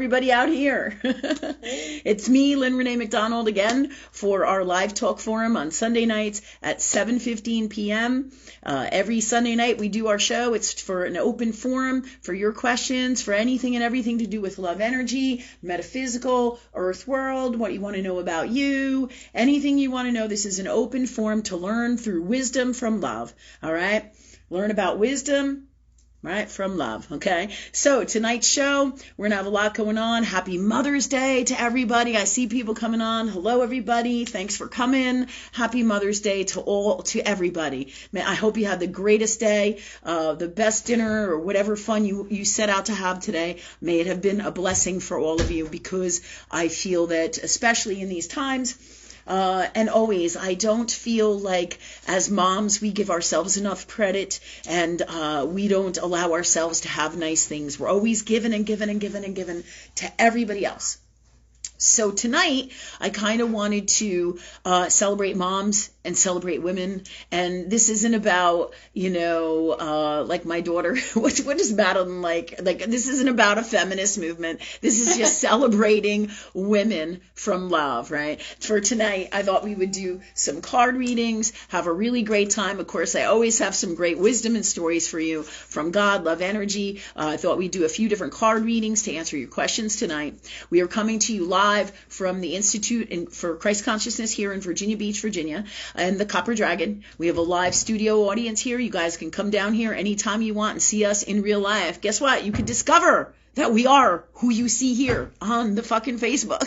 Everybody out here. It's me, Lynn Rene MacDonald, again for our live talk forum on Sunday nights at 7:15 p.m. Every Sunday night we do our show. It's for an open forum for your questions, for anything and everything to do with love energy, metaphysical, earth world, what you want to know about you, anything you want to know. This is an open forum to learn through wisdom from love. All right? Learn about wisdom, right, from love, okay? So tonight's show, we're going to have a lot going on. Happy Mother's Day to everybody. I see people coming on. Hello, everybody. Thanks for coming. Happy Mother's Day to everybody. I hope you had the greatest day, the best dinner, or whatever fun you set out to have today. May it have been a blessing for all of you, because I feel that, especially in these times, and always, I don't feel like as moms we give ourselves enough credit, and we don't allow ourselves to have nice things. We're always giving and giving and giving and giving to everybody else. So tonight, I kind of wanted to celebrate moms and celebrate women. And this isn't about, like my daughter, what is battling like this isn't about a feminist movement. This is just celebrating women from love, right? For tonight, I thought we would do some card readings, have a really great time. Of course, I always have some great wisdom and stories for you from God, love energy. I thought we'd do a few different card readings to answer your questions tonight. We are coming to you live from the Institute for Christ Consciousness here in Virginia Beach, Virginia, and the Copper Dragon. We have a live studio audience here. You guys can come down here anytime you want and see us in real life. Guess what? You can discover that we are who you see here on the fucking Facebook,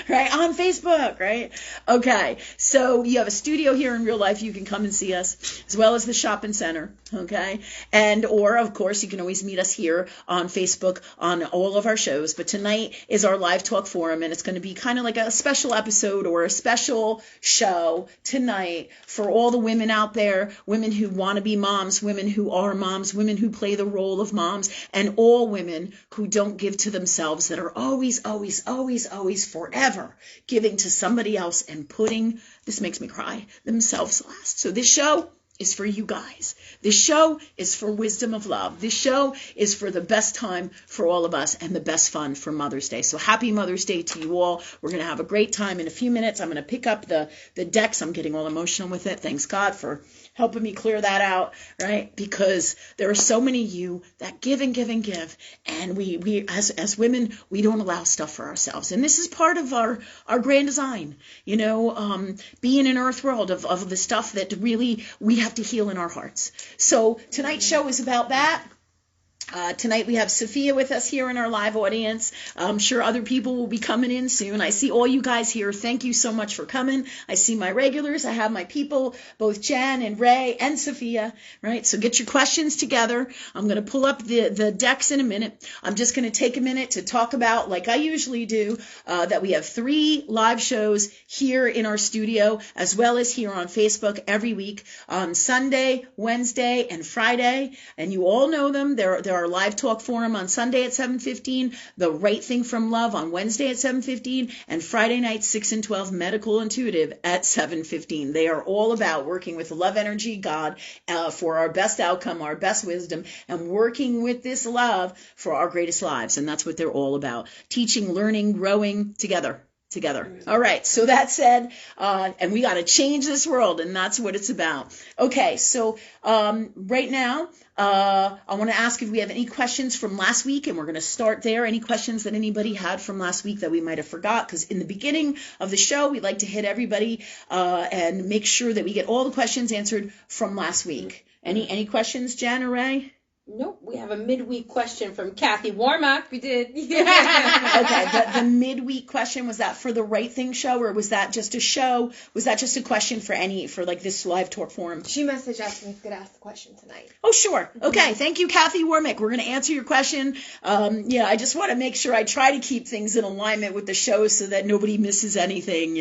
right? On Facebook, right? Okay, so you have a studio here in real life. You can come and see us, as well as the shopping center, okay? Or, of course, you can always meet us here on Facebook on all of our shows. But tonight is our live talk forum, and it's going to be kind of like a special episode or a special show tonight for all the women out there, women who want to be moms, women who are moms, women who play the role of moms, and all women who don't give to themselves, that are always, always, always, always forever giving to somebody else and putting, this makes me cry, themselves last. So this show is for you guys. This show is for wisdom of love. This show is for the best time for all of us and the best fun for Mother's Day. So happy Mother's Day to you all. We're going to have a great time in a few minutes. I'm going to pick up the decks. I'm getting all emotional with it. Thanks God for helping me clear that out, right? Because there are so many of you that give and give and give. And we as women, we don't allow stuff for ourselves. And this is part of our grand design, being an earth world of the stuff that really we have to heal in our hearts. So tonight's show is about that. Tonight we have Sophia with us here in our live audience. I'm sure other people will be coming in soon. I see all you guys here. Thank you so much for coming. I see my regulars. I have my people, both Jen and Ray and Sophia, right? So get your questions together. I'm going to pull up the decks in a minute. I'm just going to take a minute to talk about, like I usually do, that we have 3 live shows here in our studio, as well as here on Facebook every week on Sunday, Wednesday, and Friday. And you all know them. They're our live talk forum on Sunday at 7:15, the Right Thing from Love on Wednesday at 7:15, and Friday night 6 and 12 Medical Intuitive at 7:15. They are all about working with love energy, God, for our best outcome, our best wisdom, and working with this love for our greatest lives. And that's what they're all about. Teaching, learning, growing together. All right, so that said, and we got to change this world, and that's what it's about. Okay, so right now, I want to ask if we have any questions from last week, and we're going to start there. Any questions that anybody had from last week that we might have forgot, because in the beginning of the show, we like to hit everybody and make sure that we get all the questions answered from last week. Any questions, Jen or Ray? Nope, we have a midweek question from Kathy Warmack. We did. Okay, the midweek question, was that for the Right Thing show, or was that just a show? Was that just a question for like this live talk forum? She messaged us and we could ask the question tonight. Oh, sure. Okay, thank you, Kathy Warmack. We're going to answer your question. I just want to make sure I try to keep things in alignment with the show so that nobody misses anything,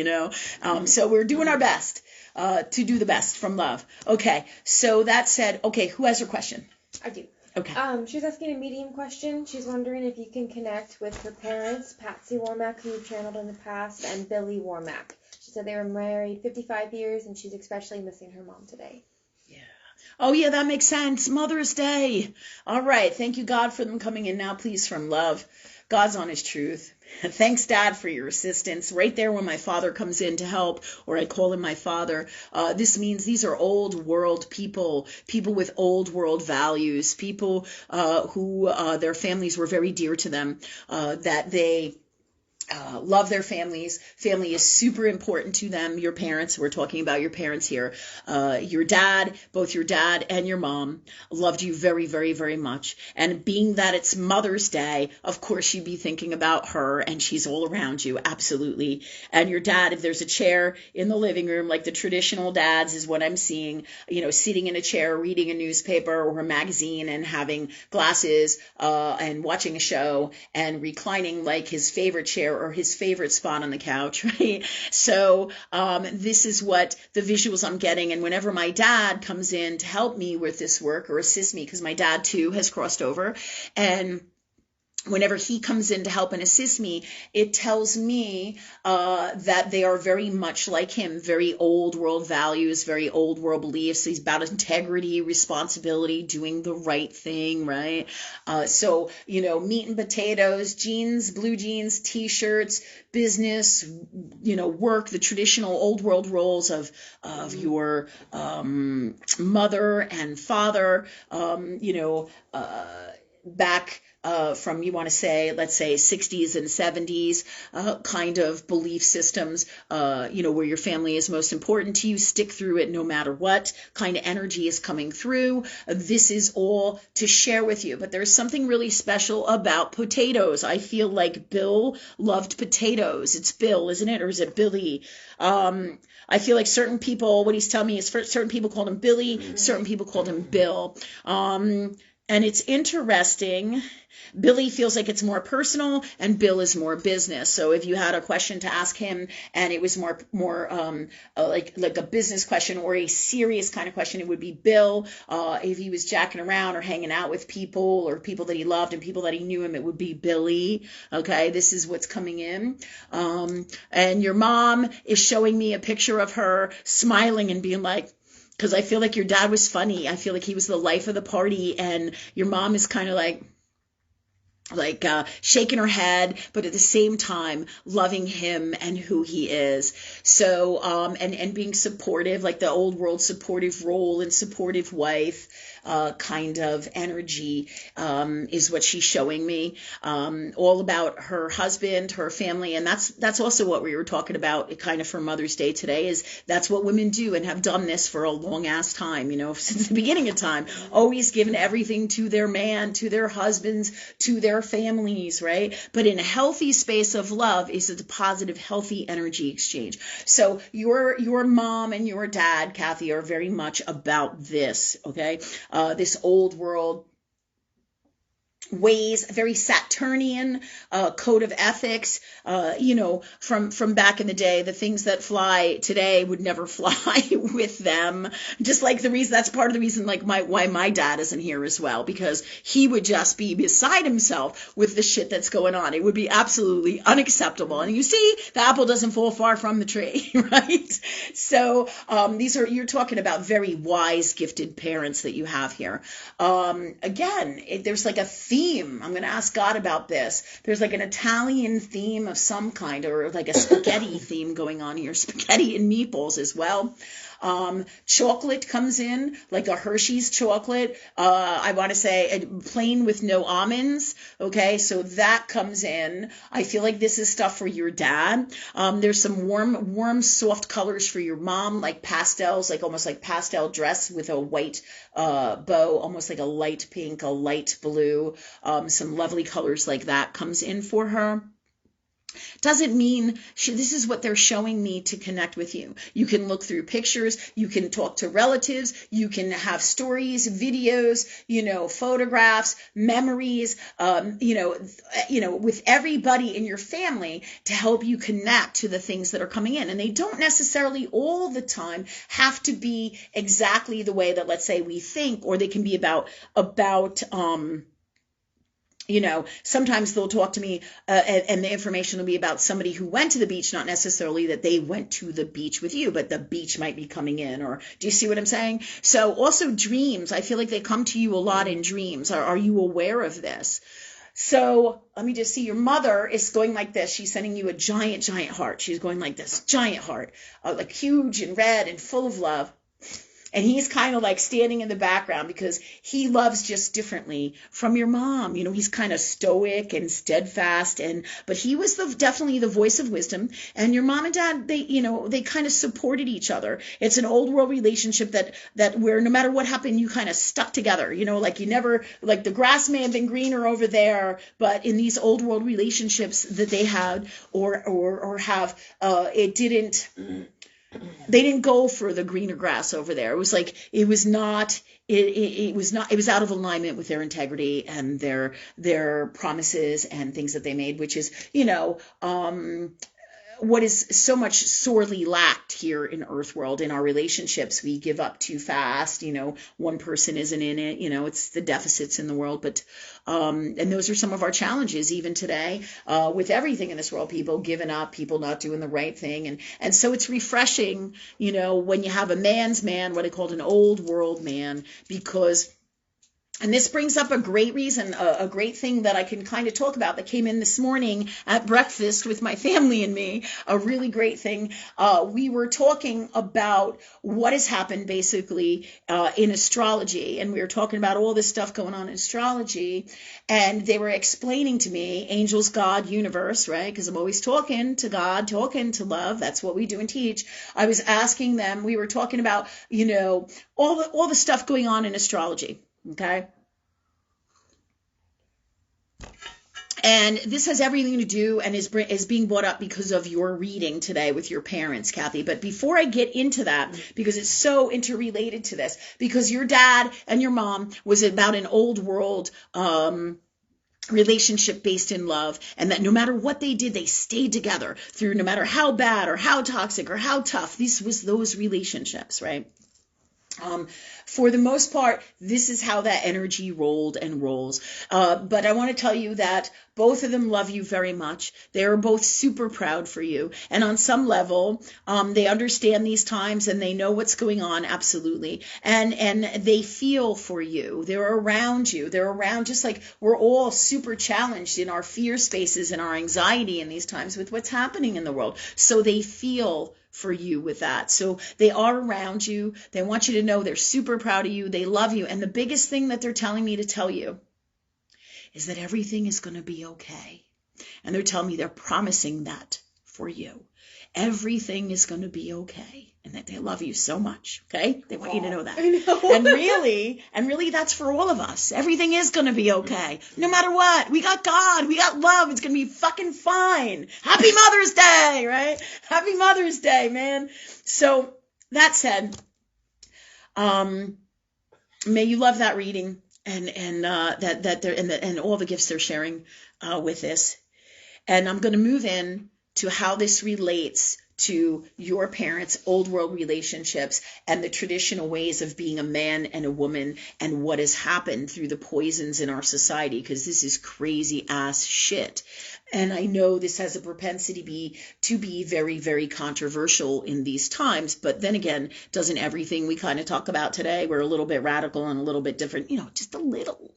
So we're doing our best to do the best from love. Okay, so that said, who has her question? I do. Okay. She's asking a medium question. She's wondering if you can connect with her parents, Patsy Warmack, who you've channeled in the past, and Billy Warmack. She said they were married 55 years, and she's especially missing her mom today. Yeah. Oh, yeah, that makes sense. Mother's Day. All right. Thank you, God, for them coming in now, please, from love. God's honest truth. Thanks, Dad, for your assistance. Right there when my father comes in to help, or I call him my father, this means these are old world people with old world values, people who their families were very dear to them, that they love their families. Family is super important to them. Your parents, we're talking about your parents here. Your dad, both your dad and your mom loved you very, very, very much. And being that it's Mother's Day, of course you'd be thinking about her, and she's all around you, absolutely. And your dad, if there's a chair in the living room, like the traditional dads is what I'm seeing, sitting in a chair, reading a newspaper or a magazine and having glasses and watching a show and reclining like his favorite chair or his favorite spot on the couch, right? So this is what the visuals I'm getting. And whenever my dad comes in to help me with this work or assist me, because my dad too has crossed over, and whenever he comes in to help and assist me, it tells me that they are very much like him, very old world values, very old world beliefs. He's about integrity, responsibility, doing the right thing, right? So, meat and potatoes, jeans, blue jeans, t-shirts, business, work, the traditional old world roles of your mother and father, back from, you want to say, let's say 60s and 70s kind of belief systems, where your family is most important to you, stick through it no matter what kind of energy is coming through. This is all to share with you. But there's something really special about potatoes. I feel like Bill loved potatoes. It's Bill, isn't it? Or is it Billy? I feel like certain people, what he's telling me is certain people called him Billy, certain people called him Bill. And it's interesting. Billy feels like it's more personal and Bill is more business. So if you had a question to ask him and it was more like a business question or a serious kind of question, it would be Bill. If he was jacking around or hanging out with people or people that he loved and people that he knew him, it would be Billy. Okay, this is what's coming in. And your mom is showing me a picture of her smiling and being like, because I feel like your dad was funny. I feel like he was the life of the party, and your mom is kind of like shaking her head, but at the same time loving him and who he is. So and being supportive, like the old world supportive role and supportive wife kind of energy is what she's showing me. All about her husband, her family, and that's also what we were talking about kind of for Mother's Day today, is that's what women do and have done this for a long ass time, since the beginning of time, always given everything to their man, to their husbands, to their families, right? But in a healthy space of love is a positive, healthy energy exchange. So your mom and your dad, Kathy, are very much about this, okay? This old world ways, very Saturnian code of ethics, from back in the day. The things that fly today would never fly with them. Just like that's part of the reason why my dad isn't here as well, because he would just be beside himself with the shit that's going on. It would be absolutely unacceptable. And you see, the apple doesn't fall far from the tree, right? So you're talking about very wise, gifted parents that you have here. Again, there's like a theme. I'm going to ask God about this. There's like an Italian theme of some kind, or like a spaghetti theme going on here. Spaghetti and meatballs as well. Chocolate comes in, like a Hershey's chocolate. I want to say plain with no almonds. Okay, so that comes in. I feel like this is stuff for your dad. There's some warm, soft colors for your mom, like pastels, like almost like pastel dress with a white bow, almost like a light pink, a light blue. Some lovely colors like that comes in for her. Doesn't mean this is what they're showing me to connect with you. You can look through pictures, you can talk to relatives, you can have stories, videos, photographs, memories, with everybody in your family to help you connect to the things that are coming in. And they don't necessarily all the time have to be exactly the way that, let's say, we think, or they can be about sometimes they'll talk to me and the information will be about somebody who went to the beach, not necessarily that they went to the beach with you, but the beach might be coming in. Or do you see what I'm saying? So also dreams, I feel like they come to you a lot in dreams. Are you aware of this? So let me just see. Your mother is going like this. She's sending you a giant, giant heart. She's going like this, giant heart, like huge and red and full of love. And he's kind of like standing in the background because he loves just differently from your mom. You know, he's kind of stoic and steadfast, but he was definitely the voice of wisdom. And your mom and dad, they kind of supported each other. It's an old world relationship that where no matter what happened, you kind of stuck together. You know, like you never, like the grass may have been greener over there, but in these old world relationships that they had or have, it didn't. They didn't go for the greener grass over there. It was like it was out of alignment with their integrity and their promises and things that they made, which is, what is so much sorely lacked here in Earth world in our relationships. We give up too fast. One person isn't in it. It's the deficits in the world. But and those are some of our challenges even today with everything in this world. People giving up, people not doing the right thing, and so it's refreshing, when you have a man's man, what I called an old world man, because. And this brings up a great reason, a great thing that I can kind of talk about that came in this morning at breakfast with my family and me, a really great thing. We were talking about what has happened basically in astrology, and we were talking about all this stuff going on in astrology, and they were explaining to me angels, God, universe, right? Because I'm always talking to God, talking to love. That's what we do and teach. I was asking them, we were talking about, all the stuff going on in astrology. Okay. And this has everything to do and is being brought up because of your reading today with your parents, Kathy. But before I get into that, because it's so interrelated to this, because your dad and your mom was about an old world relationship based in love, and that no matter what they did, they stayed together through no matter how bad or how toxic or how tough. This was those relationships, right? For the most part, this is how that energy rolled and rolls. But I want to tell you that both of them love you very much. They are both super proud for you. And on some level, they understand these times and they know what's going on, absolutely. And they feel for you. They're around you. They're around, just like we're all super challenged in our fear spaces and our anxiety in these times with what's happening in the world. So they feel for you with that. So they are around you. They want you to know they're super proud of you. They love you. And the biggest thing that they're telling me to tell you is that everything is going to be okay. And they're telling me they're promising that for you. Everything is going to be okay. And that they love you so much. Okay? They want you to know that. I know. And really that's for all of us. Everything is going to be okay. No matter what. We got God. We got love. It's going to be fucking fine. Happy Mother's Day, right? Happy Mother's Day, man. So that said, may you love that reading and all the gifts they're sharing with this. And I'm going to move in to how this relates to your parents' old world relationships and the traditional ways of being a man and a woman and what has happened through the poisons in our society, because this is crazy ass shit. And I know this has a propensity to be very, very controversial in these times. But then again, doesn't everything we kind of talk about today, we're a little bit radical and a little bit different, just a little.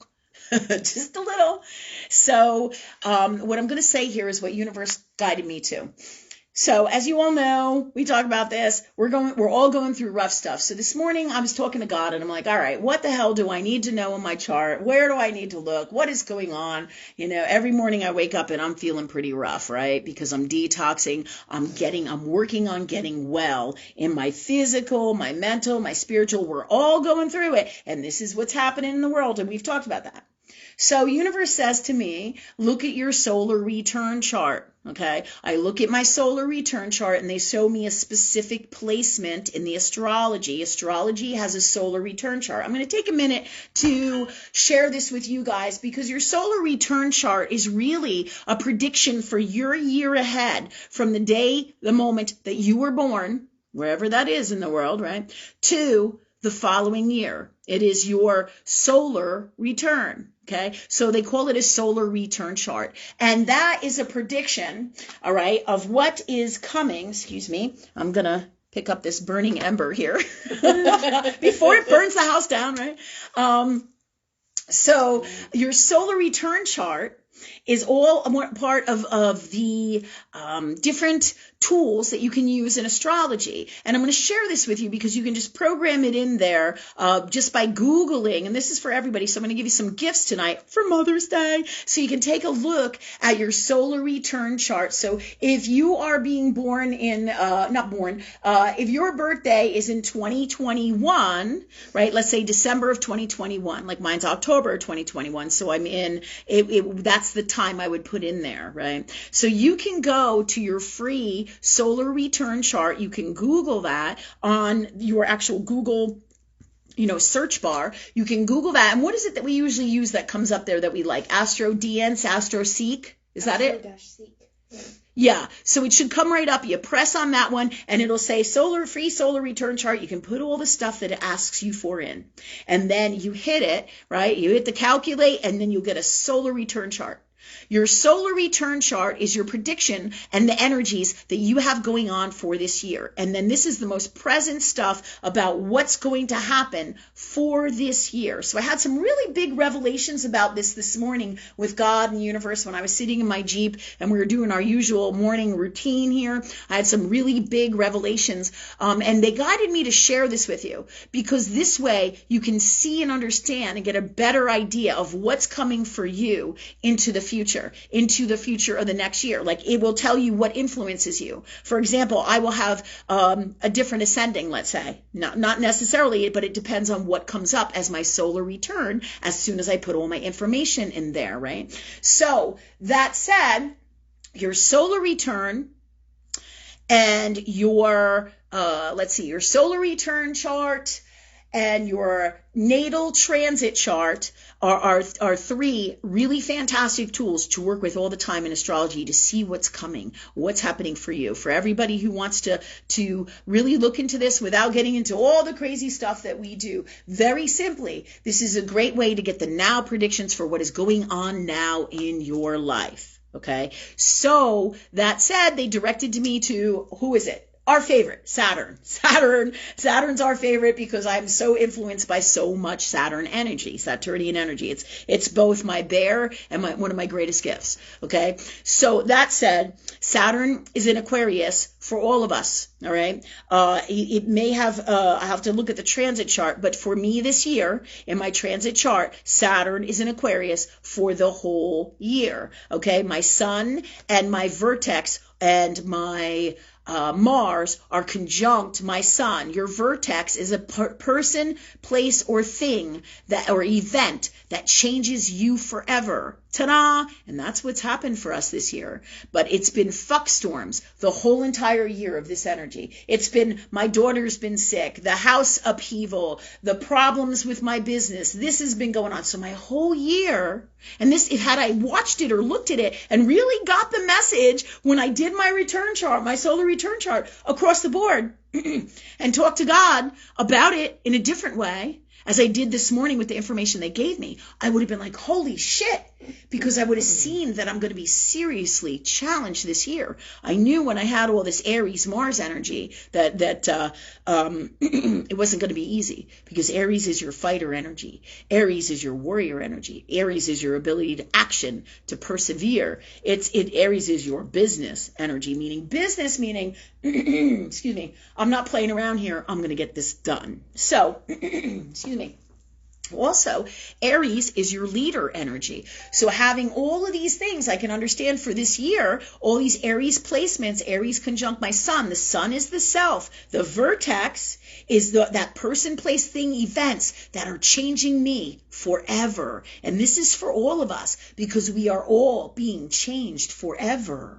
Just a little. So what I'm going to say here is what universe guided me to. So as you all know, we talk about this. We're all going through rough stuff. So this morning I was talking to God and I'm like, all right, what the hell do I need to know in my chart? Where do I need to look? What is going on? Every morning I wake up and I'm feeling pretty rough, right? Because I'm detoxing. I'm working on getting well in my physical, my mental, my spiritual. We're all going through it. And this is what's happening in the world. And we've talked about that. So universe says to me, look at your solar return chart. Okay, I look at my solar return chart and they show me a specific placement in the astrology. Astrology has a solar return chart. I'm going to take a minute to share this with you guys because your solar return chart is really a prediction for your year ahead from the moment that you were born, wherever that is in the world, right, to the following year. It is your solar return. Okay, so they call it a solar return chart. And that is a prediction, all right, of what is coming. Excuse me. I'm going to pick up this burning ember here before it burns the house down, right? So your solar return chart is all part of the different tools that you can use in astrology. And I'm going to share this with you because you can just program it in there just by Googling. And this is for everybody. So I'm going to give you some gifts tonight for Mother's Day. So you can take a look at your solar return chart. So if you are being born in, if your birthday is in 2021, right? Let's say December of 2021, like mine's October 2021. So I'm in, that's the time I would put in there, right? So you can go to your free solar return chart. You can Google that on your actual Google search bar. You can Google that. And what is it that we usually use that comes up there that we like? AstroDance, AstroSeek? Is that it? Seek. Yeah. So it should come right up. You press on that one and it'll say free solar return chart. You can put all the stuff that it asks you for in. And then you hit it, right? You hit the calculate and then you'll get a solar return chart. Your solar return chart is your prediction and the energies that you have going on for this year. And then this is the most present stuff about what's going to happen for this year. So I had some really big revelations about this morning with God and the universe when I was sitting in my Jeep and we were doing our usual morning routine here. I had some really big revelations and they guided me to share this with you because this way you can see and understand and get a better idea of what's coming for you into the future of the next year. Like it will tell you what influences you. For example, I will have a different ascending, let's say. Not necessarily, but it depends on what comes up as my solar return as soon as I put all my information in there, right? So that said, your solar return and your, your solar return chart and your natal transit chart are three really fantastic tools to work with all the time in astrology to see what's coming, what's happening for you. For everybody who wants to really look into this without getting into all the crazy stuff that we do, very simply, this is a great way to get the now predictions for what is going on now in your life. Okay, so that said, they directed me to, who is it? Our favorite, Saturn. Saturn's our favorite because I'm so influenced by so much Saturn energy, Saturnian energy. It's both my bear and one of my greatest gifts. Okay. So that said, Saturn is in Aquarius for all of us. All right. It may have, I have to look at the transit chart, but for me this year in my transit chart, Saturn is in Aquarius for the whole year. Okay. My sun and my vertex and my Mars are conjunct my sun. Your vertex is a person, place, or thing or event that changes you forever. Ta-da! And that's what's happened for us this year. But it's been fuck storms the whole entire year of this energy. It's been, my daughter's been sick, the house upheaval, the problems with my business. This has been going on. So my whole year, and had I watched it or looked at it and really got the message when I did my return chart, my solar return chart across the board and talked to God about it in a different way, as I did this morning with the information they gave me, I would have been like, holy shit, because I would have seen that I'm going to be seriously challenged this year. I knew when I had all this Aries Mars energy that it wasn't going to be easy because Aries is your fighter energy. Aries is your warrior energy. Aries is your ability to action, to persevere. Aries is your business energy, meaning, excuse me, I'm not playing around here. I'm going to get this done. So, excuse me. Also, Aries is your leader energy. So having all of these things, I can understand for this year, all these Aries placements, Aries conjunct my sun. The sun is the self. The vertex is that person, place, thing, events that are changing me forever. And this is for all of us because we are all being changed forever.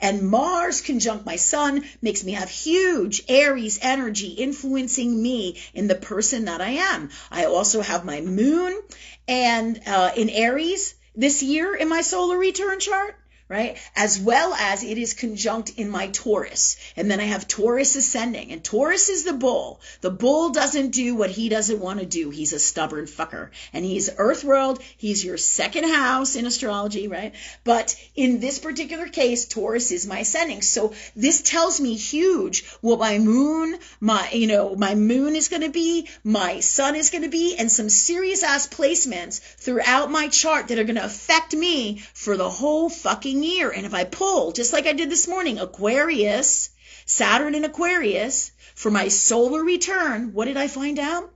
And Mars conjunct my sun makes me have huge Aries energy influencing me in the person that I am. I also have my moon and in Aries this year in my solar return chart, right? As well as it is conjunct in my Taurus. And then I have Taurus ascending. And Taurus is the bull. The bull doesn't do what he doesn't want to do. He's a stubborn fucker. And he's Earth world. He's your second house in astrology, right? But in this particular case, Taurus is my ascending. So this tells me huge what my moon, my moon is going to be, my sun is going to be, and some serious ass placements throughout my chart that are going to affect me for the whole fucking year. And if I pull, just like I did this morning, Aquarius, Saturn in Aquarius, for my solar return, what did I find out?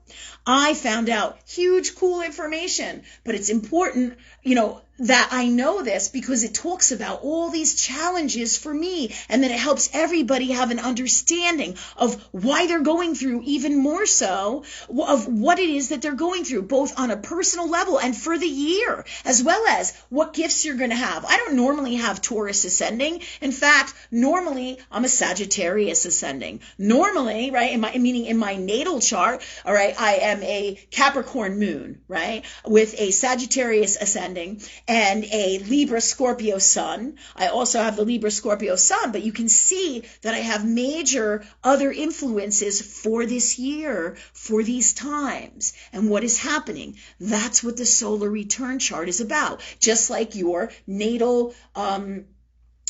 I found out huge, cool information, but it's important, that I know this because it talks about all these challenges for me, and then it helps everybody have an understanding of why they're going through, even more so of what it is that they're going through, both on a personal level and for the year, as well as what gifts you're going to have. I don't normally have Taurus ascending. In fact, normally I'm a Sagittarius ascending. Normally, right, in my natal chart, all right, I am a Capricorn moon, right, with a Sagittarius ascending and a Libra Scorpio sun. I also have the Libra Scorpio sun, but you can see that I have major other influences for this year, for these times, and what is happening. That's what the solar return chart is about. Just like your natal,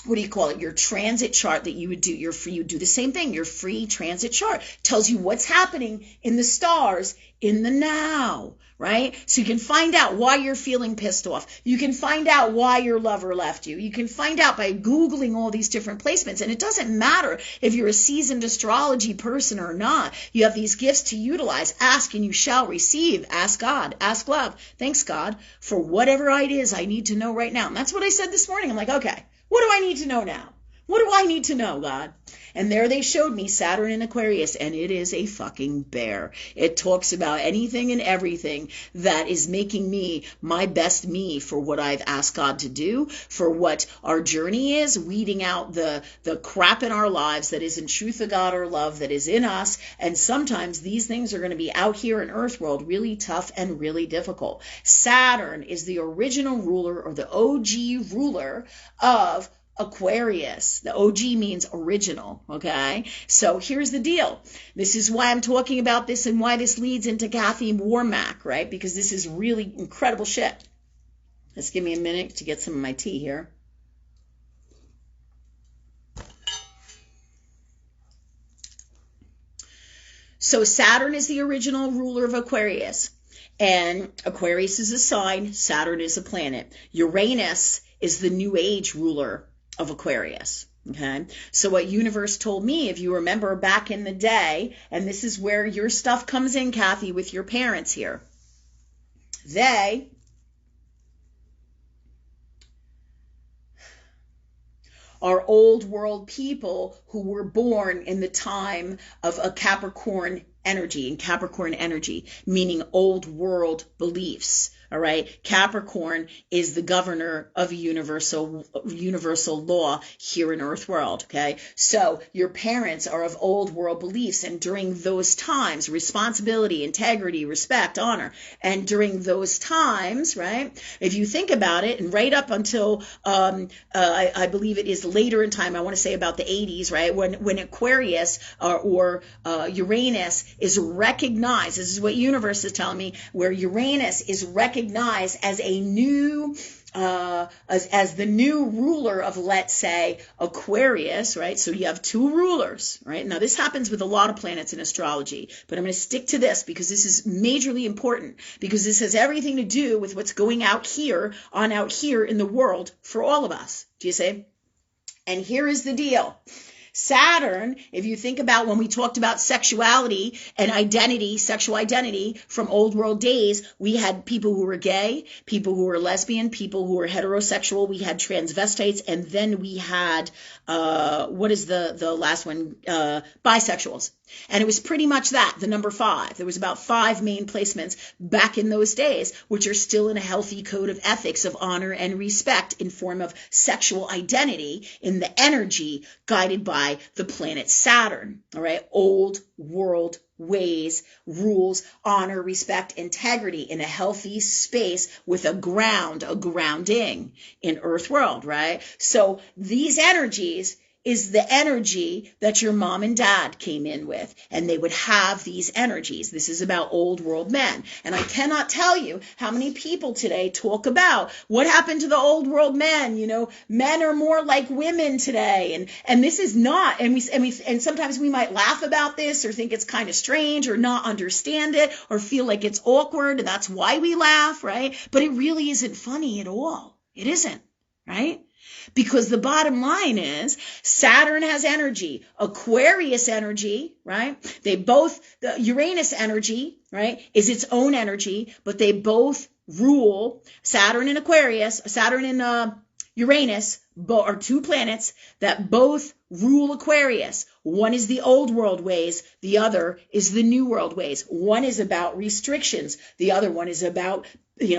your transit chart that you would do. You do the same thing. Your free transit chart tells you what's happening in the stars in the now, right? So you can find out why you're feeling pissed off. You can find out why your lover left you. You can find out by Googling all these different placements. And it doesn't matter if you're a seasoned astrology person or not. You have these gifts to utilize. Ask and you shall receive. Ask God. Ask love. Thanks, God, for whatever it is I need to know right now. And that's what I said this morning. I'm like, okay, what do I need to know now? What do I need to know, God? And there they showed me Saturn in Aquarius, and it is a fucking bear. It talks about anything and everything that is making me my best me for what I've asked God to do, for what our journey is, weeding out the crap in our lives that is in truth of God or love that is in us. And sometimes these things are going to be out here in Earth world really tough and really difficult. Saturn is the original ruler, or the OG ruler of Aquarius. The OG means original, okay? So here's the deal. This is why I'm talking about this and why this leads into Kathy Warmack, right? Because this is really incredible shit. Let's give me a minute to get some of my tea here. So Saturn is the original ruler of Aquarius. And Aquarius is a sign. Saturn is a planet. Uranus is the New Age ruler of Aquarius. Okay. So what universe told me, if you remember back in the day, and this is where your stuff comes in, Kathy, with your parents here. They are old world people who were born in the time of a Capricorn energy, and Capricorn energy meaning old world beliefs. All right. Capricorn is the governor of universal law here in Earth world. Okay. So your parents are of old world beliefs. And during those times, responsibility, integrity, respect, honor. And during those times, right, if you think about it, and right up until, I believe it is later in time, I want to say about the 80s, right, when Aquarius or Uranus is recognized, this is what universe is telling me, where Uranus is recognized as a new as the new ruler of, let's say, Aquarius, right? So you have two rulers, right? Now this happens with a lot of planets in astrology, but I'm going to stick to this because this is majorly important, because this has everything to do with what's going out here in the world for all of us. Do you see? And here is the deal. Saturn, if you think about when we talked about sexuality and identity, sexual identity from old world days, we had people who were gay, people who were lesbian, people who were heterosexual, we had transvestites, and then we had, what is the last one? Bisexuals. And it was pretty much that, the number 5. There was about 5 main placements back in those days, which are still in a healthy code of ethics of honor and respect in form of sexual identity in the energy guided by by the planet Saturn. All right, old world ways, rules, honor, respect, integrity in a healthy space with a grounding in Earth world, right? So these energies is the energy that your mom and dad came in with, and they would have these energies. This is about old world men. And I cannot tell you how many people today talk about what happened to the old world men. You know, men are more like women today. And this is not, and sometimes we might laugh about this or think it's kind of strange or not understand it or feel like it's awkward, and that's why we laugh, right? But it really isn't funny at all. It isn't, right? Because the bottom line is Saturn has energy, Aquarius energy, right? The Uranus energy, right, is its own energy, but they both rule. Saturn and Aquarius, Saturn and Uranus are two planets that both rule Aquarius. One is the old world ways, the other is the new world ways. One is about restrictions, the other one is about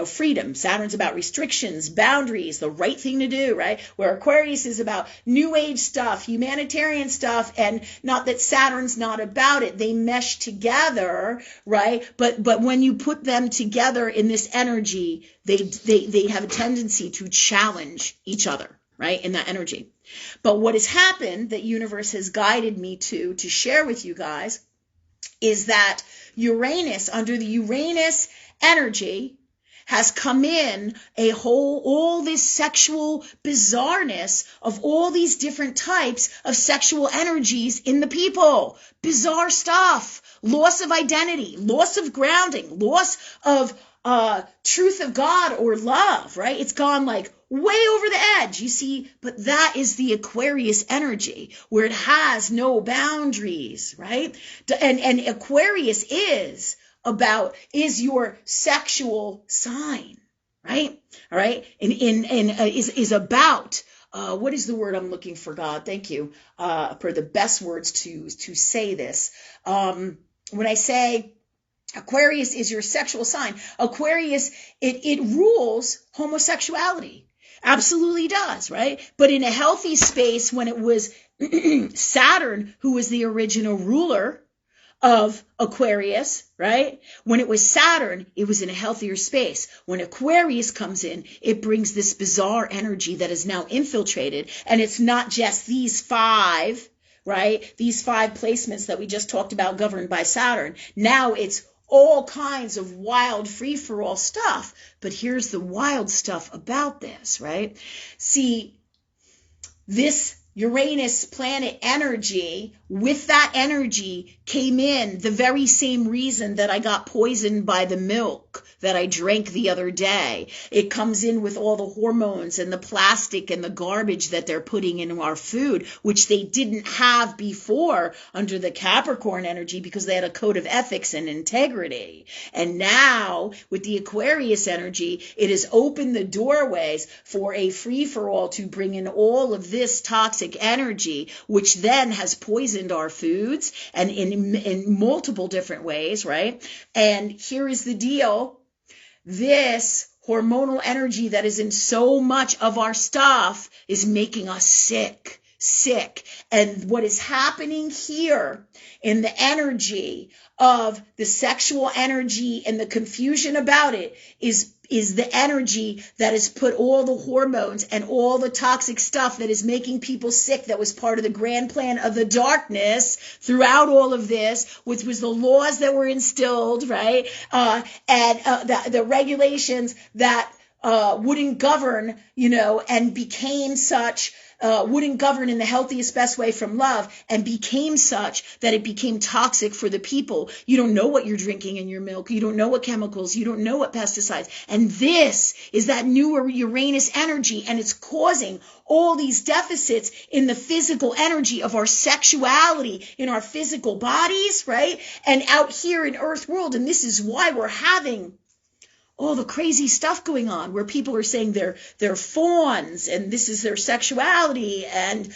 freedom. Saturn's about restrictions, boundaries, the right thing to do, right? Where Aquarius is about new age stuff, humanitarian stuff, and not that Saturn's not about it. They mesh together, right? But when you put them together in this energy, they have a tendency to challenge each other, right? In that energy. But what has happened that universe has guided me to share with you guys is that Uranus, under the Uranus energy, has come in all this sexual bizarreness of all these different types of sexual energies in the people. Bizarre stuff, loss of identity, loss of grounding, loss of truth of God or love, right? It's gone like way over the edge, you see, but that is the Aquarius energy where it has no boundaries, right? And Aquarius is your sexual sign, right? All right. And is about, what is the word I'm looking for, God? Thank you, for the best words to say this. When I say Aquarius is your sexual sign, Aquarius, it rules homosexuality. Absolutely does, right? But in a healthy space, when it was Saturn, who was the original ruler of Aquarius, right? When it was Saturn, it was in a healthier space. When Aquarius comes in, it brings this bizarre energy that is now infiltrated. And it's not just these five, right? These five placements that we just talked about governed by Saturn. Now it's all kinds of wild free-for-all stuff. But here's the wild stuff about this, right? See, this Uranus planet energy, with that energy came in the very same reason that I got poisoned by the milk that I drank the other day. It comes in with all the hormones and the plastic and the garbage that they're putting in our food, which they didn't have before under the Capricorn energy because they had a code of ethics and integrity. And now with the Aquarius energy, it has opened the doorways for a free-for-all to bring in all of this toxic energy, which then has poisoned our foods and in multiple different ways, right? And here is the deal. This hormonal energy that is in so much of our stuff is making us sick. And what is happening here in the energy of the sexual energy and the confusion about it is the energy that has put all the hormones and all the toxic stuff that is making people sick, that was part of the grand plan of the darkness throughout all of this, which was the laws that were instilled, right? And the regulations that wouldn't govern, and became such, wouldn't govern in the healthiest, best way from love, and became such that it became toxic for the people. You don't know what you're drinking in your milk. You don't know what chemicals. You don't know what pesticides. And this is that newer Uranus energy, and it's causing all these deficits in the physical energy of our sexuality, in our physical bodies, right? And out here in Earth world. And this is why we're having all the crazy stuff going on where people are saying they're fawns and this is their sexuality, and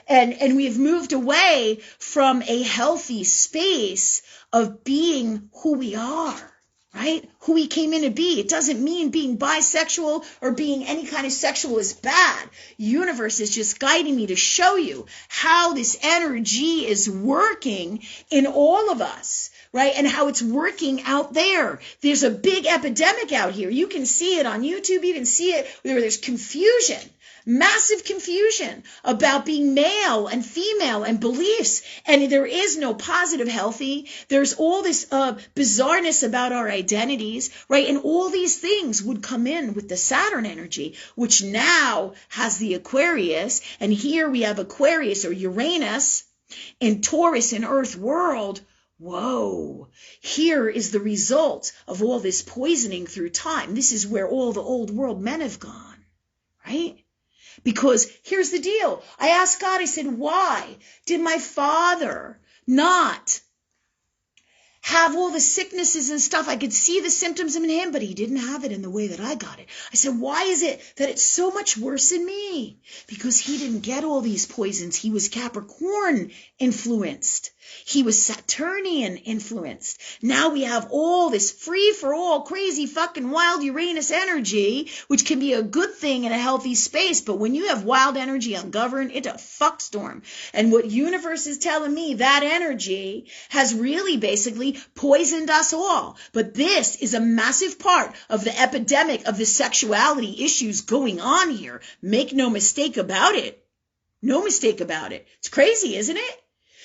and we've moved away from a healthy space of being who we are, right? Who he came in to be. It doesn't mean being bisexual or being any kind of sexual is bad. Universe is just guiding me to show you how this energy is working in all of us, right? And how it's working out there. There's a big epidemic out here. You can see it on YouTube. You can see it where there's confusion. Massive confusion about being male and female and beliefs. And there is no positive healthy. There's all this bizarreness about our identities, right? And all these things would come in with the Saturn energy, which now has the Aquarius. And here we have Aquarius or Uranus in Taurus in Earth world. Whoa, here is the result of all this poisoning through time. This is where all the old world men have gone, right? Because here's the deal. I asked God, I said, why did my father not have all the sicknesses and stuff? I could see the symptoms in him, but he didn't have it in the way that I got it. I said, why is it that it's so much worse in me? Because he didn't get all these poisons. He was Capricorn influenced. He was Saturnian influenced. Now we have all this free for all crazy fucking wild Uranus energy, which can be a good thing in a healthy space. But when you have wild energy ungoverned, it's a fuck storm. And what universe is telling me, that energy has really basically poisoned us all. But this is a massive part of the epidemic of the sexuality issues going on here. Make no mistake about it. No mistake about it. It's crazy, isn't it?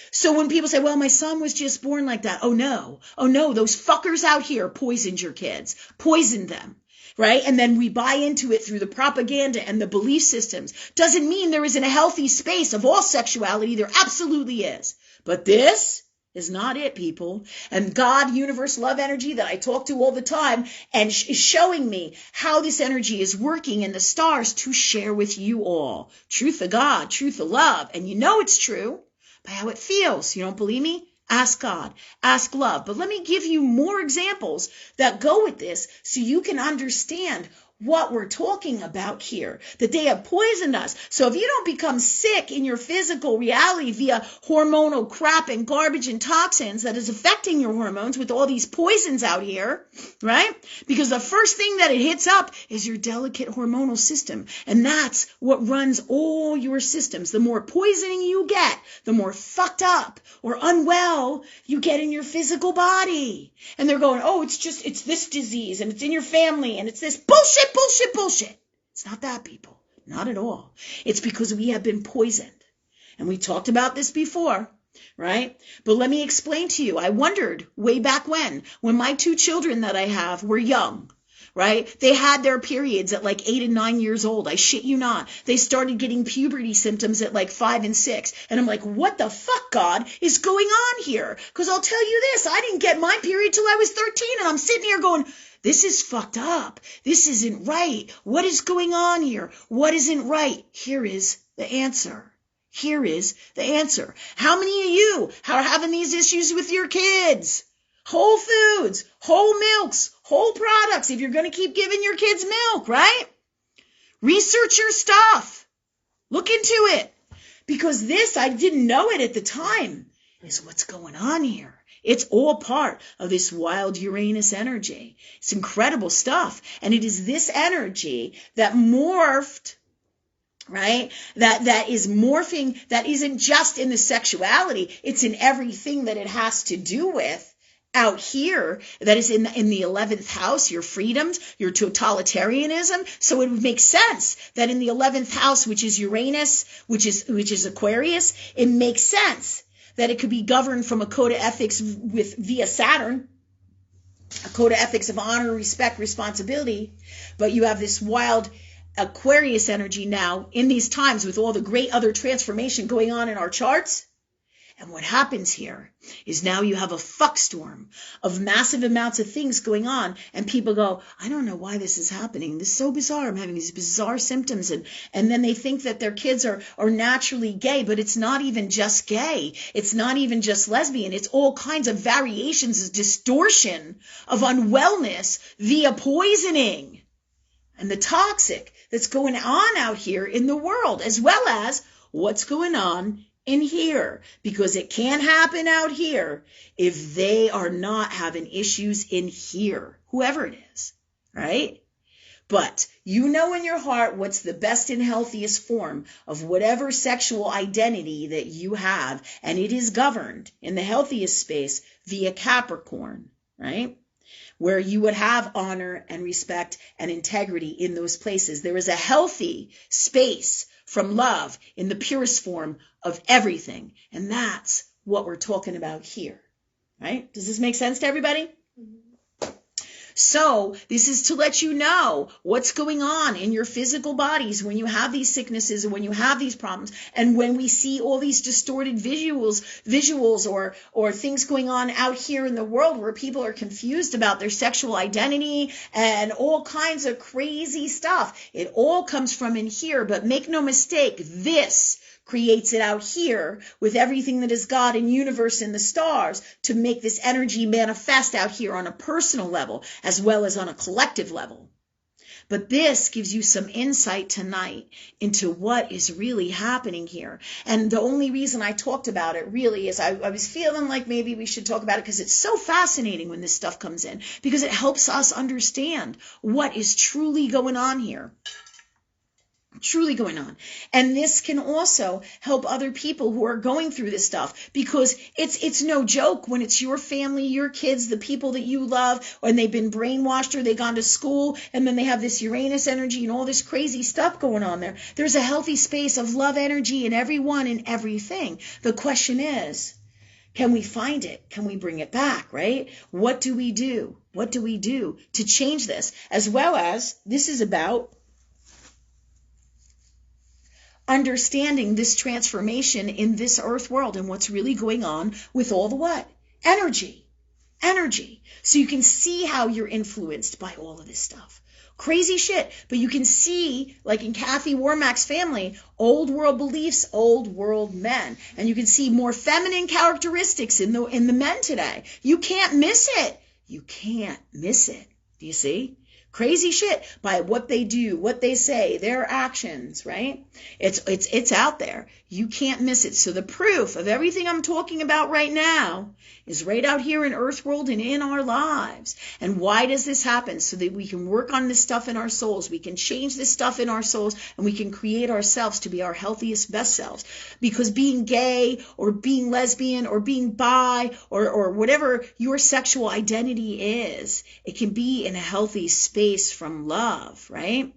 So when people say, well, my son was just born like that. Oh no, those fuckers out here poisoned your kids, poisoned them, right? And then we buy into it through the propaganda and the belief systems. Doesn't mean there isn't a healthy space of all sexuality. There absolutely is. But this is not it, people. And God, universe, love energy that I talk to all the time and is showing me how this energy is working in the stars to share with you all. Truth of God, truth of love. And you know it's true by how it feels. You don't believe me? Ask God, ask love. But let me give you more examples that go with this so you can understand what we're talking about here, that they have poisoned us. So if you don't become sick in your physical reality via hormonal crap and garbage and toxins that is affecting your hormones with all these poisons out here, right? Because the first thing that it hits up is your delicate hormonal system. And that's what runs all your systems. The more poisoning you get, the more fucked up or unwell you get in your physical body. And they're going, oh, it's this disease and it's in your family and it's this bullshit. It's not that, people. Not at all. It's because we have been poisoned. And we talked about this before, right? But let me explain to you. I wondered way back when my two children that I have were young, right? They had their periods at like 8 and 9 years old. I shit you not. They started getting puberty symptoms at like 5 and 6. And I'm like, what the fuck, God, is going on here? Because I'll tell you this, I didn't get my period till I was 13. And I'm sitting here going, this is fucked up. This isn't right. What is going on here? What isn't right? Here is the answer. Here is the answer. How many of you are having these issues with your kids? Whole foods, whole milks, whole products, if you're going to keep giving your kids milk, right? Research your stuff. Look into it. Because this, I didn't know it at the time, is what's going on here. It's all part of this wild Uranus energy. It's incredible stuff. And it is this energy that morphed, right? That is morphing, that isn't just in the sexuality. It's in everything that it has to do with out here, that is in the 11th house, your freedoms, your totalitarianism. So it would make sense that in the 11th house, which is Uranus, which is Aquarius, it makes sense that it could be governed from a code of ethics via Saturn, a code of ethics of honor, respect, responsibility. But you have this wild Aquarius energy now in these times with all the great other transformation going on in our charts. And what happens here is now you have a fuck storm of massive amounts of things going on, and people go, I don't know why this is happening. This is so bizarre. I'm having these bizarre symptoms. And then they think that their kids are naturally gay, but it's not even just gay. It's not even just lesbian. It's all kinds of variations of distortion of unwellness via poisoning and the toxic that's going on out here in the world, as well as what's going on in here, because it can't happen out here if they are not having issues in here, whoever it is, right? But you know in your heart what's the best and healthiest form of whatever sexual identity that you have, and it is governed in the healthiest space via Capricorn, right? Where you would have honor and respect and integrity in those places. There is a healthy space from love in the purest form of everything, and that's what we're talking about here, right? Does this make sense to everybody? So this is to let you know what's going on in your physical bodies when you have these sicknesses and when you have these problems, and when we see all these distorted visuals or things going on out here in the world where people are confused about their sexual identity and all kinds of crazy stuff. It all comes from in here, but make no mistake, this creates it out here with everything that is God and universe and the stars to make this energy manifest out here on a personal level as well as on a collective level. But this gives you some insight tonight into what is really happening here. And the only reason I talked about it really is I was feeling like maybe we should talk about it because it's so fascinating when this stuff comes in, because it helps us understand what is truly going on here. Truly going on. And this can also help other people who are going through this stuff, because it's no joke when it's your family, your kids, the people that you love, and they've been brainwashed or they've gone to school, and then they have this Uranus energy and all this crazy stuff going on there. There's a healthy space of love energy in everyone and everything. The question is, can we find it? Can we bring it back, right? What do we do? What do we do to change this? As well as, this is about understanding this transformation in this earth world and what's really going on with all the what? Energy. So you can see how you're influenced by all of this stuff. Crazy shit. But you can see, like in Kathy Warmack's family, old world beliefs, old world men. And you can see more feminine characteristics in the men today. You can't miss it. You can't miss it. Do you see? Crazy shit by what they do, what they say, their actions, right? It's out there. You can't miss it. So the proof of everything I'm talking about right now is right out here in Earth World and in our lives. And why does this happen? So that we can work on this stuff in our souls. We can change this stuff in our souls, and we can create ourselves to be our healthiest, best selves. Because being gay or being lesbian or being bi or whatever your sexual identity is, it can be in a healthy space from love, right?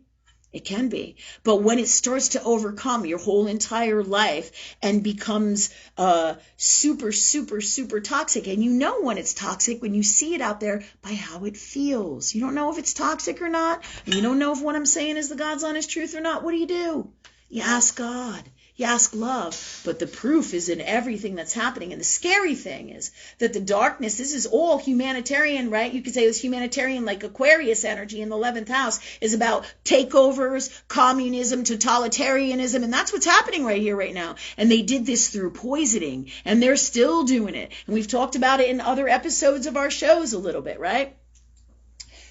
It can be. But when it starts to overcome your whole entire life and becomes super, super, super toxic, and you know when it's toxic when you see it out there by how it feels. You don't know if it's toxic or not. And you don't know if what I'm saying is the God's honest truth or not. What do? You ask God. You ask love, but the proof is in everything that's happening. And the scary thing is that the darkness, this is all humanitarian, right? You could say it's humanitarian, like Aquarius energy in the 11th house is about takeovers, communism, totalitarianism, and that's what's happening right here, right now. And they did this through poisoning, and they're still doing it. And we've talked about it in other episodes of our shows a little bit, right?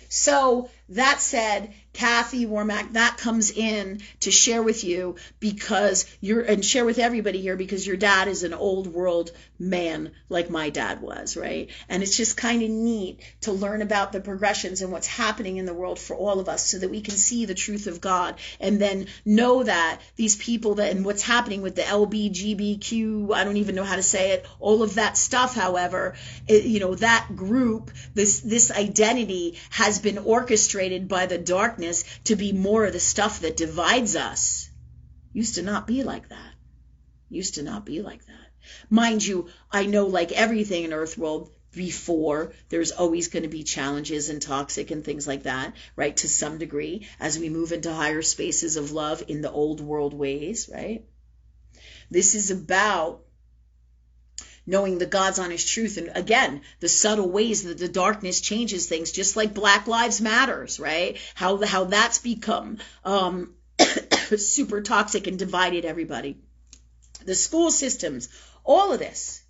So that said, Kathy Warmack, that comes in to share with you because and share with everybody here because your dad is an old world man like my dad was, right? And it's just kind of neat to learn about the progressions and what's happening in the world for all of us so that we can see the truth of God and then know that these people that and what's happening with the LBGBQ, I don't even know how to say it, all of that stuff, however, that group, this identity has been orchestrated by the darkness to be more of the stuff that divides us. Used to not be like that. Mind you, I know like everything in Earth World before, there's always going to be challenges and toxic and things like that, right? To some degree, as we move into higher spaces of love in the old world ways, right? This is about knowing the God's honest truth. And again, the subtle ways that the darkness changes things, just like Black Lives Matters, right? How that's become super toxic and divided everybody. The school systems, all of this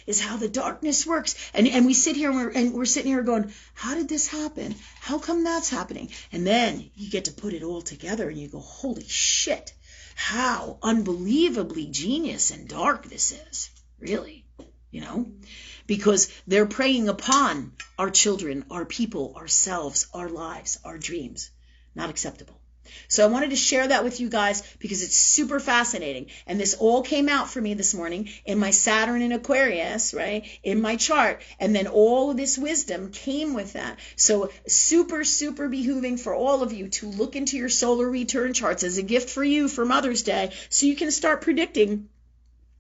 is how the darkness works. And we sit here and we're sitting here going, how did this happen? How come that's happening? And then you get to put it all together and you go, holy shit. how unbelievably genius and dark this is, really, because they're preying upon our children, our people, ourselves, our lives, our dreams. Not acceptable. So I wanted to share that with you guys because it's super fascinating. And this all came out for me this morning in my Saturn in Aquarius, right, in my chart. And then all of this wisdom came with that. So super, super behooving for all of you to look into your solar return charts as a gift for you for Mother's Day so you can start predicting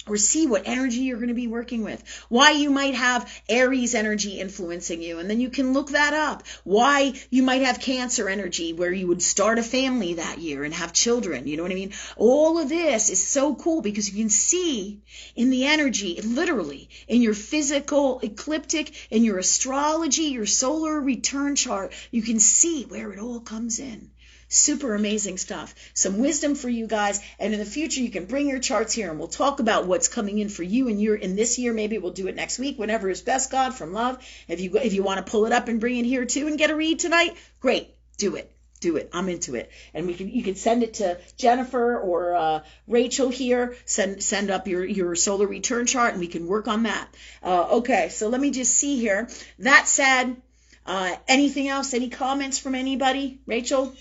or see what energy you're going to be working with, why you might have Aries energy influencing you, and then you can look that up, why you might have Cancer energy where you would start a family that year and have children, you know what I mean? All of this is so cool because you can see in the energy, literally, in your physical ecliptic, in your astrology, your solar return chart, you can see where it all comes in. Super amazing stuff. Some wisdom for you guys. And in the future, you can bring your charts here and we'll talk about what's coming in for you in this year. Maybe we'll do it next week, whenever is best, God, from love. If you want to pull it up and bring it here too and get a read tonight, great. Do it. Do it. I'm into it. And you can send it to Jennifer or Rachel here. Send up your solar return chart and we can work on that. Okay, so let me just see here. That said, anything else? Any comments from anybody? Rachel?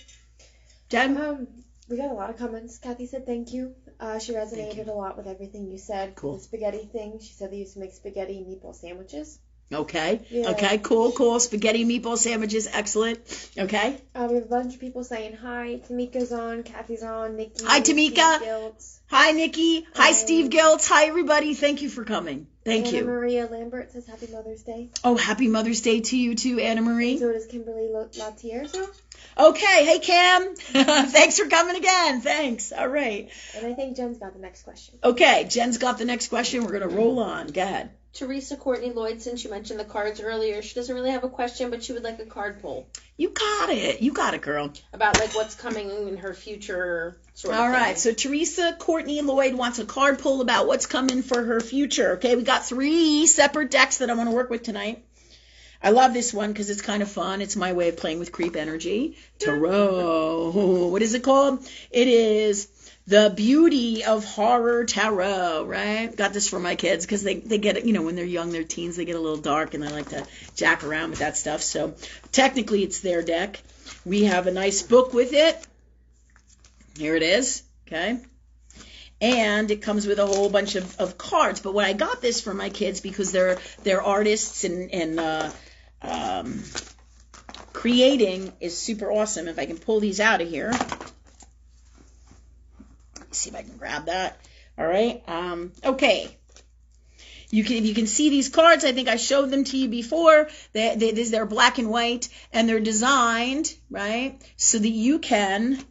Jen? We got a lot of comments. Kathy said thank you. She resonated a lot with everything you said. Cool. The spaghetti thing. She said they used to make spaghetti and meatball sandwiches. Okay. Yeah. Okay, cool. Spaghetti meatball sandwiches, excellent. Okay. We have a bunch of people saying hi. Tamika's on. Kathy's on. Nikki. Hi, Tamika. Steve Giltz. Hi, Nikki. Hi, Steve Giltz. Hi, everybody. Thank you for coming. Thank Anna you. Maria Lambert says Happy Mother's Day. Oh, happy Mother's Day to you too, Anna Marie. And so does Kimberly Latierzo. Okay. Hey, Cam. Thanks for coming again. Thanks. All right. And I think Jen's got the next question. Okay. Jen's got the next question. We're going to roll on. Go ahead. Teresa Courtney Lloyd, since you mentioned the cards earlier, she doesn't really have a question, but she would like a card pull. You got it. You got it, girl. About like what's coming in her future sort of All thing. right. So Teresa Courtney Lloyd wants a card pull about what's coming for her future. Okay. We got 3 separate decks that I want to work with tonight. I love this one because it's kind of fun. It's my way of playing with creep energy. Tarot. What is it called? It is The Beauty of Horror Tarot, right? Got this for my kids because they get it, when they're young, they're teens, they get a little dark and they like to jack around with that stuff. So technically it's their deck. We have a nice book with it. Here it is, okay? And it comes with a whole bunch of cards. But when I got this for my kids, because they're artists and creating is super awesome. If I can pull these out of here. Let's see if I can grab that. All right. Okay. If you can see these cards, I think I showed them to you before. They're black and white, and they're designed, right, so that you can,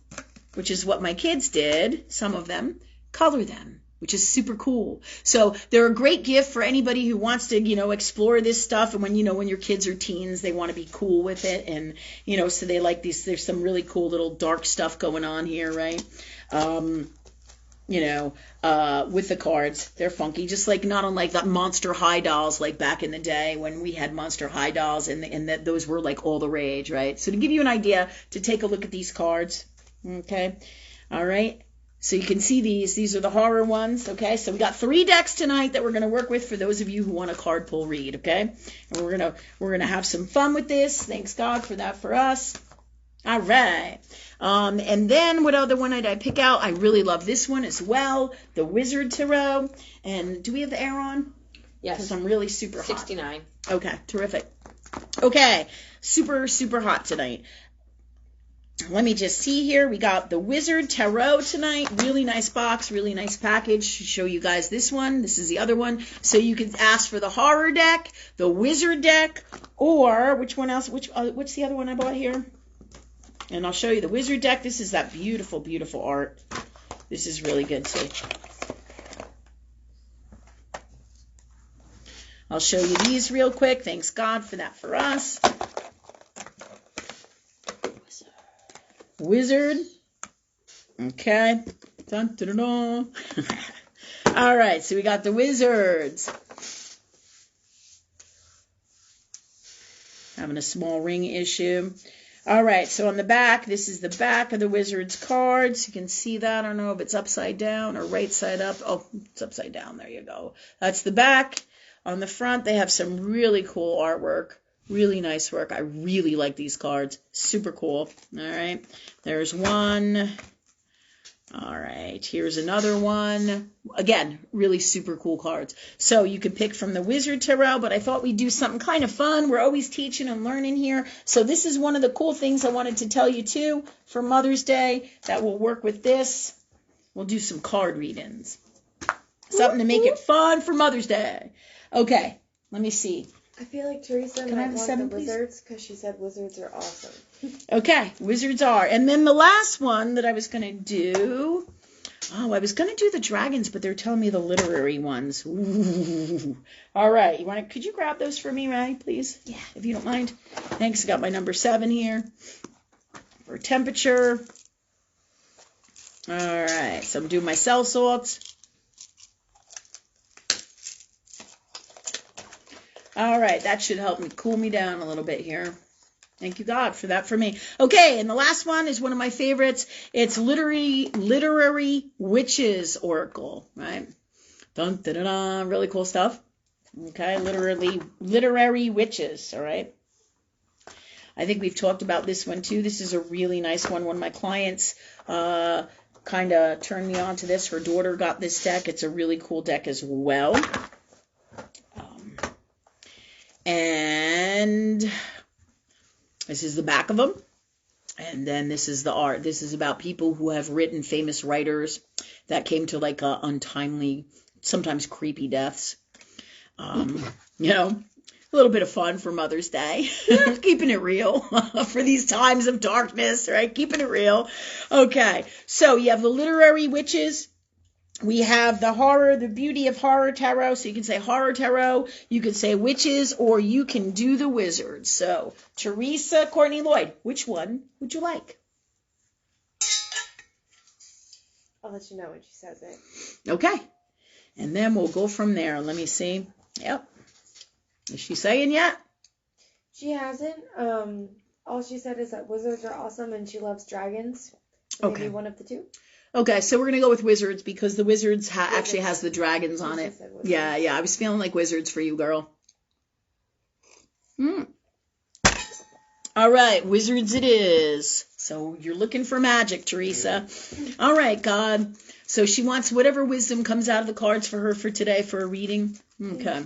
which is what my kids did, some of them, color them, which is super cool. So they're a great gift for anybody who wants to, explore this stuff. And when your kids are teens, they want to be cool with it. And, so they like these. There's some really cool little dark stuff going on here, right? With the cards. They're funky, just like not unlike that Monster High dolls, like back in the day when we had Monster High dolls and that those were like all the rage, right? So to give you an idea, to take a look at these cards, okay? All right. So you can see these are the horror ones, okay? So we got 3 decks tonight that we're going to work with for those of you who want a card pull read, okay? And we're going to have some fun with this. Thanks God for that for us. All right. And then what other one did I pick out? I really love this one as well, the Wizard Tarot. And do we have the air on? Yes. Because I'm really super hot. 69. Okay, terrific. Okay, super, super hot tonight. Let me just see here. We got the Wizard Tarot tonight. Really nice box, really nice package. Show you guys this one. This is the other one. So you can ask for the horror deck, the Wizard deck, or which one else? What's the other one I bought here? And I'll show you the Wizard deck. This is that beautiful, beautiful art. This is really good too. I'll show you these real quick. Thanks God for that for us. Wizard. Okay. Dun, dun, dun, dun. All right, so we got the Wizards. Having a small ring issue. All right, so on the back, this is the back of the Wizard's cards. You can see that. I don't know if it's upside down or right side up. Oh, it's upside down. There you go. That's the back. On the front, they have some really cool artwork. Really nice work. I really like these cards. Super cool. All right, there's one. All right, here's another one. Again, really super cool cards. So you could pick from the Wizard Tarot, but I thought we'd do something kind of fun. We're always teaching and learning here. So this is one of the cool things I wanted to tell you too for Mother's Day that will work with this. We'll do some card readings. Something to make it fun for Mother's Day. Okay, let me see. I feel like Teresa might want the wizards because she said wizards are awesome. Okay, wizards are. And then the last one that I was going to do, I was going to do the dragons, but they're telling me the literary ones. Ooh. All right, could you grab those for me, Ray, please? Yeah, if you don't mind. Thanks, I got my number 7 here for temperature. All right, so I'm doing my cell salts. All right, that should help me cool me down a little bit here. Thank you, God, for that for me. Okay, and the last one is one of my favorites. It's Literary Witches Oracle, right? Dun, dun, dun, dun, really cool stuff. Okay, literary witches, all right? I think we've talked about this one, too. This is a really nice one. One of my clients kind of turned me on to this. Her daughter got this deck. It's a really cool deck as well. And this is the back of them. And then this is the art. This is about people who have written, famous writers that came to like untimely, sometimes creepy deaths. You know, a little bit of fun for Mother's Day. Keeping it real for these times of darkness, right? Keeping it real. Okay, so you have the literary witches. We have the beauty of horror tarot. So you can say horror tarot, you can say witches, or you can do the wizards. So, Teresa, Courtney, Lloyd, which one would you like? I'll let you know when she says it. Okay. And then we'll go from there. Let me see. Yep. Is she saying yet? She hasn't. All she said is that wizards are awesome and she loves dragons. So maybe one of the two. Okay, so we're going to go with wizards because the wizards actually has the dragons on it. Yeah, I was feeling like wizards for you, girl. All right, wizards it is. So you're looking for magic, Teresa. All right, God. So she wants whatever wisdom comes out of the cards for her for today for a reading. Okay.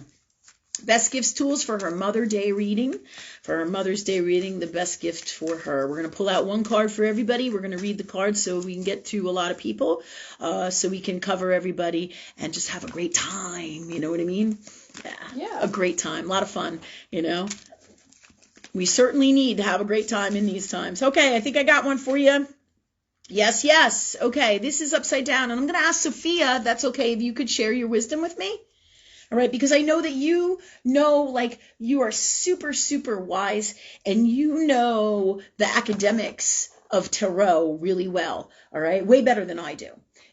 Best gifts tools for her Mother's Day reading. For her Mother's Day reading, the best gift for her. We're going to pull out one card for everybody. We're going to read the cards so we can get to a lot of people, so we can cover everybody and just have a great time. You know what I mean? Yeah. A great time. A lot of fun, you know. We certainly need to have a great time in these times. Okay, I think I got one for you. Yes. Okay, this is upside down. And I'm going to ask Sophia, that's okay, if you could share your wisdom with me. All right, because I know that you know, like, you are super, super wise, and you know the academics of tarot really well, all right? Way better than I do.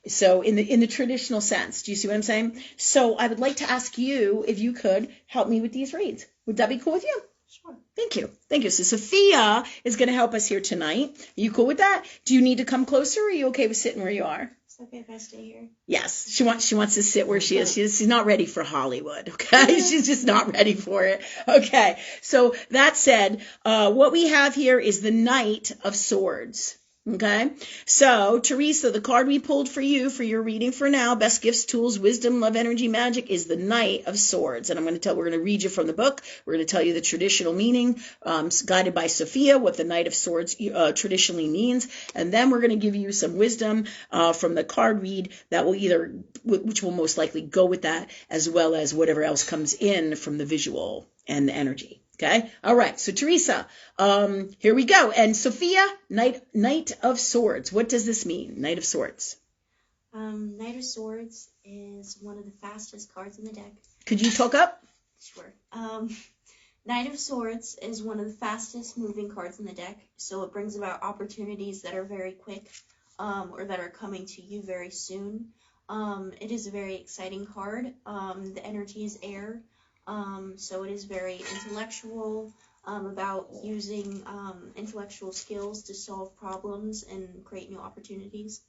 So in the traditional sense, do you see what I'm saying? So I would like to ask you if you could help me with these reads. Would that be cool with you? Sure. Thank you. So Sophia is going to help us here tonight. Are you cool with that? Do you need to come closer, or are you okay with sitting where you are? It's okay if I stay here. Yes, she wants to sit where she is. She's not ready for Hollywood, okay? She's just not ready for it. Okay, so that said, what we have here is the Knight of Swords. Okay, so Teresa, the card we pulled for you for your reading for now, best gifts, tools, wisdom, love, energy, magic, is the Knight of Swords. And we're going to read you from the book. We're going to tell you the traditional meaning, guided by Sophia, what the Knight of Swords traditionally means. And then we're going to give you some wisdom from the card read that will which will most likely go with that, as well as whatever else comes in from the visual and the energy. Okay. All right. So Teresa, here we go. And Sophia, Knight of Swords. What does this mean? Knight of Swords. Knight of Swords is one of the fastest cards in the deck. Could you talk up? Sure. Knight of Swords is one of the fastest moving cards in the deck. So it brings about opportunities that are very quick, or that are coming to you very soon. It is a very exciting card. The energy is air. So it is very intellectual, about using intellectual skills to solve problems and create new opportunities.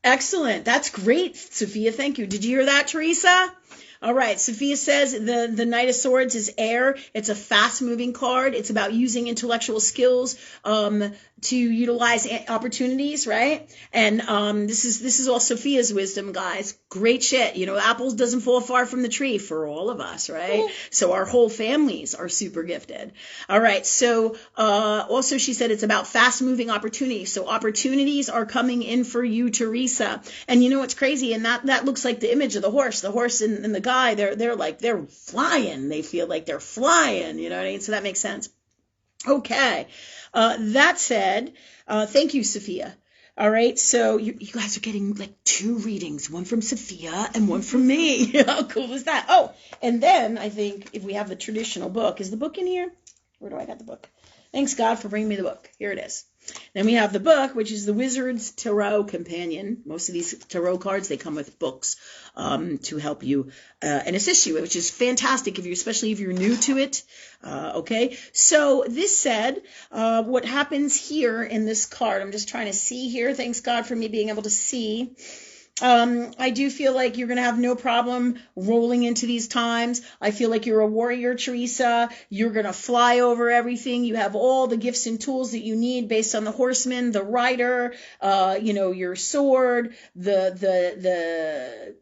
Excellent. That's great, Sophia. Thank you. Did you hear that, Teresa? All right. Sophia says the Knight of Swords is air. It's a fast-moving card. It's about using intellectual skills to utilize opportunities, right? And this is all Sophia's wisdom, guys. Great shit. You know, apples doesn't fall far from the tree for all of us, right? So our whole families are super gifted. All right. So also she said it's about fast-moving opportunities. So opportunities are coming in for you, Teresa. And you know what's crazy? And that looks like the image of the horse. The horse and the guy, they're flying. They feel like they're flying. You know what I mean? So that makes sense. Okay. That said, thank you, Sophia. All right, so you guys are getting like 2 readings, one from Sophia and one from me. How cool is that? Oh, and then I think if we have the traditional book, is the book in here? Where do I got the book? Thanks God for bringing me the book. Here it is. Then we have the book, which is the Wizard's Tarot Companion. Most of these tarot cards, they come with books to help you and assist you, which is fantastic, especially if you're new to it. Okay, so this said, what happens here in this card, I'm just trying to see here. Thanks God for me being able to see. I do feel like you're going to have no problem rolling into these times. I feel like you're a warrior, Teresa. You're going to fly over everything. You have all the gifts and tools that you need based on the horseman, the rider, your sword, the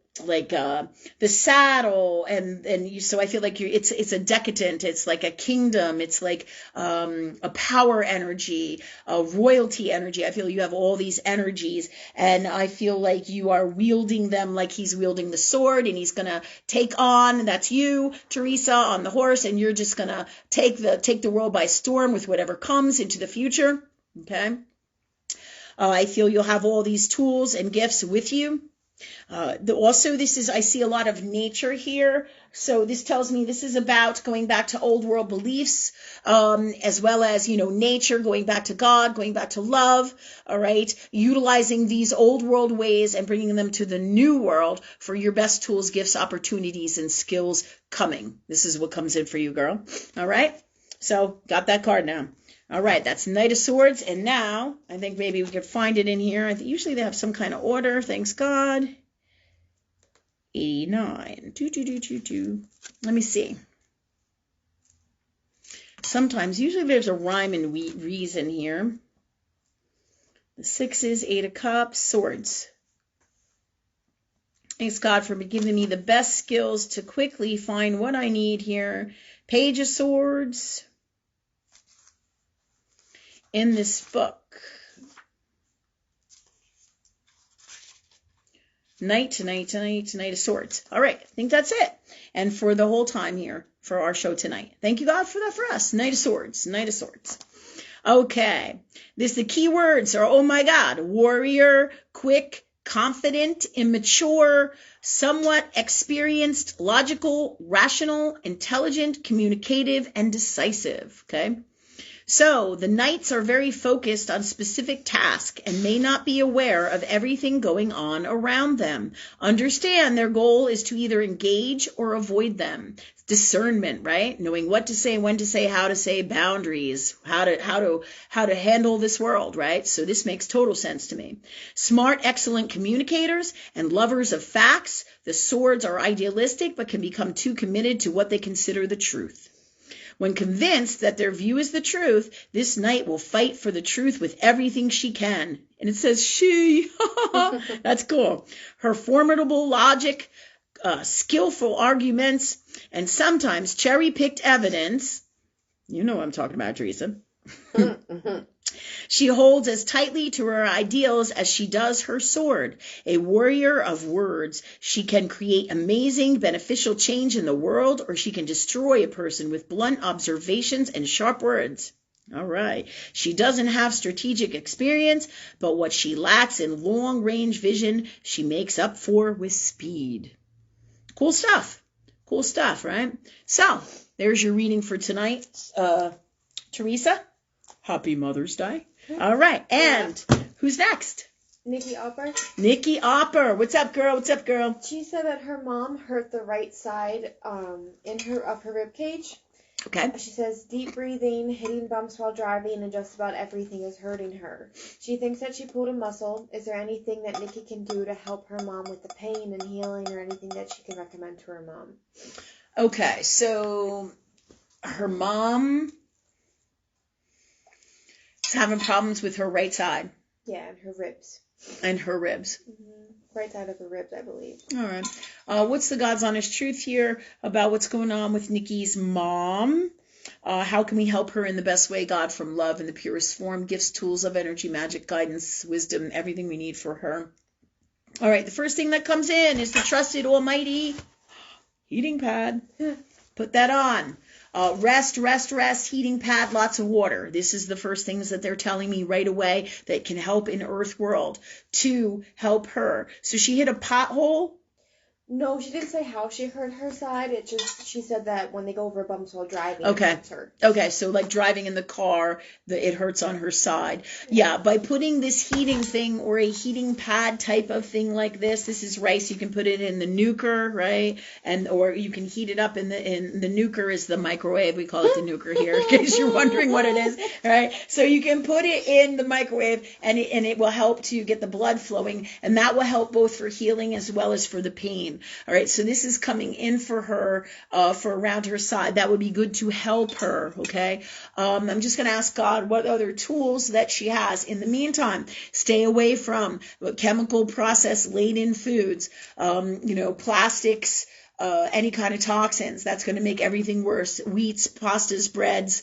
saddle, and so I feel like it's a decadent, it's like a kingdom, it's like a power energy, a royalty energy. I feel you have all these energies, and I feel like you are wielding them like he's wielding the sword, and he's gonna take on, that's you, Teresa, on the horse, and you're just gonna take the world by storm with whatever comes into the future. Okay. I feel you'll have all these tools and gifts with you. Also, I see a lot of nature here. So this tells me this is about going back to old world beliefs, as well as, nature, going back to God, going back to love. All right. Utilizing these old world ways and bringing them to the new world for your best tools, gifts, opportunities, and skills coming. This is what comes in for you, girl. All right. So got that card now. All right, that's Knight of Swords, and now I think maybe we could find it in here. Usually they have some kind of order, thanks God. 89. Let me see. Usually there's a rhyme and reason here. The 6s, 8 of Cups, Swords. Thanks God for giving me the best skills to quickly find what I need here. Page of Swords. In this book, Knight of Swords. All right, I think that's it. And for the whole time here for our show tonight. Thank you, God, for that for us. Knight of Swords. Okay. The key words are, oh my God, warrior, quick, confident, immature, somewhat experienced, logical, rational, intelligent, communicative, and decisive. Okay. So the knights are very focused on specific tasks and may not be aware of everything going on around them. Understand their goal is to either engage or avoid them. Discernment, right? Knowing what to say, when to say, how to say, boundaries, how to handle this world, right? So this makes total sense to me. Smart, excellent communicators and lovers of facts. The swords are idealistic but can become too committed to what they consider the truth. When convinced that their view is the truth, this knight will fight for the truth with everything she can. And it says she. That's cool. Her formidable logic, skillful arguments, and sometimes cherry-picked evidence. You know what I'm talking about, Teresa. She holds as tightly to her ideals as she does her sword. A warrior of words, she can create amazing, beneficial change in the world, or she can destroy a person with blunt observations and sharp words. All right. She doesn't have strategic experience, but what she lacks in long-range vision, she makes up for with speed. Cool stuff. Cool stuff, right? So, there's your reading for tonight. Teresa, happy Mother's Day. All right. And who's next? Nikki Opper. Nikki Opper. What's up, girl? What's up, girl? She said that her mom hurt the right side of her rib cage. Okay. She says deep breathing, hitting bumps while driving, and just about everything is hurting her. She thinks that she pulled a muscle. Is there anything that Nikki can do to help her mom with the pain and healing, or anything that she can recommend to her mom? Okay, so her mom is having problems with her right side. Yeah, and her ribs. And her ribs. Right side of her ribs, I believe. All right. What's the God's honest truth here about what's going on with Nikki's mom? How can we help her in the best way, God, from love in the purest form, gifts, tools of energy, magic, guidance, wisdom, everything we need for her. All right, the first thing that comes in is the trusted almighty heating pad. Put that on. Rest, heating pad, lots of water. This is the first things that they're telling me right away that can help in Earth World to help her. So she hit a pothole. No, she didn't say how she hurt her side. It just, she said that when they go over bumps while driving, Okay. it hurts her. Okay, so like driving in the car, it hurts on her side. Yeah, by putting this heating thing or a heating pad type of thing like this is rice. You can put it in the nuker, right? And or you can heat it up in the nuker is the microwave. We call it the nuker here, in case you're wondering what it is, right? So you can put it in the microwave, and it will help to get the blood flowing, and that will help both for healing as well as for the pain. All right, so this is coming in for her, for around her side. That would be good to help her, okay? I'm just going to ask God what other tools that she has. In the meantime, stay away from chemical process-laden foods, plastics, any kind of toxins. That's going to make everything worse. Wheats, pastas, breads,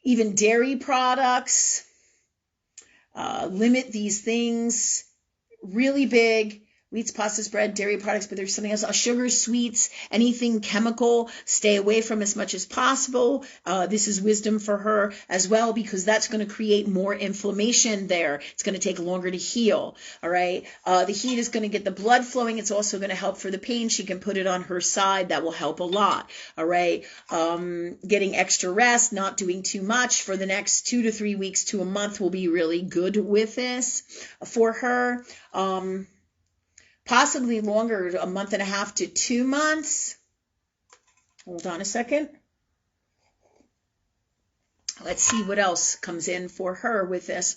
even dairy products. Limit these things really big. Wheats, pastas, bread, dairy products, but there's something else. Sugar, sweets, anything chemical, stay away from as much as possible. This is wisdom for her as well, because that's going to create more inflammation there. It's going to take longer to heal. All right. The heat is going to get the blood flowing. It's also going to help for the pain. She can put it on her side. That will help a lot. All right. Getting extra rest, not doing too much for the next 2 to 3 weeks to a month will be really good with this for her. Possibly longer, a month and a half to 2 months. Hold on a second. Let's see what else comes in for her with this.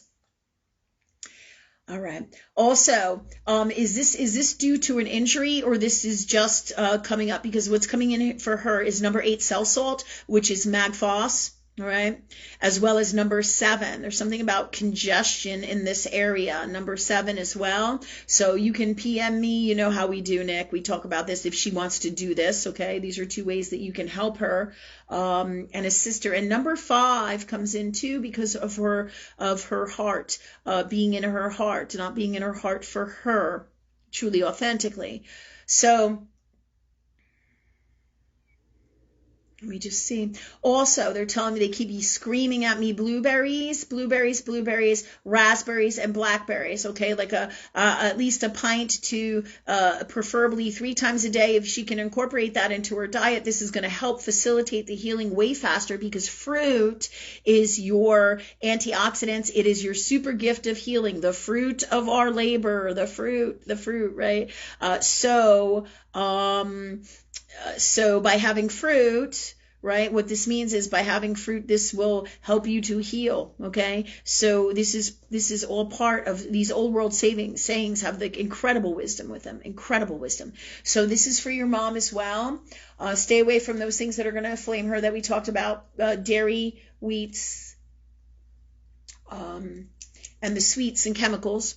All right. Also, is this due to an injury, or this is just coming up because what's coming in for her is number 8 cell salt, which is magphos. All right, as well as number 7. There's something about congestion in this area, number 7 as well. So you can PM me, you know how we do, Nick. We talk about this if she wants to do this, okay? These are 2 ways that you can help her and assist her. And number 5 comes in too because of her heart, being in her heart, not being in her heart for her, truly, authentically. So let me just see. Also, they're telling me they keep screaming at me blueberries, raspberries, and blackberries. Okay, like at least a pint to preferably 3 times a day. If she can incorporate that into her diet, this is going to help facilitate the healing way faster, because fruit is your antioxidants. It is your super gift of healing, the fruit of our labor, the fruit, right? So by having fruit, right, what this means is by having fruit, this will help you to heal, okay? So this is all part of these old world sayings have the incredible wisdom with them, incredible wisdom. So this is for your mom as well. Stay away from those things that are going to inflame her that we talked about, dairy, wheats, and the sweets and chemicals.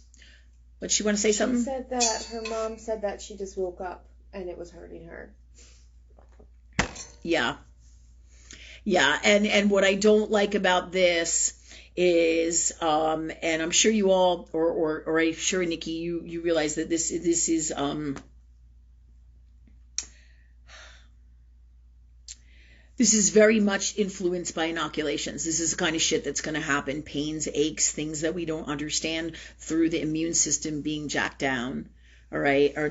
But she want to say something? She said that her mom said that she just woke up and it was hurting her. Yeah. And what I don't like about this is, and I'm sure you all, or I'm sure, Nikki, you realize that this is, this is very much influenced by inoculations. This is the kind of shit that's going to happen. Pains, aches, things that we don't understand through the immune system being jacked down. all right, or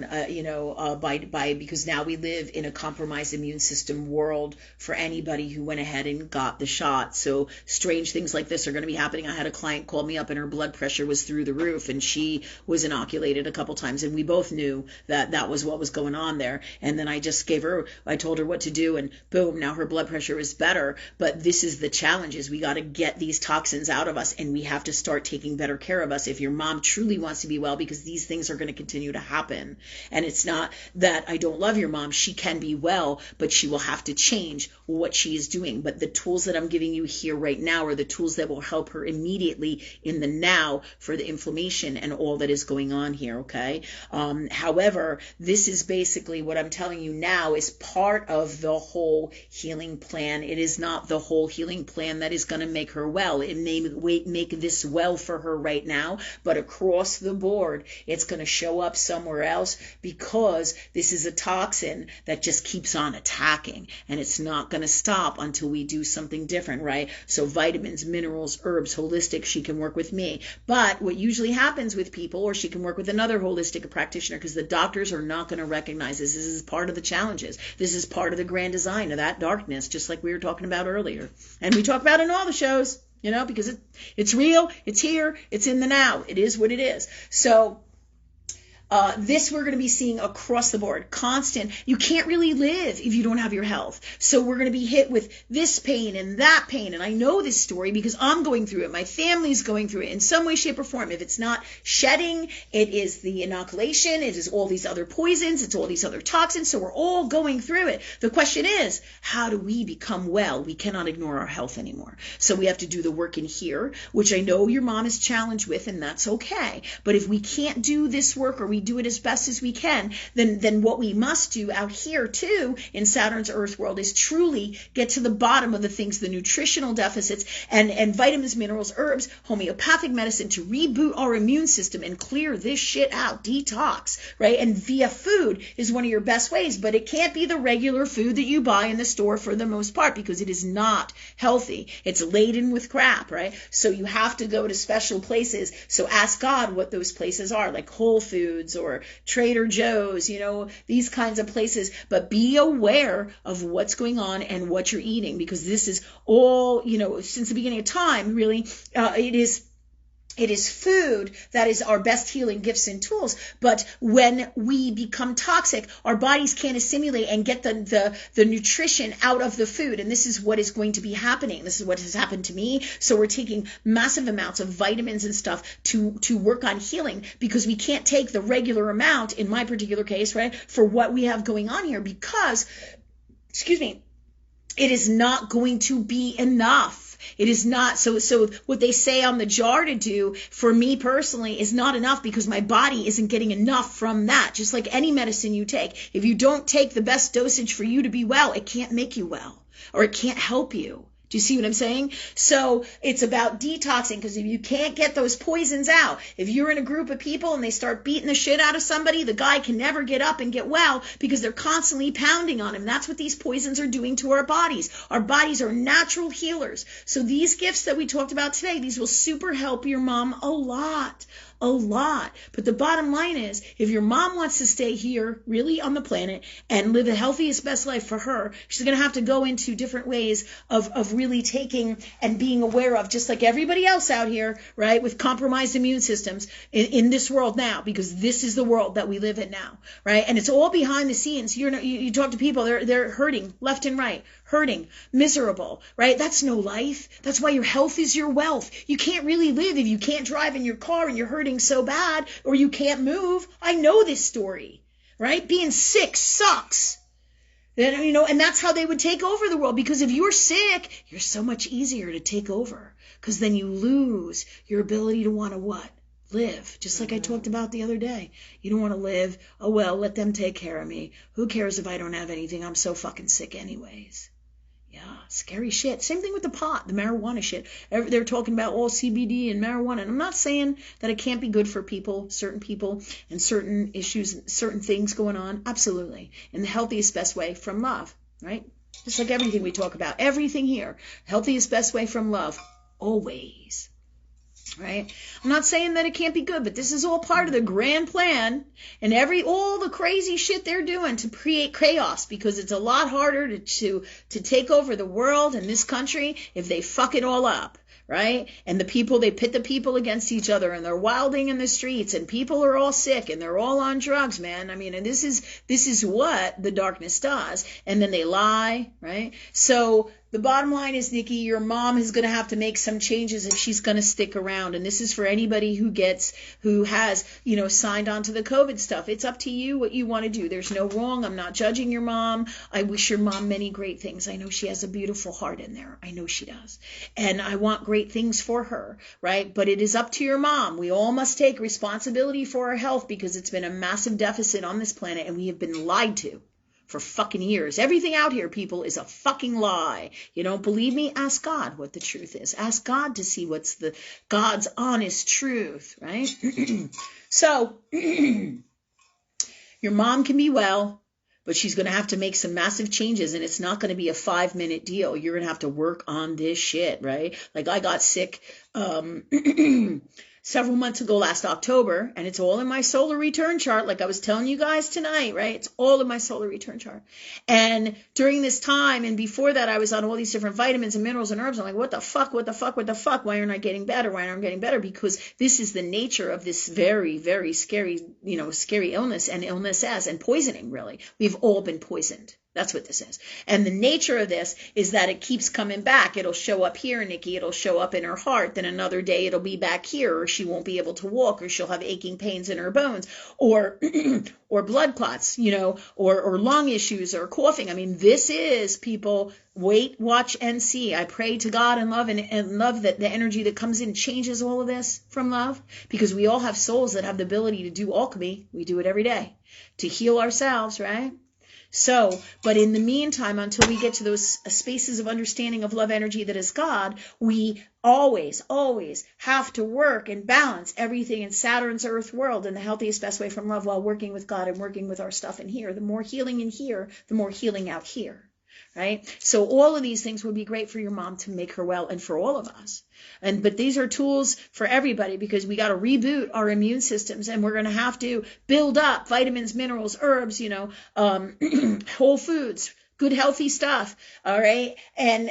because now we live in a compromised immune system world for anybody who went ahead and got the shot. So strange things like this are going to be happening. I had a client call me up and her blood pressure was through the roof, and she was inoculated a couple times, and we both knew that that was what was going on there. And then I told her what to do, and boom, now her blood pressure is better. But this is the challenge: is we got to get these toxins out of us, and we have to start taking better care of us if your mom truly wants to be well, because these things are going to continue to happen. And it's not that I don't love your mom. She can be well, but she will have to change what she is doing. But the tools that I'm giving you here right now are the tools that will help her immediately in the now for the inflammation and all that is going on here, okay? However, this is basically what I'm telling you now is part of the whole healing plan. It is not the whole healing plan that is going to make her well. It may make this well for her right now, but across the board, it's going to show up somewhere else, because this is a toxin that just keeps on attacking, and it's not going to stop until we do something different, right? So vitamins, minerals, herbs, holistic, she can work with me. But what usually happens with people, or she can work with another holistic practitioner, because the doctors are not going to recognize this. This is part of the challenges. This is part of the grand design of that darkness, just like we were talking about earlier. And we talk about it in all the shows, because it's real, it's here, it's in the now. It is what it is. So this we're going to be seeing across the board, constant. You can't really live if you don't have your health. So we're going to be hit with this pain and that pain. And I know this story because I'm going through it. My family's going through it in some way, shape, or form. If it's not shedding, it is the inoculation. It is all these other poisons. It's all these other toxins. So we're all going through it. The question is, how do we become well? We cannot ignore our health anymore. So we have to do the work in here, which I know your mom is challenged with, and that's okay. But if we can't do this work, or we do it as best as we can, then what we must do out here too in Saturn's Earth world is truly get to the bottom of the things, the nutritional deficits and vitamins, minerals, herbs, homeopathic medicine to reboot our immune system and clear this shit out, detox, right? And via food is one of your best ways, but it can't be the regular food that you buy in the store for the most part, because it is not healthy. It's laden with crap, right? So you have to go to special places. So ask God what those places are, like Whole Foods or Trader Joe's, these kinds of places. But be aware of what's going on and what you're eating, because this is all, since the beginning of time, really, it is food that is our best healing gifts and tools. But when we become toxic, our bodies can't assimilate and get the nutrition out of the food. And this is what is going to be happening. This is what has happened to me. So we're taking massive amounts of vitamins and stuff to work on healing, because we can't take the regular amount, in my particular case, right, for what we have going on here, because, it is not going to be enough. It is not. So what they say on the jar to do for me personally is not enough, because my body isn't getting enough from that. Just like any medicine you take, if you don't take the best dosage for you to be well, it can't make you well, or it can't help you. Do you see what I'm saying? So it's about detoxing, because if you can't get those poisons out, if you're in a group of people and they start beating the shit out of somebody, the guy can never get up and get well, because they're constantly pounding on him. That's what these poisons are doing to our bodies. Our bodies are natural healers. So these gifts that we talked about today, these will super help your mom a lot. But the bottom line is, if your mom wants to stay here really on the planet and live the healthiest, best life for her, she's going to have to go into different ways of really taking and being aware of, just like everybody else out here, right, with compromised immune systems in this world now, because this is the world that we live in now, right? And it's all behind the scenes. You talk to people, they're hurting left and right, hurting, miserable, right? That's no life. That's why your health is your wealth. You can't really live if you can't drive in your car and you're hurting so bad, or you can't move. I know this story, right? Being sick sucks. And that's how they would take over the world, because if you're sick, you're so much easier to take over, because then you lose your ability to want to what? Live. Just like I talked about the other day. You don't want to live. Oh, well, let them take care of me. Who cares if I don't have anything? I'm so fucking sick anyways. Yeah, scary shit. Same thing with the pot, the marijuana shit. They're talking about all CBD and marijuana. And I'm not saying that it can't be good for people, and certain issues, certain things going on. Absolutely. In the healthiest, best way, from love, right? Just like everything we talk about. Everything here. Healthiest, best way, from love. Always. Right? I'm not saying that it can't be good, but this is all part of the grand plan and all the crazy shit they're doing to create chaos, because it's a lot harder to take over the world and this country if they fuck it all up. Right? And they pit the people against each other, and they're wilding in the streets, and people are all sick, and they're all on drugs, man. I mean, and this is what the darkness does. And then they lie, right? So the bottom line is, Nikki, your mom is going to have to make some changes if she's going to stick around. And this is for anybody who has, signed on to the COVID stuff. It's up to you what you want to do. There's no wrong. I'm not judging your mom. I wish your mom many great things. I know she has a beautiful heart in there. I know she does. And I want great things for her, right? But it is up to your mom. We all must take responsibility for our health, because it's been a massive deficit on this planet, and we have been lied to for fucking years. Everything out here, people, is a fucking lie. You don't believe me? Ask God what the truth is. Ask God to see what's God's honest truth, right? So, your mom can be well, but she's going to have to make some massive changes, and it's not going to be a 5-minute deal. You're going to have to work on this shit, right? Like, I got sick several months ago last October, and it's all in my solar return chart, like I was telling you guys tonight, right? It's all in my solar return chart. And during this time, and before that, I was on all these different vitamins and minerals and herbs. I'm like, what the fuck? Why aren't I getting better? Because this is the nature of this very, very scary, scary illness and illnesses and poisoning, really. We've all been poisoned. That's what this is. And the nature of this is that it keeps coming back. It'll show up here, Nikki. It'll show up in her heart. Then another day it'll be back here, or she won't be able to walk, or she'll have aching pains in her bones, or or blood clots, or lung issues, or coughing. I mean, this is, people, wait, watch, and see. I pray to God and love that the energy that comes in changes all of this from love, because we all have souls that have the ability to do alchemy. We do it every day to heal ourselves, right? So, but in the meantime, until we get to those spaces of understanding of love energy that is God, we always have to work and balance everything in Saturn's Earth world in the healthiest, best way from love, while working with God and working with our stuff in here. The more healing in here, the more healing out here. Right? So all of these things would be great for your mom to make her well, and for all of us. But these are tools for everybody, because we got to reboot our immune systems, and we're going to have to build up vitamins, minerals, herbs, whole foods, good healthy stuff. All right. And,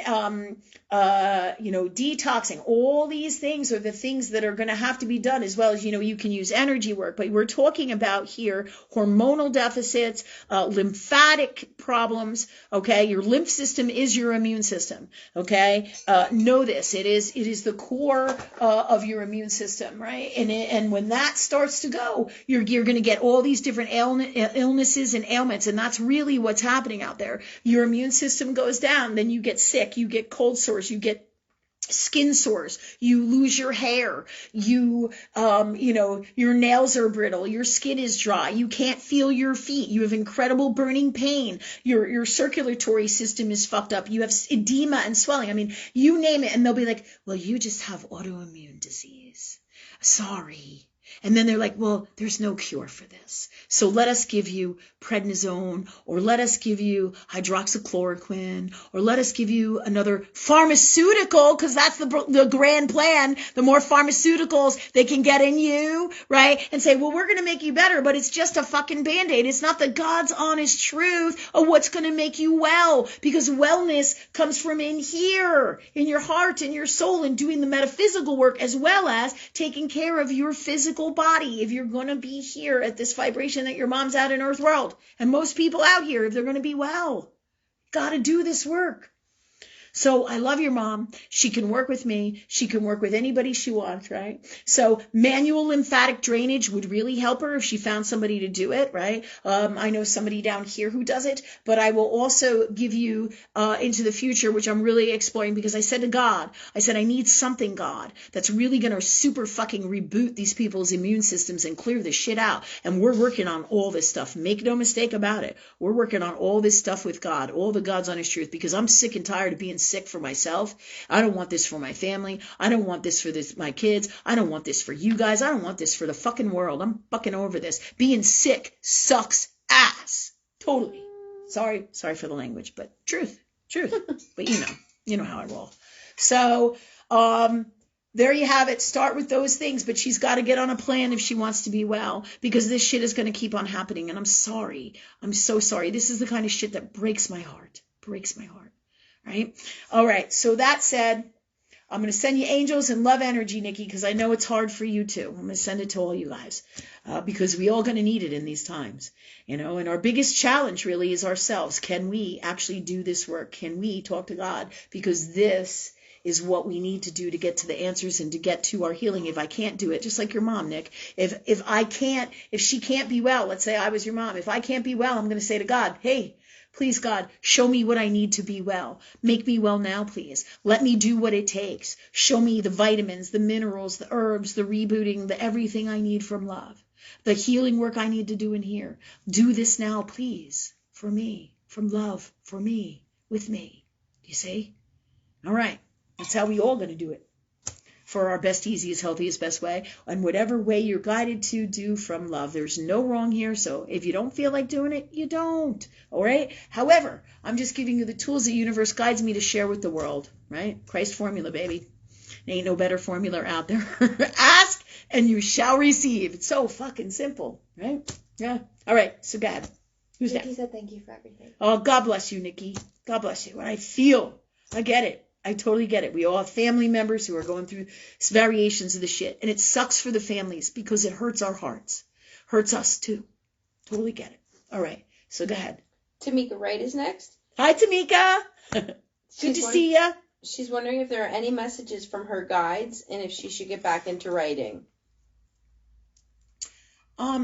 detoxing, all these things are the things that are going to have to be done, as well as, you can use energy work, but we're talking about here hormonal deficits, lymphatic problems. Okay. Your lymph system is your immune system. Okay. Know this, it is the core of your immune system. Right. And when that starts to go, you're going to get all these different illnesses and ailments. And that's really what's happening out there. Your immune system goes down, then you get sick, you get cold sores, you get skin sores, you lose your hair, your nails are brittle, your skin is dry, you can't feel your feet, you have incredible burning pain, your circulatory system is fucked up, you have edema and swelling. I mean, you name it, and they'll be like, well, you just have autoimmune disease. Sorry. And then they're like, well, there's no cure for this. So let us give you prednisone, or let us give you hydroxychloroquine, or let us give you another pharmaceutical, because that's the grand plan. The more pharmaceuticals they can get in you, right? And say, well, we're going to make you better, but it's just a fucking Band-Aid. It's not the God's honest truth of what's going to make you well, because wellness comes from in here, in your heart, in your soul, and doing the metaphysical work, as well as taking care of your physical body. If you're going to be here at this vibration that your mom's at in Earth World, and most people out here, if they're going to be well, got to do this work. So I love your mom. She can work with me. She can work with anybody she wants, right? So manual lymphatic drainage would really help her if she found somebody to do it, right? I know somebody down here who does it, but I will also give you into the future, which I'm really exploring, because I said to God, I need something, God, that's really going to super fucking reboot these people's immune systems and clear this shit out. And we're working on all this stuff. Make no mistake about it. We're working on all this stuff with God, all the God's honest truth, because I'm sick and tired of being sick for myself. I don't want this for my family. I don't want this for my kids. I don't want this for you guys. I don't want this for the fucking world. I'm fucking over this. Being sick sucks ass. Totally. Sorry for the language, but truth. But you know how I roll. So, there you have it. Start with those things, but she's got to get on a plan if she wants to be well, because this shit is going to keep on happening. And I'm sorry. I'm so sorry. This is the kind of shit that breaks my heart. Breaks my heart. Right? All right. So that said, I'm going to send you angels and love energy, Nikki, because I know it's hard for you too. I'm going to send it to all you guys, because we all going to need it in these times, you know. And our biggest challenge really is ourselves. Can we actually do this work? Can we talk to God? Because this is what we need to do to get to the answers and to get to our healing. If I can't do it, just like your mom, Nick, if she can't be well, let's say I was your mom. If I can't be well, I'm going to say to God, hey, please, God, show me what I need to be well. Make me well now, please. Let me do what it takes. Show me the vitamins, the minerals, the herbs, the rebooting, the everything I need from love. The healing work I need to do in here. Do this now, please, for me, from love, for me, with me. You see? All right. That's how we all going to do it. For our best, easiest, healthiest, best way. And whatever way you're guided to do from love. There's no wrong here. So if you don't feel like doing it, you don't. All right? However, I'm just giving you the tools the universe guides me to share with the world. Right? Christ formula, baby. There ain't no better formula out there. Ask and you shall receive. It's so fucking simple. Right? Yeah. All right. So God. Who's Nikki next? said thank you for everything. Oh, God bless you, Nikki. God bless you. I feel. I get it. I totally get it. We all have family members who are going through variations of the shit. And it sucks for the families because it hurts our hearts. Hurts us too. Totally get it. All right. So go ahead. Tamika Wright is next. Hi, Tamika. Good to see ya. She's wondering if there are any messages from her guides and if she should get back into writing.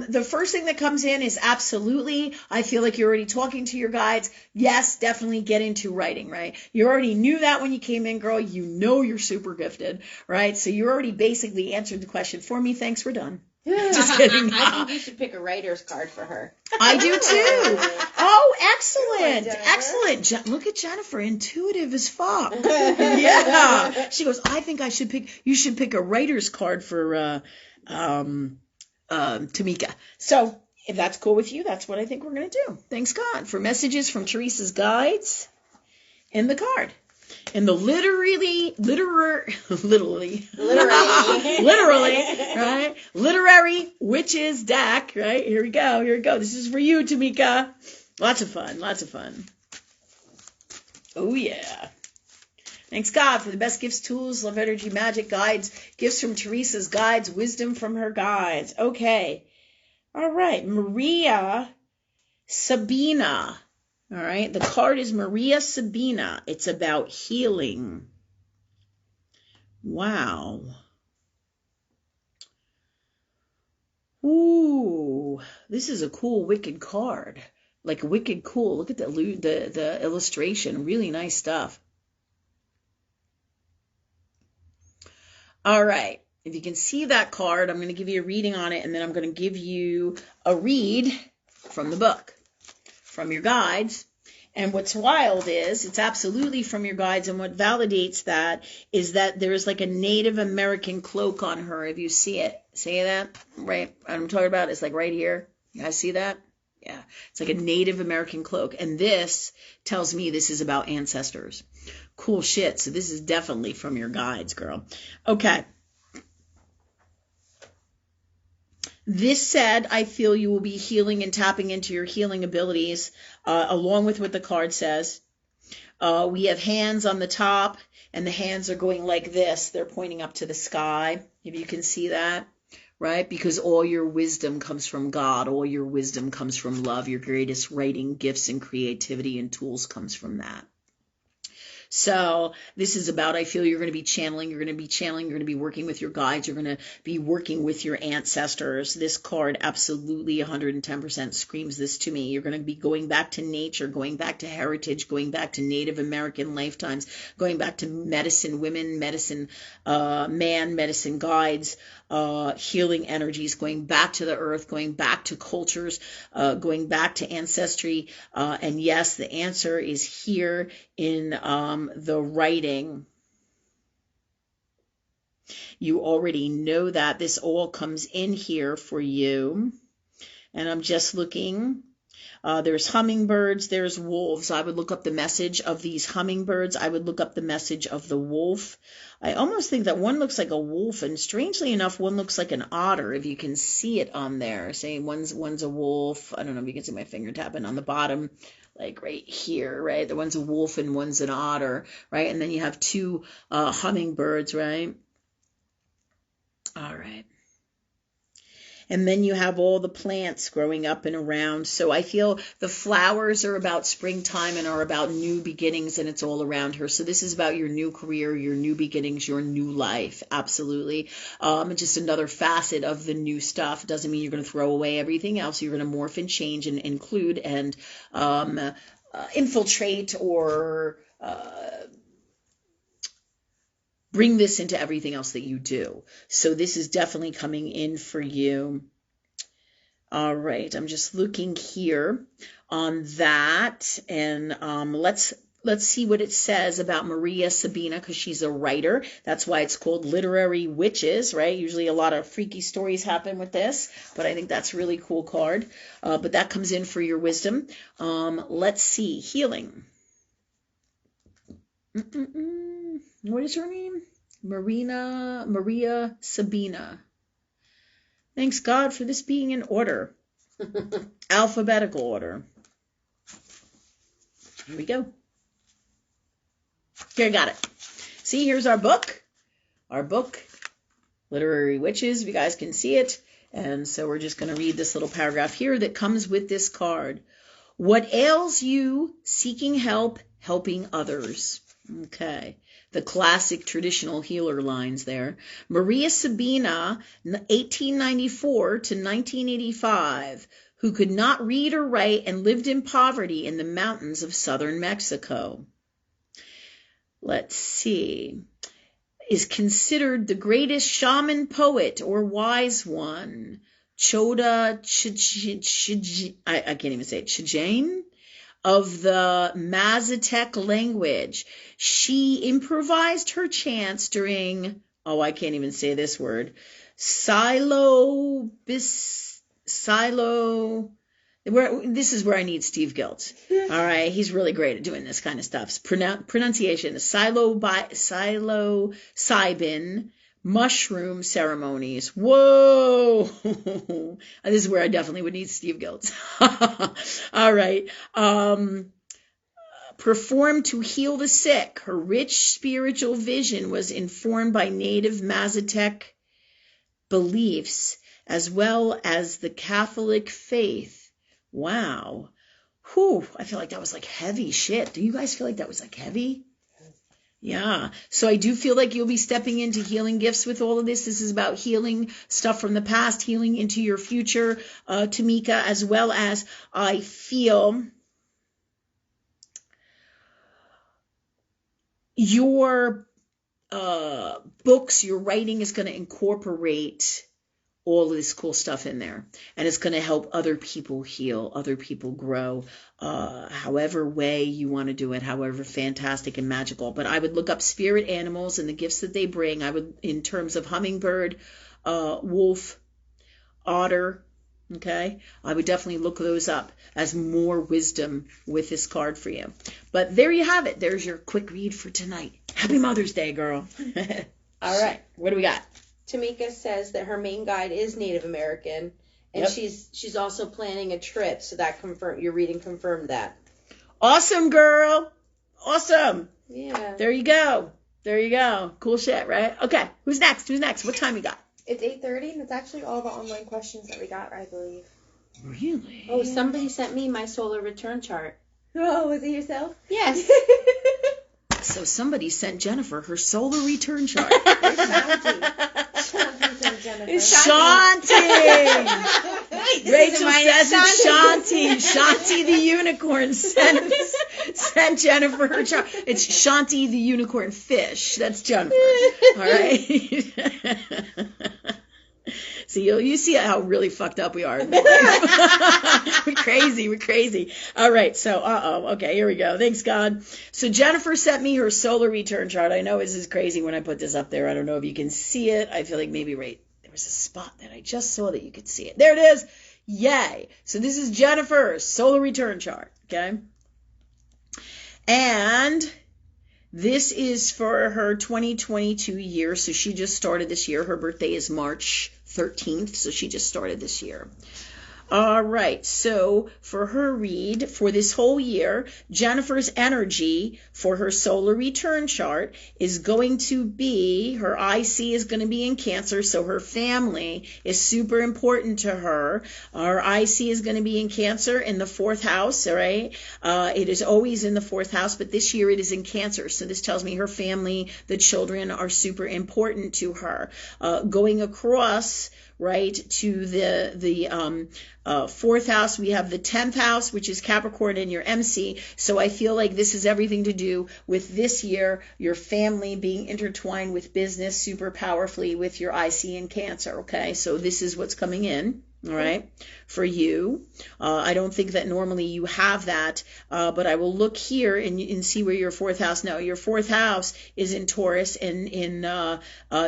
The first thing that comes in is absolutely, I feel like you're already talking to your guides. Yes, definitely get into writing, right? You already knew that when you came in, girl. You know you're super gifted, right? So you already basically answered the question for me. Thanks, we're done. Just kidding. I think you should pick a writer's card for her. I do too. Oh, excellent. Jennifer. Excellent. Look at Jennifer, intuitive as fuck. Yeah. She goes, I think you should pick a writer's card for Tamika. So if that's cool with you, that's what I think we're going to do. Thanks God for messages from Teresa's guides in the card. In the literally, right? Literary witches deck, right? Here we go. This is for you, Tamika. Lots of fun. Oh, yeah. Thanks God for the best gifts, tools, love, energy, magic, guides, gifts from Teresa's guides, wisdom from her guides. Okay. All right. Maria Sabina. All right. The card is Maria Sabina. It's about healing. Wow. Ooh. This is a cool, wicked card. Like wicked cool. Look at the illustration. Really nice stuff. All right. If you can see that card, I'm going to give you a reading on it, and then I'm going to give you a read from the book, from your guides. And what's wild is it's absolutely from your guides, and what validates that is that there's like a Native American cloak on her. If you see it, see that? Right. I'm talking about it's like right here. You guys see that? Yeah. It's like a Native American cloak. And this tells me this is about ancestors. Cool shit. So this is definitely from your guides, girl. Okay. This said, I feel you will be healing and tapping into your healing abilities, along with what the card says. We have hands on the top, and the hands are going like this. They're pointing up to the sky, if you can see that, right? Because all your wisdom comes from God. All your wisdom comes from love. Your greatest writing, gifts, and creativity and tools comes from that. So this is about, I feel you're going to be channeling, you're going to be working with your guides, you're going to be working with your ancestors. This card absolutely 110% screams this to me. You're going to be going back to nature, going back to heritage, going back to Native American lifetimes, going back to medicine women, medicine man, medicine guides, healing energies, going back to the earth, going back to cultures, going back to ancestry. And yes, the answer is here in the writing. You already know that. This all comes in here for you. And I'm just looking There's hummingbirds, there's wolves. I would look up the message of these hummingbirds. I would look up the message of the wolf. I almost think that one looks like a wolf, and strangely enough, one looks like an otter, if you can see it on there. Say one's a wolf. I don't know if you can see my finger tapping on the bottom, like right here, right? The one's a wolf and one's an otter, right? And then you have two hummingbirds, right? All right. And then you have all the plants growing up and around. So I feel the flowers are about springtime and are about new beginnings, and it's all around her. So this is about your new career, your new beginnings, your new life. Absolutely. Just another facet of the new stuff. Doesn't mean you're going to throw away everything else. You're going to morph and change and include and infiltrate or bring this into everything else that you do. So this is definitely coming in for you. All right, I'm just looking here on that, and let's see what it says about Maria Sabina, because she's a writer. That's why it's called Literary Witches, right? Usually a lot of freaky stories happen with this, but I think that's a really cool card. But that comes in for your wisdom. Let's see, healing. What is her name? Maria Sabina. Thanks God for this being in order. Alphabetical order. Here we go. Here, I got it. See, here's our book. Our book, Literary Witches, if you guys can see it. And so we're just going to read this little paragraph here that comes with this card. What ails you? Seeking help, helping others. Okay. The classic traditional healer lines there. Maria Sabina, 1894 to 1985, who could not read or write and lived in poverty in the mountains of southern Mexico. Let's see. Is considered the greatest shaman poet or wise one. I can't even say it. Chajane? Of the Mazatec language. She improvised her chants during, I can't even say this word, this is where I need Steve Gilt. All right, he's really great at doing this kind of stuff. Pronunciation, psilocybin mushroom ceremonies. Whoa! This is where I definitely would need Steve Gilt. All right. Performed to heal the sick. Her rich spiritual vision was informed by native Mazatec beliefs as well as the Catholic faith. Wow. Whew. I feel like that was like heavy shit. Do you guys feel like that was like heavy? Yeah. So I do feel like you'll be stepping into healing gifts with all of this. This is about healing stuff from the past, healing into your future, Tamika, as well as I feel your books, your writing is going to incorporate all of this cool stuff in there. And it's going to help other people heal, other people grow, however way you want to do it, however fantastic and magical. But I would look up spirit animals and the gifts that they bring. I would, in terms of hummingbird, wolf, otter, okay? I would definitely look those up as more wisdom with this card for you. But there you have it. There's your quick read for tonight. Happy Mother's Day, girl. All right. What do we got? Tamika says that her main guide is Native American, and Yep. she's also planning a trip, so that your reading confirmed that. Awesome, girl. Awesome. Yeah. There you go. There you go. Cool shit, right? Okay. Who's next? What time we got? It's 8:30, and it's actually all the online questions that we got, I believe. Really? Oh, somebody sent me my solar return chart. Oh, was it yourself? Yes. So somebody sent Jennifer her solar return chart. Shanti! Rachel says it's Shanti. Shanti the unicorn sent Jennifer her chart. It's Shanti the unicorn fish. That's Jennifer. All right? See, you see how really fucked up we are. We're crazy. All right, so, okay, here we go. Thanks, God. So Jennifer sent me her solar return chart. I know this is crazy when I put this up there. I don't know if you can see it. I feel like maybe there was a spot that I just saw that you could see it. There it is. Yay. So this is Jennifer's solar return chart, okay? And this is for her 2022 year. So she just started this year. Her birthday is March 13th. So she just started this year. All right, so for her read for this whole year, Jennifer's energy for her solar return chart is going to be, her IC is going to be in Cancer, so her family is super important to her. Her IC is going to be in Cancer in the 4th house, all right? It is always in the 4th house, but this year it is in Cancer, so this tells me her family, the children are super important to her. Going across, right, to the 4th house, we have the 10th house, which is Capricorn and your MC. So I feel like this is everything to do with this year, your family being intertwined with business super powerfully with your IC in Cancer, okay? So this is what's coming in, all right, for you. I don't think that normally you have that, but I will look here and see where your 4th house, no, your 4th house is in Taurus and in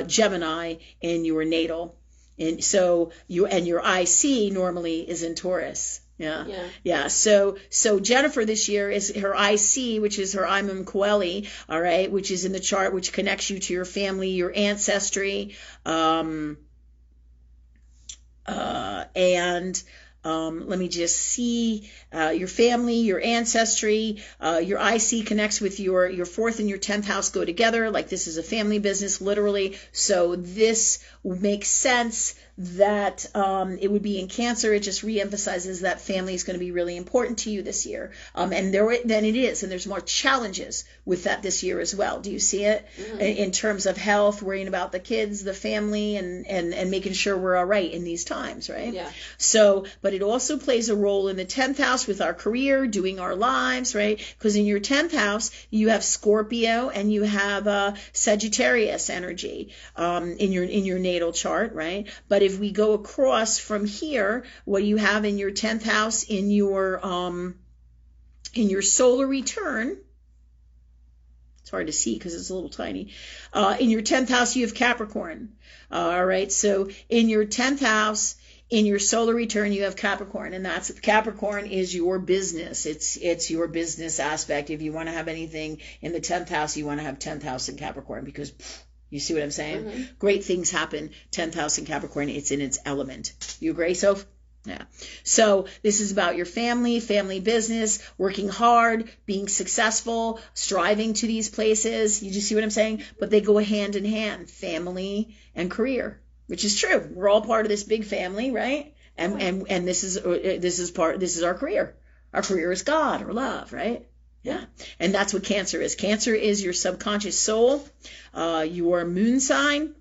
Gemini in your natal. And so your IC normally is in Taurus. Yeah. So Jennifer this year is her IC, which is her Imam Coeli, all right, which is in the chart, which connects you to your family, your ancestry, and let me just see, your family, your ancestry, your IC connects with your 4th and your 10th house go together. Like this is a family business, literally. So this makes sense that it would be in Cancer. It just reemphasizes that family is going to be really important to you this year. And then it is. And there's more challenges with that this year as well. Do you see it? Mm-hmm. In terms of health, worrying about the kids, the family, and making sure we're all right in these times, right? Yeah. So, but it also plays a role in the 10th house with our career, doing our lives, right? Because in your 10th house, you have Scorpio and you have Sagittarius energy in your natal chart, right? But if we go across from here, what you have in your 10th house in your solar return, it's hard to see because it's a little tiny. In your 10th house, you have Capricorn. All right, so in your 10th house, in your solar return, you have Capricorn, and that's Capricorn is your business. It's your business aspect. If you want to have anything in the 10th house, you want to have 10th house in Capricorn because you see what I'm saying? Mm-hmm. Great things happen. 10th house in Capricorn, it's in its element. You agree, Soph? Yeah. So this is about your family business, working hard, being successful, striving to these places. You just see what I'm saying? But they go hand in hand, family and career, which is true. We're all part of this big family, right? And this is our career. Our career is God or love, right? Yeah. And that's what Cancer is. Cancer is your subconscious soul, your moon sign,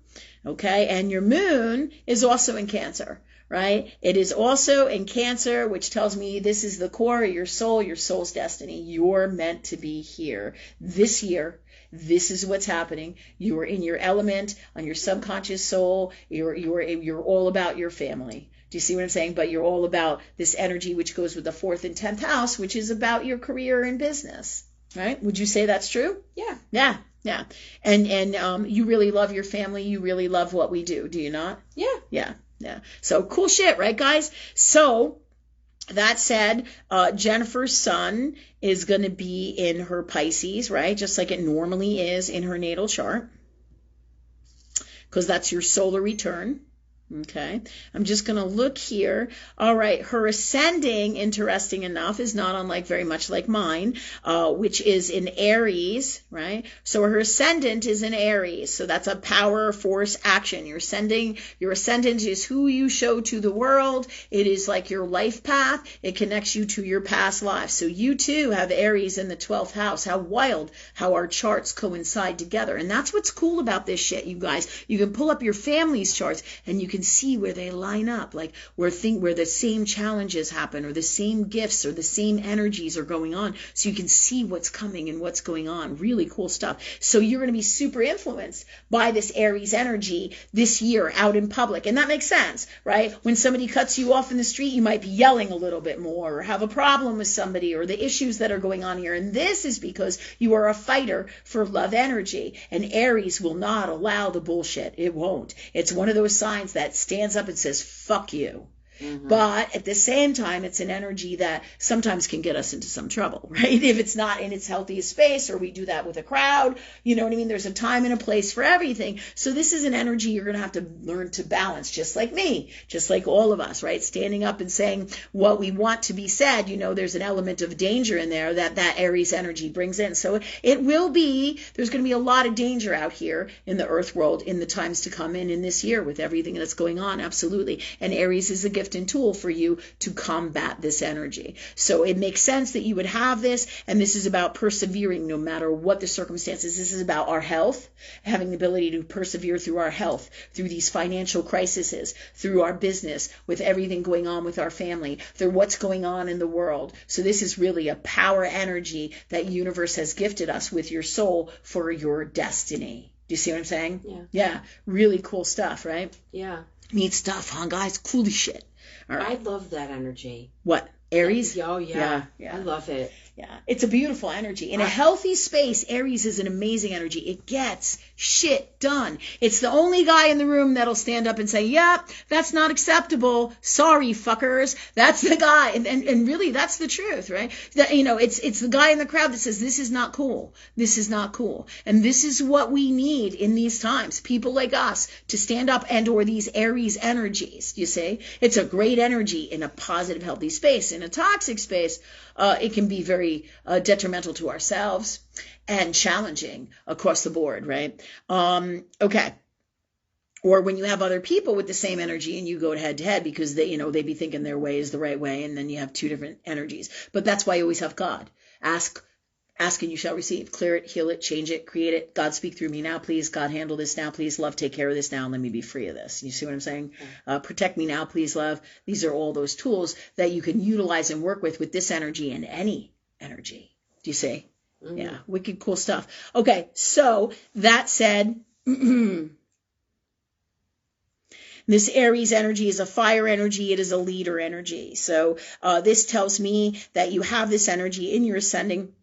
okay? And your moon is also in Cancer, right? It is also in Cancer, which tells me this is the core of your soul's destiny. You're meant to be here this year. This is what's happening. You are in your element on your subconscious soul. You're all about your family. Do you see what I'm saying? But you're all about this energy which goes with the 4th and 10th house, which is about your career and business, right? Would you say that's true? Yeah. Yeah. And you really love your family. You really love what we do. Do you not? Yeah. Yeah. So cool shit, right, guys? So that said, Jennifer's sun is going to be in her Pisces, right? Just like it normally is in her natal chart, because that's your solar return. Okay, I'm just going to look here. All right, her ascending, interesting enough, is not unlike very much like mine, which is in Aries, right? So her ascendant is in Aries. So that's a power, force, action. Your ascendant is who you show to the world. It is like your life path. It connects you to your past life. So you too have Aries in the 12th house. How wild how our charts coincide together. And that's what's cool about this shit, you guys. You can pull up your family's charts and you can see where they line up, like where the same challenges happen or the same gifts or the same energies are going on, so you can see what's coming and what's going on. Really cool stuff. So you're going to be super influenced by this Aries energy this year out in public, and that makes sense, right? When somebody cuts you off in the street, you might be yelling a little bit more or have a problem with somebody or the issues that are going on here, and this is because you are a fighter for love energy, and Aries will not allow the bullshit. It won't. It's one of those signs that stands up and says, fuck you. But at the same time, it's an energy that sometimes can get us into some trouble, right? If it's not in its healthiest space, or we do that with a crowd, you know what I mean? There's a time and a place for everything. So this is an energy you're going to have to learn to balance, just like me, just like all of us, right? Standing up and saying what we want to be said, you know, there's an element of danger in there that Aries energy brings in. So there's going to be a lot of danger out here in the earth world in the times to come and in this year with everything that's going on. Absolutely. And Aries is a gift and tool for you to combat this energy. So it makes sense that you would have this, and this is about persevering no matter what the circumstances. This is about our health, having the ability to persevere through our health, through these financial crises, through our business, with everything going on with our family, through what's going on in the world. So this is really a power energy that universe has gifted us with your soul for your destiny. Do you see what I'm saying? Yeah. Yeah. Really cool stuff, right? Yeah. Neat stuff, huh, guys? Cool as shit. All right. I love that energy. What? Aries? Oh, yeah. Yeah. I love it. Yeah. It's a beautiful energy. In a healthy space, Aries is an amazing energy. It gets shit done. It's the only guy in the room that'll stand up and say, yeah, that's not acceptable. Sorry, fuckers. That's the guy. And really, that's the truth, right? That, you know, it's the guy in the crowd that says, this is not cool. This is not cool. And this is what we need in these times. People like us to stand up or these Aries energies, you see? It's a great energy in a positive, healthy space. In a toxic space, it can be very detrimental to ourselves and challenging across the board, right? Okay. Or when you have other people with the same energy and you go head to head because they be thinking their way is the right way, and then you have two different energies. But that's why you always have God. Ask and you shall receive. Clear it, heal it, change it, create it. God, speak through me now, please. God, handle this now, please. Love, take care of this now, and let me be free of this. You see what I'm saying? Protect me now, please, love. These are all those tools that you can utilize and work with this energy and any energy. Do you see? Mm-hmm. Yeah, wicked cool stuff. Okay, so that said, this Aries energy is a fire energy. It is a leader energy. So this tells me that you have this energy in your ascending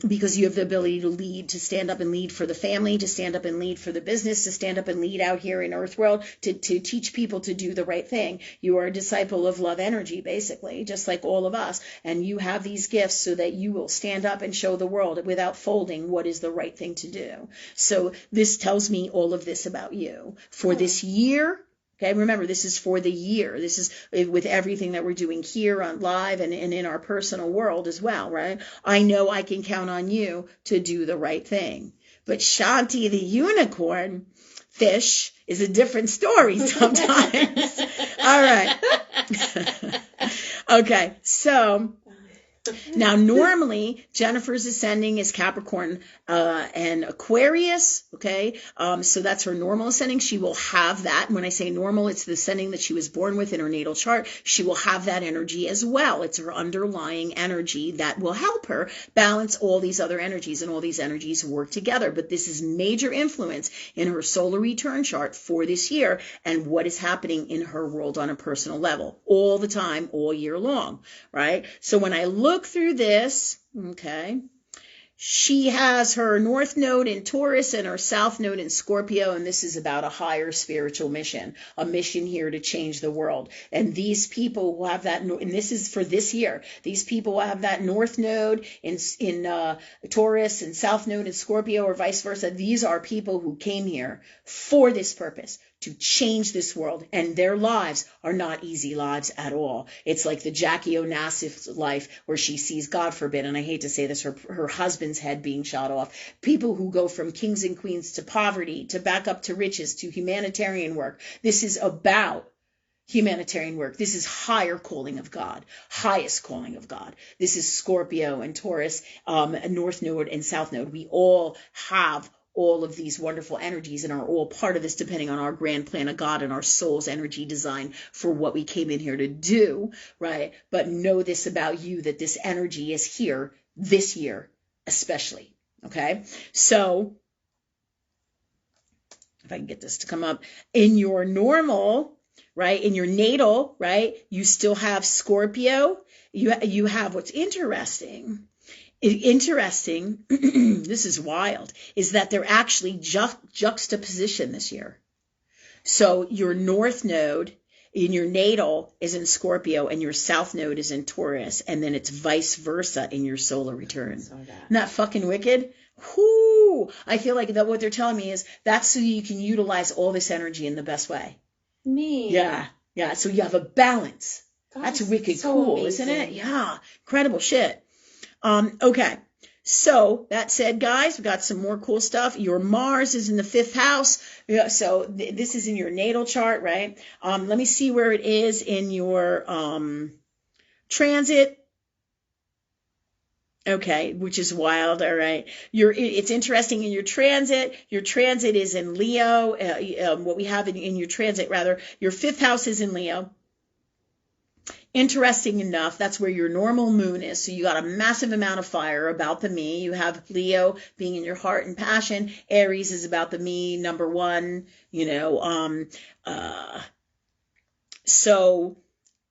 because you have the ability to lead, to stand up and lead for the family, to stand up and lead for the business, to stand up and lead out here in Earth World, to teach people to do the right thing. You are a disciple of love energy, basically, just like all of us. And you have these gifts so that you will stand up and show the world without folding what is the right thing to do. So this tells me all of this about you. For this year, okay, remember, this is for the year. This is with everything that we're doing here on live and in our personal world as well, right? I know I can count on you to do the right thing. But Shanti, the unicorn fish, is a different story sometimes. All right. Okay, so now normally Jennifer's ascending is Capricorn and Aquarius, okay? So that's her normal ascending. She will have that. And when I say normal, it's the ascending that she was born with in her natal chart. She will have that energy as well. It's her underlying energy that will help her balance all these other energies, and all these energies work together. But this is major influence in her solar return chart for this year and what is happening in her world on a personal level all the time, all year long, right? So when I look through this, okay, she has her north node in Taurus and her south node in Scorpio, and this is about a higher spiritual mission, a mission here to change the world. And these people who have that, and this is for this year, these people who have that north node in Taurus and south node in Scorpio, or vice versa, these are people who came here for this purpose, to change this world, and their lives are not easy lives at all. It's like the Jackie Onasif's life, where she sees, God forbid, and I hate to say this, her husband's head being shot off. People who go from kings and queens to poverty, to back up to riches, to humanitarian work. This is about humanitarian work. This is higher calling of God, highest calling of God. This is Scorpio and Taurus, North Node and South Node. We all have all of these wonderful energies and are all part of this, depending on our grand plan of God and our soul's energy design for what we came in here to do, right? But know this about you, that this energy is here this year, especially, okay? So if I can get this to come up, in your normal, right, in your natal, right, you still have Scorpio. You have, what's interesting, this is wild, is that they're actually juxtaposition this year. So your north node in your natal is in Scorpio and your south node is in Taurus, and then it's vice versa in your solar return. Saw that. Isn't that fucking wicked? Whoo! I feel like that what they're telling me is that's so you can utilize all this energy in the best way. Me. Yeah. Yeah. So you have a balance. God, That's it's wicked so cool, amazing. isn't it? Yeah. Incredible shit. Okay. So that said, guys, we got some more cool stuff. Your Mars is in the 5th house. Yeah, so this is in your natal chart, right? Let me see where it is in your transit. Okay, which is wild. All right. It's interesting in your transit. Your transit is in Leo. What we have in your transit, rather, your 5th house is in Leo. Interesting enough, that's where your normal moon is. So you got a massive amount of fire about the me. You have Leo being in your heart and passion. Aries is about the me, number 1, so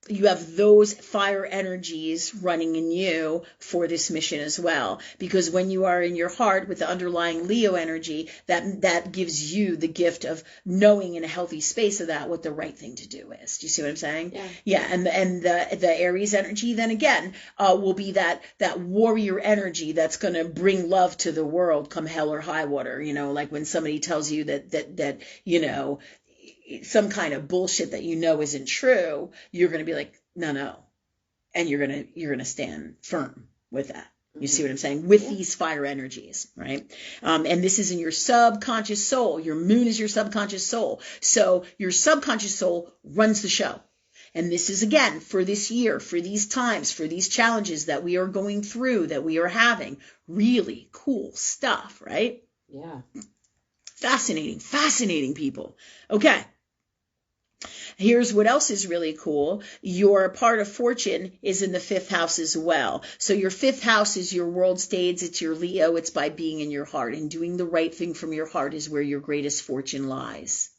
you have those fire energies running in you for this mission as well. Because when you are in your heart with the underlying Leo energy, that gives you the gift of knowing in a healthy space of that what the right thing to do is. Do you see what I'm saying? Yeah. Yeah. And the Aries energy then again will be that warrior energy that's going to bring love to the world come hell or high water. Like when somebody tells you that some kind of bullshit that isn't true, you're going to be like, no. And you're going to stand firm with that. You see what I'm saying? With these fire energies, right? And this is in your subconscious soul. Your moon is your subconscious soul. So your subconscious soul runs the show. And this is, again, for this year, for these times, for these challenges that we are going through, that we are having. Really cool stuff, right? Yeah. Fascinating people. Okay. Here's what else is really cool. Your part of fortune is in the 5th house as well. So your 5th house is your world stage. It's your Leo. It's by being in your heart. And doing the right thing from your heart is where your greatest fortune lies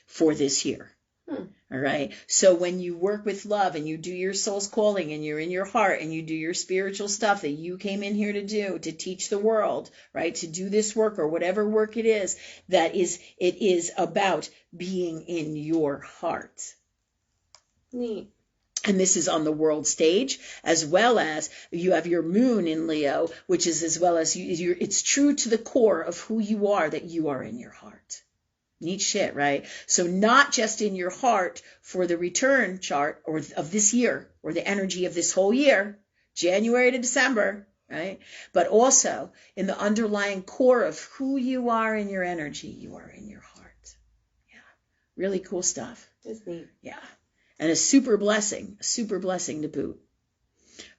for this year. All right. So when you work with love and you do your soul's calling and you're in your heart and you do your spiritual stuff that you came in here to do, to teach the world, right? To do this work or whatever work it is, it is about being in your heart. Neat. And this is on the world stage, as well as you have your moon in Leo, which is as well as it's true to the core of who you are that you are in your heart. Neat shit, right? So not just in your heart for the return chart or of this year or the energy of this whole year, January to December, right? But also in the underlying core of who you are in your energy, you are in your heart. Yeah. Really cool stuff. That's neat. Yeah. And a super blessing to boot.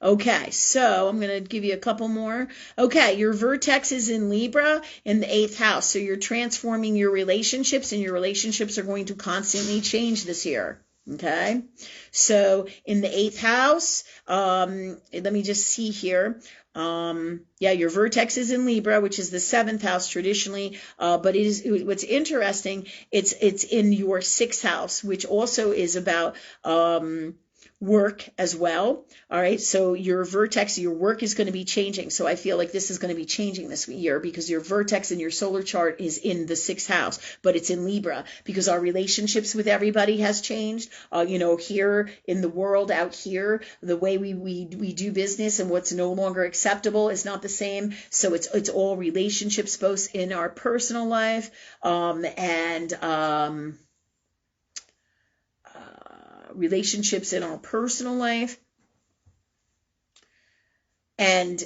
Okay, so I'm going to give you a couple more. Okay, your vertex is in Libra in the 8th house. So you're transforming your relationships, and your relationships are going to constantly change this year. Okay, so in the 8th house, let me just see here. Your vertex is in Libra, which is the 7th house traditionally. But what's interesting, it's in your 6th house, which also is about, work as well. All right. So your vertex, your work is going to be changing. So I feel like this is going to be changing this year because your vertex in your solar chart is in the 6th house, but it's in Libra because our relationships with everybody has changed. Here in the world out here, the way we do business and what's no longer acceptable is not the same. So it's all relationships, both in our personal life, relationships in our personal life. And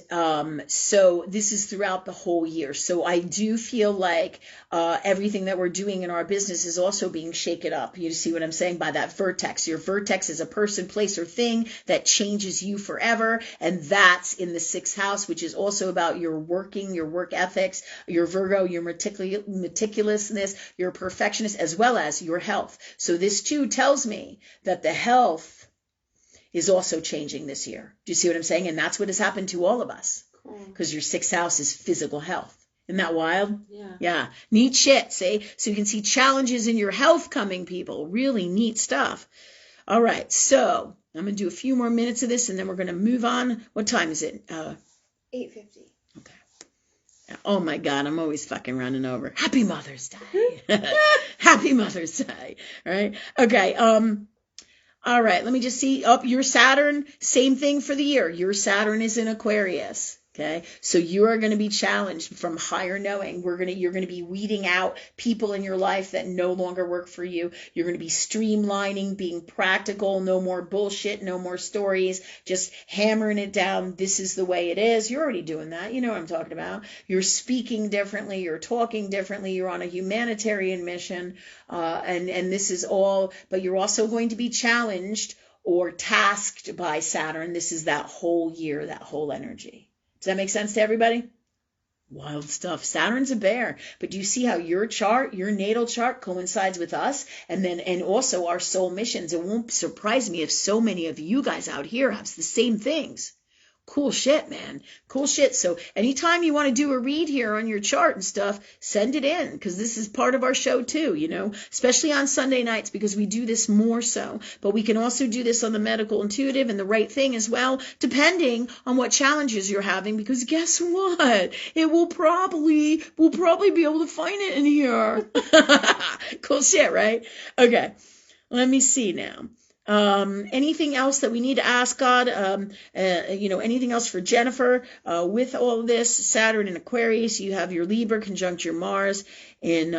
so this is throughout the whole year. So I do feel like everything that we're doing in our business is also being shaken up. You see what I'm saying by that vertex. Your vertex is a person, place, or thing that changes you forever. And that's in the 6th house, which is also about your working, your work ethics, your Virgo, your meticulousness, your perfectionist, as well as your health. So this too tells me that the health is also changing this year. Do you see what I'm saying? And that's what has happened to all of us. Because your 6th house is physical health. Isn't that wild? Yeah. Neat shit, see? So you can see challenges in your health coming, people. Really neat stuff. All right. So I'm going to do a few more minutes of this and then we're going to move on. What time is it? 8:50. Okay. Oh my God, I'm always fucking running over. Happy Mother's Day. Happy Mother's Day. All right. Okay. All right, let me just see. Your Saturn, same thing for the year. Your Saturn is in Aquarius. Okay, so you are going to be challenged from higher knowing. You're going to be weeding out people in your life that no longer work for you. You're going to be streamlining, being practical, no more bullshit, no more stories, just hammering it down. This is the way it is. You're already doing that. You know what I'm talking about. You're speaking differently. You're talking differently. You're on a humanitarian mission, and this is all. But you're also going to be challenged or tasked by Saturn. This is that whole year, that whole energy. Does that make sense to everybody? Wild stuff. Saturn's a bear. But do you see how your chart, your natal chart coincides with us? And also our soul missions. It won't surprise me if so many of you guys out here have the same things. Cool shit, man. Cool shit. So anytime you want to do a read here on your chart and stuff, send it in, because this is part of our show too, especially on Sunday nights, because we do this more so. But we can also do this on the medical intuitive and the right thing as well, depending on what challenges you're having, because guess what? We'll probably be able to find it in here. Cool shit, right? Okay. Let me see now. Anything else that we need to ask God? Anything else for Jennifer? With all of this, Saturn in Aquarius, you have your Libra conjunct your Mars. And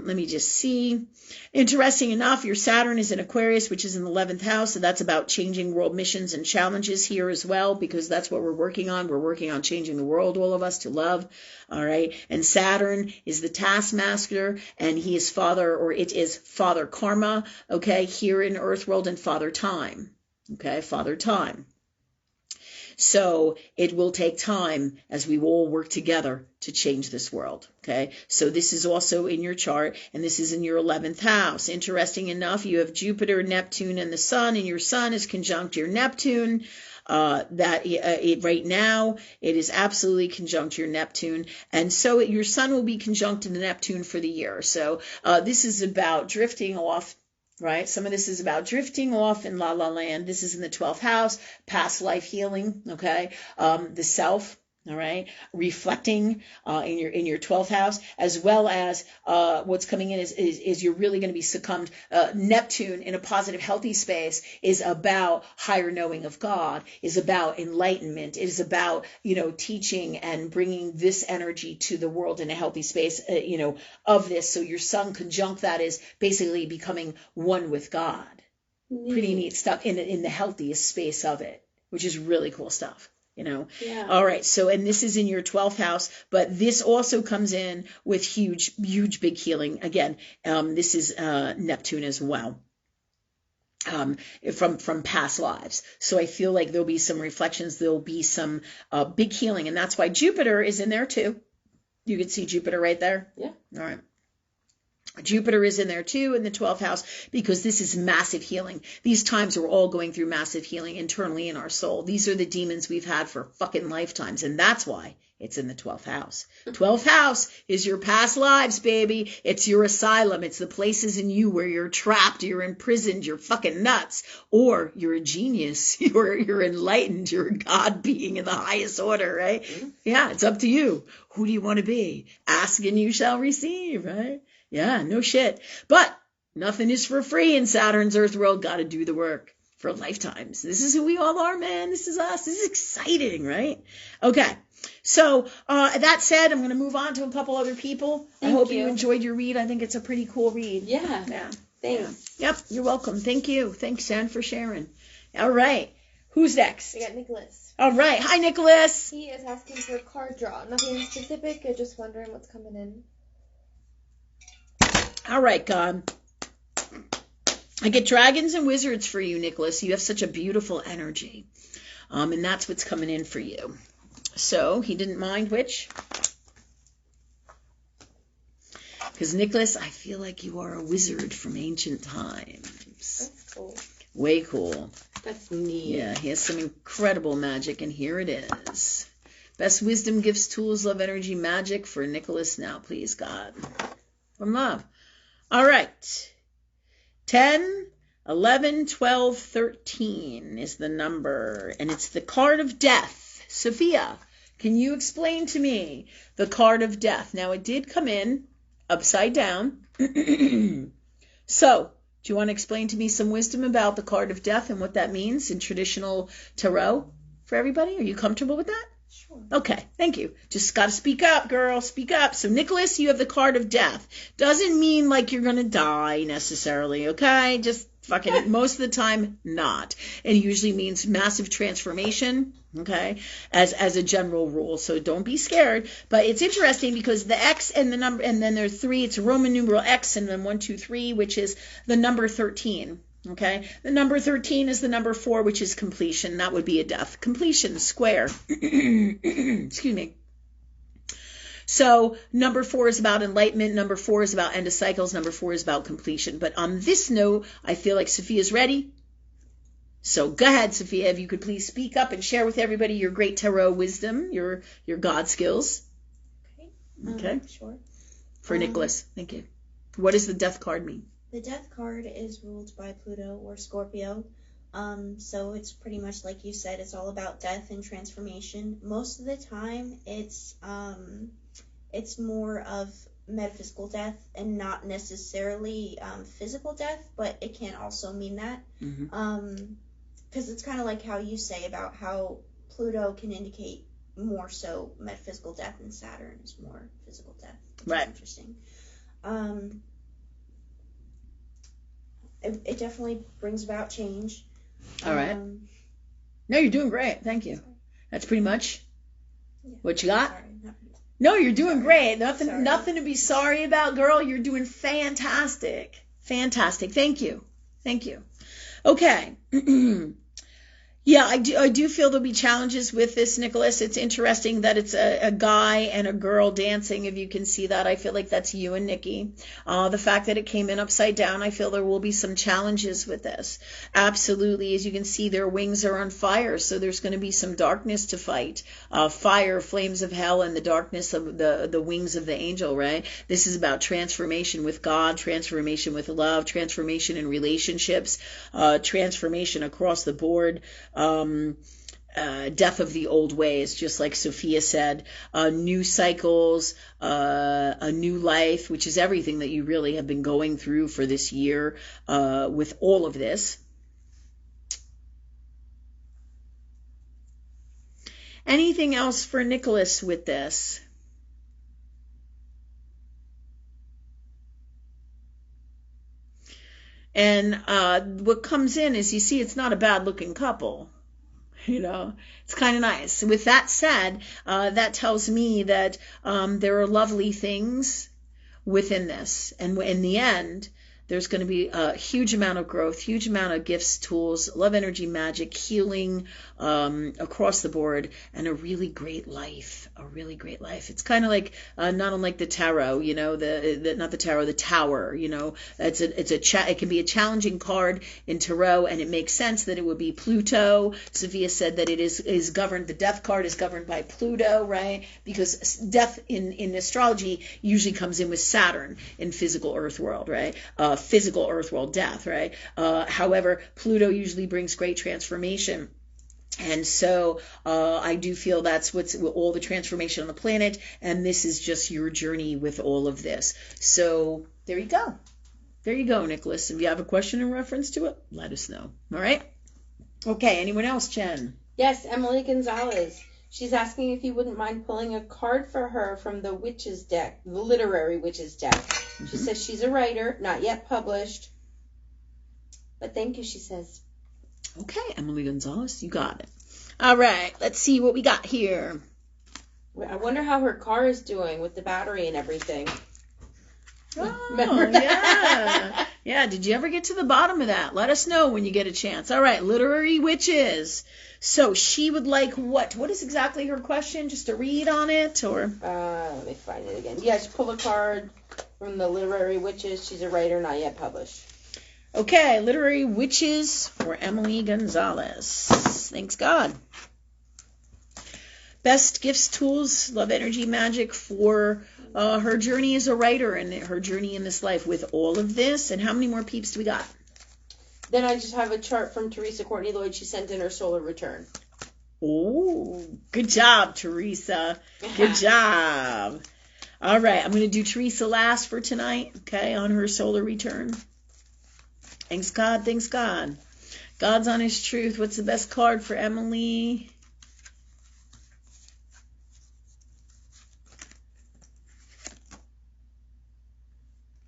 let me just see. Interesting enough, your Saturn is in Aquarius, which is in the 11th house. So that's about changing world missions and challenges here as well, because that's what we're working on. We're working on changing the world, all of us, to love. All right. And Saturn is the taskmaster, and he is it is Father Karma, okay, here in Earth world, and Father Time. Okay, Father Time. So it will take time as we all work together to change this world. Okay, so this is also in your chart, and this is in your 11th house. Interesting enough, you have Jupiter, Neptune, and the Sun, and your Sun is conjunct your Neptune. Right now it is absolutely conjunct your Neptune, and so your Sun will be conjunct in the Neptune for the year. So this is about drifting off. Right? Some of this is about drifting off in la la land. This is in the 12th house, past life healing, okay? The self, all right? Reflecting in your 12th house, as well as what's coming in is you're really going to be succumbed. Neptune in a positive, healthy space is about higher knowing of God, is about enlightenment, is about, teaching and bringing this energy to the world in a healthy space, of this. So your Sun conjunct that is basically becoming one with God. Pretty neat stuff in the healthiest space of it, which is really cool stuff. Yeah. All right. So, and this is in your 12th house, but this also comes in with huge, big healing. Again, this is Neptune as well. From past lives. So I feel like there'll be some reflections. There'll be some big healing. And that's why Jupiter is in there too. You can see Jupiter right there. Yeah. All right. Jupiter is in there too in the 12th house, because this is massive healing. These times we're all going through massive healing internally in our soul. These are the demons we've had for fucking lifetimes, and that's why it's in the 12th house. 12th house is your past lives, baby. It's your asylum. It's the places in you where you're trapped, you're imprisoned, you're fucking nuts, or you're a genius, you're enlightened, you're a God being in the highest order, right? Mm-hmm. Yeah, it's up to you. Who do you want to be? Ask and you shall receive, right? Yeah, no shit. But nothing is for free in Saturn's Earth world. Got to do the work for lifetimes. This is who we all are, man. This is us. This is exciting, right? Okay. So that said, I'm going to move on to a couple other people. I hope you enjoyed your read. I think it's a pretty cool read. Yeah. Thanks. Yeah. Yep. You're welcome. Thank you. Thanks, Jen, for sharing. All right. Who's next? We got Nicholas. All right. Hi, Nicholas. He is asking for a card draw. Nothing specific. Just wondering what's coming in. All right, God. I get dragons and wizards for you, Nicholas. You have such a beautiful energy. And that's what's coming in for you. So, he didn't mind which? Because, Nicholas, I feel like you are a wizard from ancient times. That's cool. Way cool. That's neat. Yeah, he has some incredible magic, and here it is. Best wisdom, gifts, tools, love, energy, magic for Nicholas now, please, God. From love. All right. 10, 11, 12, 13 is the number, and it's the card of death. Sophia, can you explain to me the card of death? Now, it did come in upside down. So, Do you want to explain to me some wisdom about the card of death and what that means in traditional tarot for everybody? Are you comfortable with that? Sure. Okay, thank you. Just got to speak up, girl. Speak up. So, Nicholas, you have the card of death. Doesn't mean like you're going to die necessarily, okay? Just fucking most of the time, not. It usually means massive transformation, okay, as a general rule. So don't be scared. But it's interesting because the X and the number, and then there's 3, it's a Roman numeral X, and then 1, 2, 3, which is the number 13. Okay, the number 13 is the number 4, which is completion. That would be a death. Completion, square. Excuse me. So number 4 is about enlightenment. Number 4 is about end of cycles. Number 4 is about completion. But on this note, I feel like Sophia's ready. So go ahead, Sophia, if you could please speak up and share with everybody your great tarot wisdom, your God skills. Okay. Sure. For Nicholas, thank you. What does the death card mean? The death card is ruled by Pluto or Scorpio. So it's pretty much like you said, it's all about death and transformation. Most of the time it's more of metaphysical death and not necessarily physical death, but it can also mean that. Because it's kind of like how you say about how Pluto can indicate more so metaphysical death and Saturn is more physical death, which is interesting. It definitely brings about change. All right. No, you're doing great. Thank you. That's pretty much what you got. Sorry, no, you're doing great. Nothing to be sorry about, girl. You're doing fantastic. Fantastic. Thank you. Okay. Yeah, I do feel there'll be challenges with this, Nicholas. It's interesting that it's a guy and a girl dancing. If you can see that, I feel like that's you and Nikki. The fact that it came in upside down, I feel there will be some challenges with this. Absolutely. As you can see, their wings are on fire, so there's going to be some darkness to fight. Fire, flames of hell, and the darkness of the wings of the angel, right? This is about transformation with God, transformation with love, transformation in relationships, transformation across the board. Death of the old ways, just like Sophia said, new cycles, a new life, which is everything that you really have been going through for this year with all of this. Anything else for Nicholas with this? And what comes in is, you see, it's not a bad-looking couple. You know, it's kind of nice. With that said, that tells me that there are lovely things within this. And in the end, there's going to be a huge amount of growth, huge amount of gifts, tools, love, energy, magic, healing across the board, and a really great life. It's kind of like not unlike the tarot, you know, the tower, you know. It can be a challenging card in tarot, and it makes sense that it would be Pluto. Sophia said that it is governed. The death card is governed by Pluto, right? Because death in astrology usually comes in with Saturn in physical Earth world, right? Physical Earth world death, right? However, Pluto usually brings great transformation. And so I do feel that's what's all the transformation on the planet, and this is just your journey with all of this. So there you go. There you go, Nicholas. If you have a question in reference to it, let us know. All right? Okay, anyone else, Jen? Yes, Emily Gonzalez. She's asking if you wouldn't mind pulling a card for her from the Witches deck, the Literary Witches deck. She says she's a writer, not yet published. But thank you, she says. Okay, Emily Gonzalez, you got it. All right, let's see what we got here. I wonder how her car is doing with the battery and everything. Oh, yeah. Yeah, did you ever get to the bottom of that? Let us know when you get a chance. All right, Literary Witches. So she would like what? What is exactly her question? Just a read on it, or? Let me find it again. Yes, pull a card from the Literary Witches. She's a writer, not yet published. Okay, Literary Witches for Emily Gonzalez. Thanks God. Best gifts, tools, love, energy, magic for her journey as a writer and her journey in this life with all of this. And how many more peeps do we got? Then I just have a chart from Teresa Courtney Lloyd. She sent in her solar return. Oh, good job, Teresa. Good job. All right, I'm going to do Teresa last for tonight, okay, on her solar return. Thanks God, thanks God. God's honest truth. What's the best card for Emily?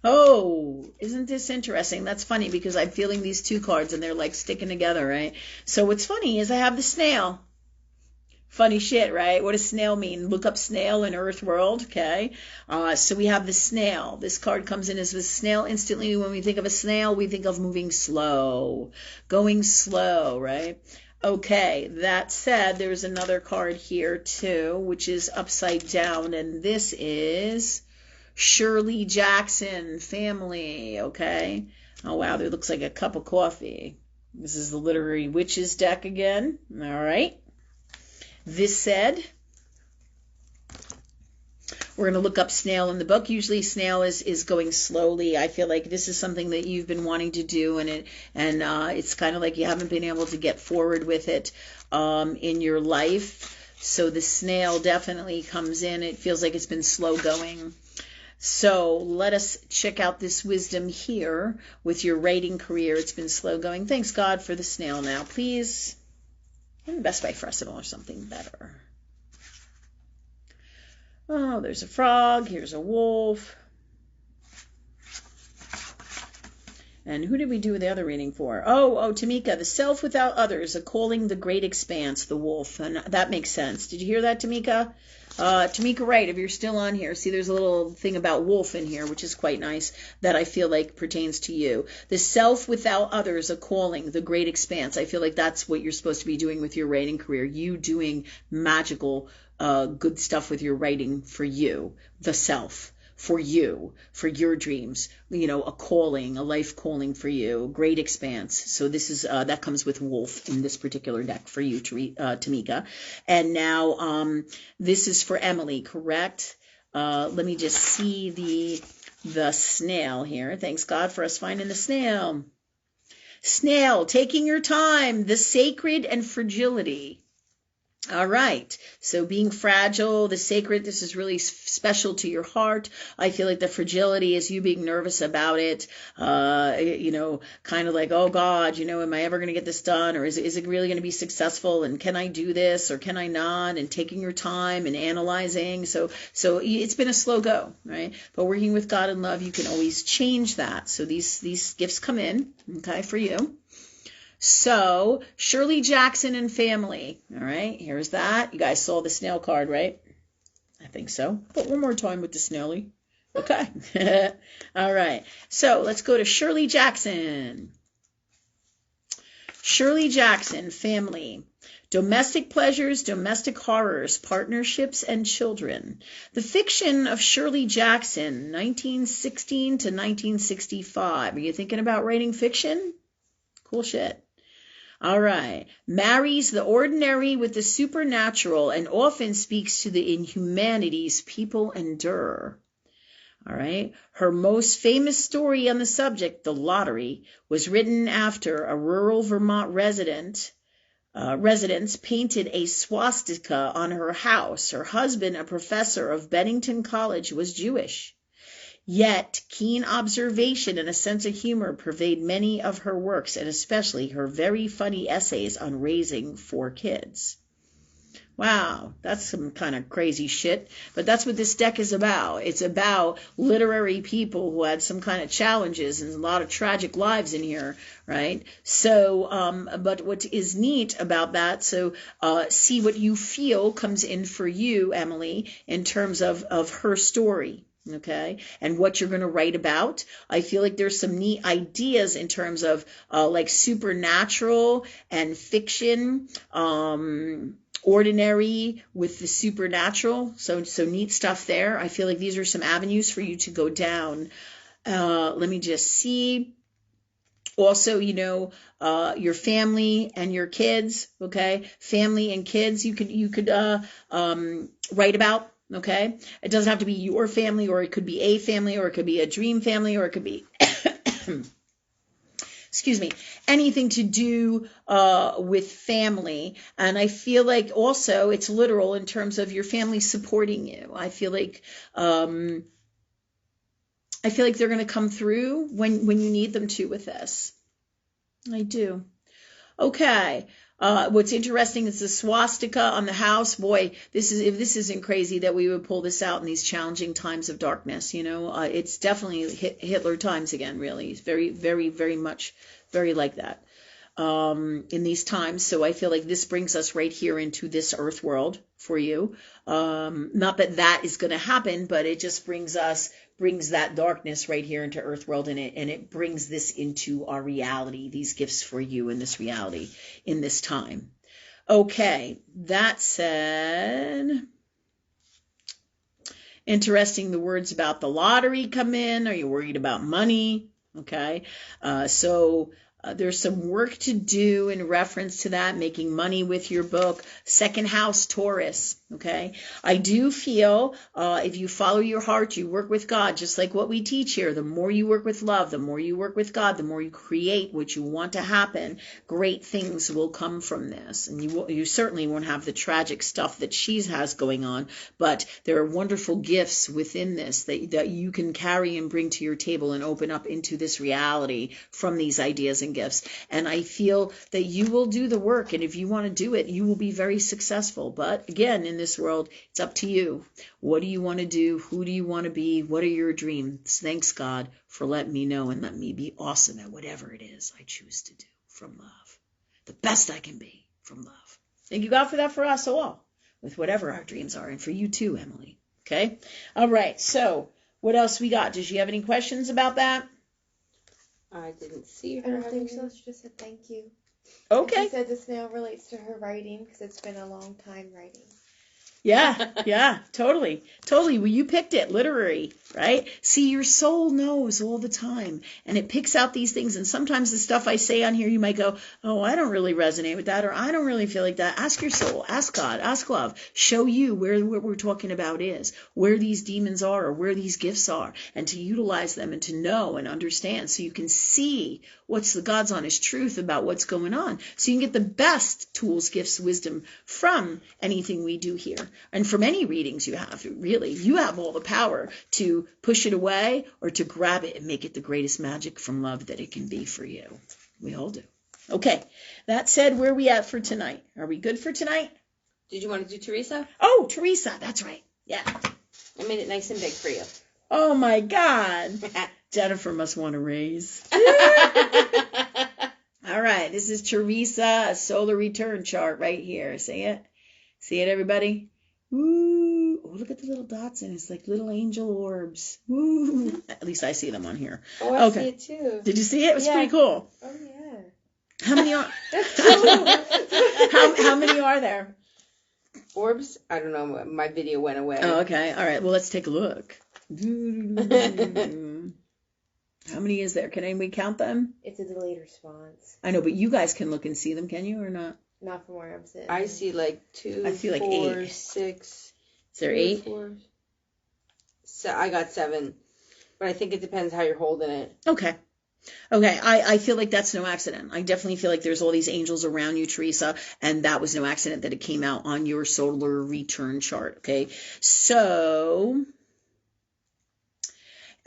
Oh, isn't this interesting? That's funny because I'm feeling these two cards and they're like sticking together, right? So what's funny is I have the snail. Funny shit, right? What does snail mean? Look up snail in Earth World, okay? So we have the snail. This card comes in as the snail. Instantly, when we think of a snail, we think of moving slow, going slow, right? Okay, that said, there's another card here too, which is upside down, and this is Shirley Jackson family, okay? Oh, wow, there looks like a cup of coffee. This is the Literary Witches deck again, all right? This said, we're going to look up snail in the book. Usually snail is going slowly. I feel like this is something that you've been wanting to do, and it's kind of like you haven't been able to get forward with it in your life. So the snail definitely comes in. It feels like it's been slow going. So let us check out this wisdom here with your writing career. It's been slow going. Thanks God for the snail now, please. And Best Buy Festival or something better. Oh, there's a frog. Here's a wolf. And who did we do the other reading for? Oh, Tamika, the self without others, a calling the great expanse, the wolf. And that makes sense. Did you hear that, Tamika? Tamika Wright, if you're still on here, see there's a little thing about wolf in here, which is quite nice, that I feel like pertains to you. The self without others, a calling, the great expanse. I feel like that's what you're supposed to be doing with your writing career. You doing magical, good stuff with your writing for you, the self. For you, for your dreams, a calling, a life calling for you, great expanse. So this is that comes with wolf in this particular deck for you, Tamika. And now this is for Emily, correct? Let me just see the snail here. Thanks God for us finding the snail. Snail, taking your time, the sacred and fragility. All right. So being fragile, the sacred, this is really special to your heart. I feel like the fragility is you being nervous about it. Kind of like, oh God, am I ever going to get this done? Or is it really going to be successful? And can I do this or can I not? And taking your time and analyzing. So it's been a slow go, right? But working with God and love, you can always change that. So these gifts come in, okay, for you. So, Shirley Jackson and family. All right, here's that. You guys saw the snail card, right? I think so. But one more time with the snaily. Okay. All right. So, let's go to Shirley Jackson. Shirley Jackson, family. Domestic pleasures, domestic horrors, partnerships, and children. The fiction of Shirley Jackson, 1916 to 1965. Are you thinking about writing fiction? Cool shit. All right. Marries the ordinary with the supernatural and often speaks to the inhumanities people endure. All right. Her most famous story on the subject, The Lottery, was written after a rural Vermont residents painted a swastika on her house. Her husband, a professor of Bennington College, was Jewish. Yet, keen observation and a sense of humor pervade many of her works, and especially her very funny essays on raising 4 kids. Wow, that's some kind of crazy shit, but that's what this deck is about. It's about literary people who had some kind of challenges and a lot of tragic lives in here, right? So, but what is neat about that, so see what you feel comes in for you, Emily, in terms of her story. Okay, and what you're going to write about. I feel like there's some neat ideas in terms of like supernatural and fiction, ordinary with the supernatural. So neat stuff there. I feel like these are some avenues for you to go down. Let me just see. Also, your family and your kids. Okay, family and kids. You could write about. Okay, it doesn't have to be your family, or it could be a family, or it could be a dream family, or it could be, excuse me, anything to do with family. And I feel like also it's literal in terms of your family supporting you. I feel like they're going to come through when you need them to with this. I do. Okay. What's interesting is the swastika on the house. Boy, if this isn't crazy that we would pull this out in these challenging times of darkness, it's definitely Hitler times again, really. It's very, very, very much, very like that in these times. So I feel like this brings us right here into this earth world for you. Not that is going to happen, but it just brings that darkness right here into earth world, and it brings this into our reality, these gifts for you in this reality, in this time. Okay, that said, interesting, the words about the lottery come in. Are you worried about money? Okay, so there's some work to do in reference to that, making money with your book. Second house, Taurus, okay? I do feel if you follow your heart, you work with God, just like what we teach here. The more you work with love, the more you work with God, the more you create what you want to happen, great things will come from this. And you certainly won't have the tragic stuff that she has going on, but there are wonderful gifts within this that you can carry and bring to your table and open up into this reality from these ideas and gifts. And I feel that you will do the work, and if you want to do it, you will be very successful. But again, in this world, it's up to you. What do you want to do? Who do you want to be? What are your dreams? Thanks, God, for letting me know and let me be awesome at whatever it is I choose to do from love. The best I can be from love. Thank you, God, for that for us all, with whatever our dreams are, and for you too, Emily. Okay? All right, so what else we got? Did you have any questions about that? I didn't see her. I don't think so. She just said thank you. Okay. She said this now relates to her writing because it's been a long time writing. Yeah, totally. Well, you picked it, literary, right? See, your soul knows all the time, and it picks out these things. And sometimes the stuff I say on here, you might go, oh, I don't really resonate with that, or I don't really feel like that. Ask your soul, ask God, ask love. Show you where what we're talking about is, where these demons are, or where these gifts are, and to utilize them and to know and understand so you can see what's the God's honest truth about what's going on. So you can get the best tools, gifts, wisdom from anything we do here. And from any readings you have, really, you have all the power to push it away or to grab it and make it the greatest magic from love that it can be for you. We all do. Okay, that said, where are we at for tonight? Are we good for tonight? Did you want to do Teresa? Oh, Teresa, that's right. Yeah. I made it nice and big for you. Oh, my God. Jennifer must want a raise. All right, this is Teresa, a solar return chart right here. See it? See it, everybody? Ooh, oh, look at the little dots in it. It's like little angel orbs. Ooh. At least I see them on here. Oh, I see it too. Did you see it? It was pretty cool. Oh, yeah. How many are how many are there? Orbs? I don't know. My video went away. Oh, okay. All right. Well, let's take a look. How many is there? Can anybody count them? It's a delayed response. I know, but you guys can look and see them, can you, or not? Not from where I'm sitting. I see like 2, I see like 4, 8. 6. Is there 2, 8? 4. So I got 7. But I think it depends how you're holding it. Okay. I feel like that's no accident. I definitely feel like there's all these angels around you, Teresa, and that was no accident that it came out on your solar return chart, okay? So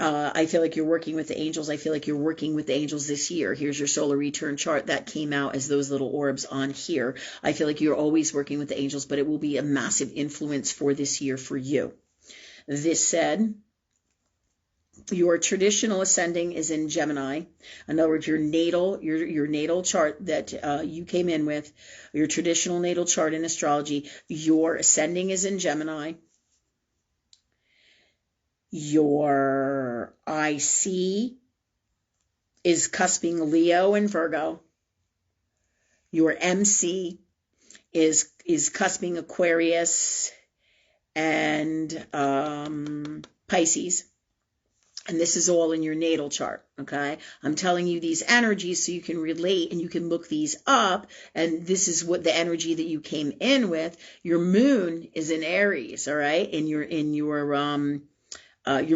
I feel like you're working with the angels. I feel like you're working with the angels this year. Here's your solar return chart. That came out as those little orbs on here. I feel like you're always working with the angels, but it will be a massive influence for this year for you. This said, your traditional ascending is in Gemini. In other words, your natal chart that you came in with, your traditional natal chart in astrology, your ascending is in Gemini. Your IC is cusping Leo and Virgo. Your MC is cusping Aquarius and Pisces. And this is all in your natal chart, okay? I'm telling you these energies so you can relate and you can look these up. And this is what the energy that you came in with. Your moon is in Aries, all right? Your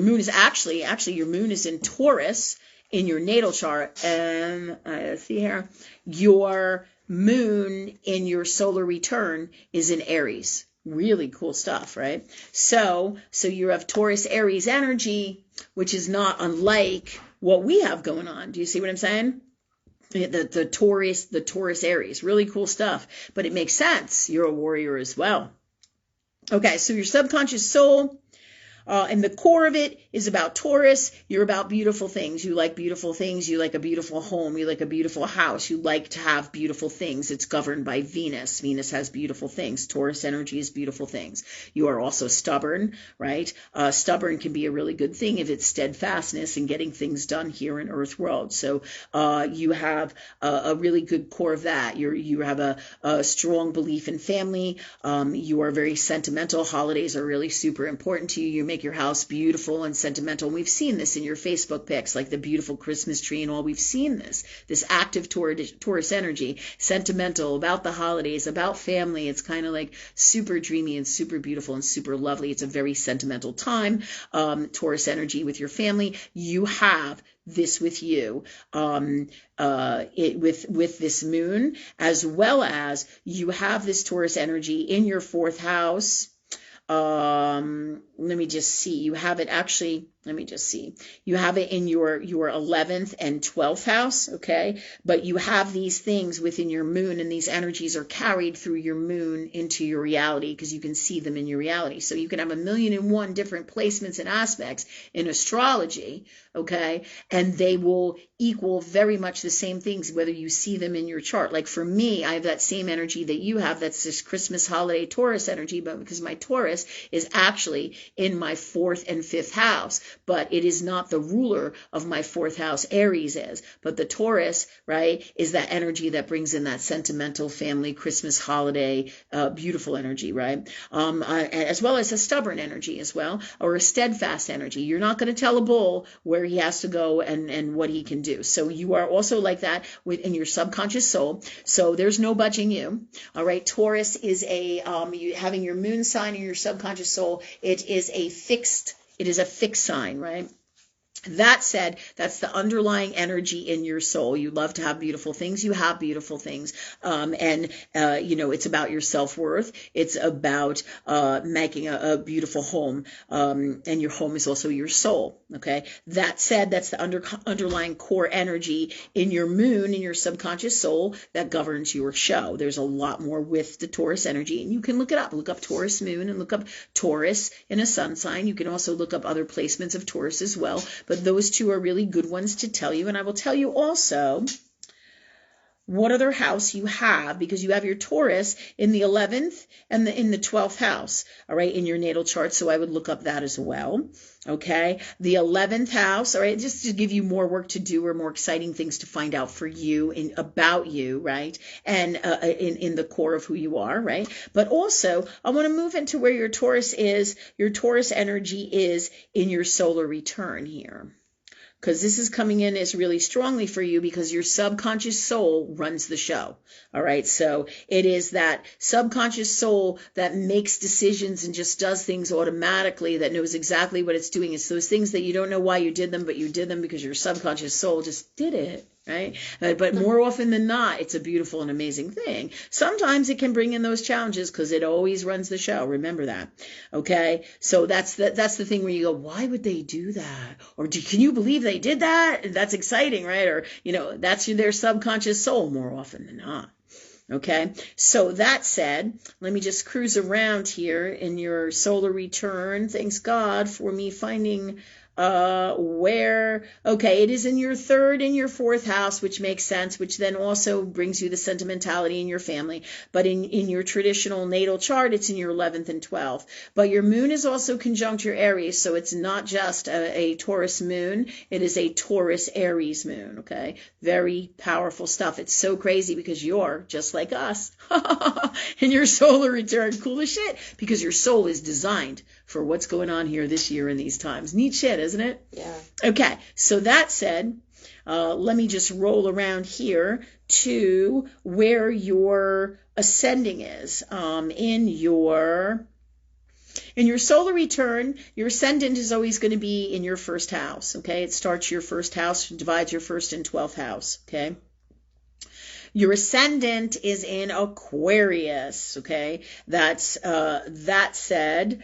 moon is actually your moon is in Taurus in your natal chart. And see here, your moon in your solar return is in Aries. Really cool stuff, right? So you have Taurus Aries energy, which is not unlike what we have going on. Do you see what I'm saying? the Taurus Aries. Really cool stuff. But it makes sense. You're a warrior as well. Okay, so your subconscious soul, and the core of it is about Taurus. You're about beautiful things. You like beautiful things. You like a beautiful home. You like a beautiful house. You like to have beautiful things. It's governed by Venus. Venus has beautiful things. Taurus energy is beautiful things. You are also stubborn, right? Stubborn can be a really good thing if it's steadfastness and getting things done here in Earth world. So you have a really good core of that. You have a strong belief in family. You are very sentimental. Holidays are really super important to you. You make your house beautiful and sentimental. And we've seen this in your Facebook pics, like the beautiful Christmas tree and all. We've seen this active Taurus energy, sentimental, about the holidays, about family. It's kind of like super dreamy and super beautiful and super lovely. It's a very sentimental time. Taurus energy with your family. You have this with you, with this moon, as well as you have this Taurus energy in your 4th house. Let me just see. You have it actually, let me just see. You have it in your 11th and 12th house, okay? But you have these things within your moon, and these energies are carried through your moon into your reality because you can see them in your reality. So you can have 1,000,001 different placements and aspects in astrology, okay? And they will equal very much the same things whether you see them in your chart. Like for me, I have that same energy that you have. That's this Christmas holiday Taurus energy, but because my Taurus is actually in my 4th and 5th house, but it is not the ruler of my 4th house. Aries is, but the Taurus, right, is that energy that brings in that sentimental family Christmas holiday, beautiful energy, right? As well as a stubborn energy as well, or a steadfast energy. You're not going to tell a bull where he has to go and what he can do. So you are also like that within your subconscious soul. So there's no budging you. All right. Taurus is having your moon sign in your subconscious soul. It is a fixed sign, right? That said, that's the underlying energy in your soul. You love to have beautiful things. You have beautiful things. It's about your self-worth. It's about making a beautiful home. And your home is also your soul. Okay. That said, that's the underlying core energy in your moon, in your subconscious soul that governs your show. There's a lot more with the Taurus energy, and you can look it up. Look up Taurus moon and look up Taurus in a sun sign. You can also look up other placements of Taurus as well. But those two are really good ones to tell you. And I will tell you also what other house you have, because you have your Taurus in the 11th and in the 12th house, all right, in your natal chart. So I would look up that as well. Okay. The 11th house, all right, just to give you more work to do or more exciting things to find out for you about you, right? And in the core of who you are, right? But also I want to move into where your Taurus is. Your Taurus energy is in your solar return here, because this is coming in as really strongly for you because your subconscious soul runs the show. All right. So it is that subconscious soul that makes decisions and just does things automatically, that knows exactly what it's doing. It's those things that you don't know why you did them, but you did them because your subconscious soul just did it. Right. But more often than not, it's a beautiful and amazing thing. Sometimes it can bring in those challenges because it always runs the show. Remember that. OK, so that's the thing where you go, why would they do that? Or can you believe they did that? And that's exciting. Right. Or, that's their subconscious soul more often than not. Okay, so that said, let me just cruise around here in your solar return. Thanks God for me finding it is in your 3rd and your 4th house, which makes sense, which then also brings you the sentimentality in your family. But in your traditional natal chart, it's in your 11th and 12th. But your moon is also conjunct your Aries, so it's not just a Taurus moon. It is a Taurus Aries moon, okay? Very powerful stuff. It's so crazy because you're just like us in your solar return. Cool as shit, because your soul is designed for what's going on here this year in these times. Neat shit, isn't it? Yeah. Okay, so that said, let me just roll around here to where your ascending is. In your solar return, your ascendant is always going to be in your 1st house. Okay, it starts your 1st house, divides your 1st and 12th house. Okay. Your ascendant is in Aquarius, okay? That said,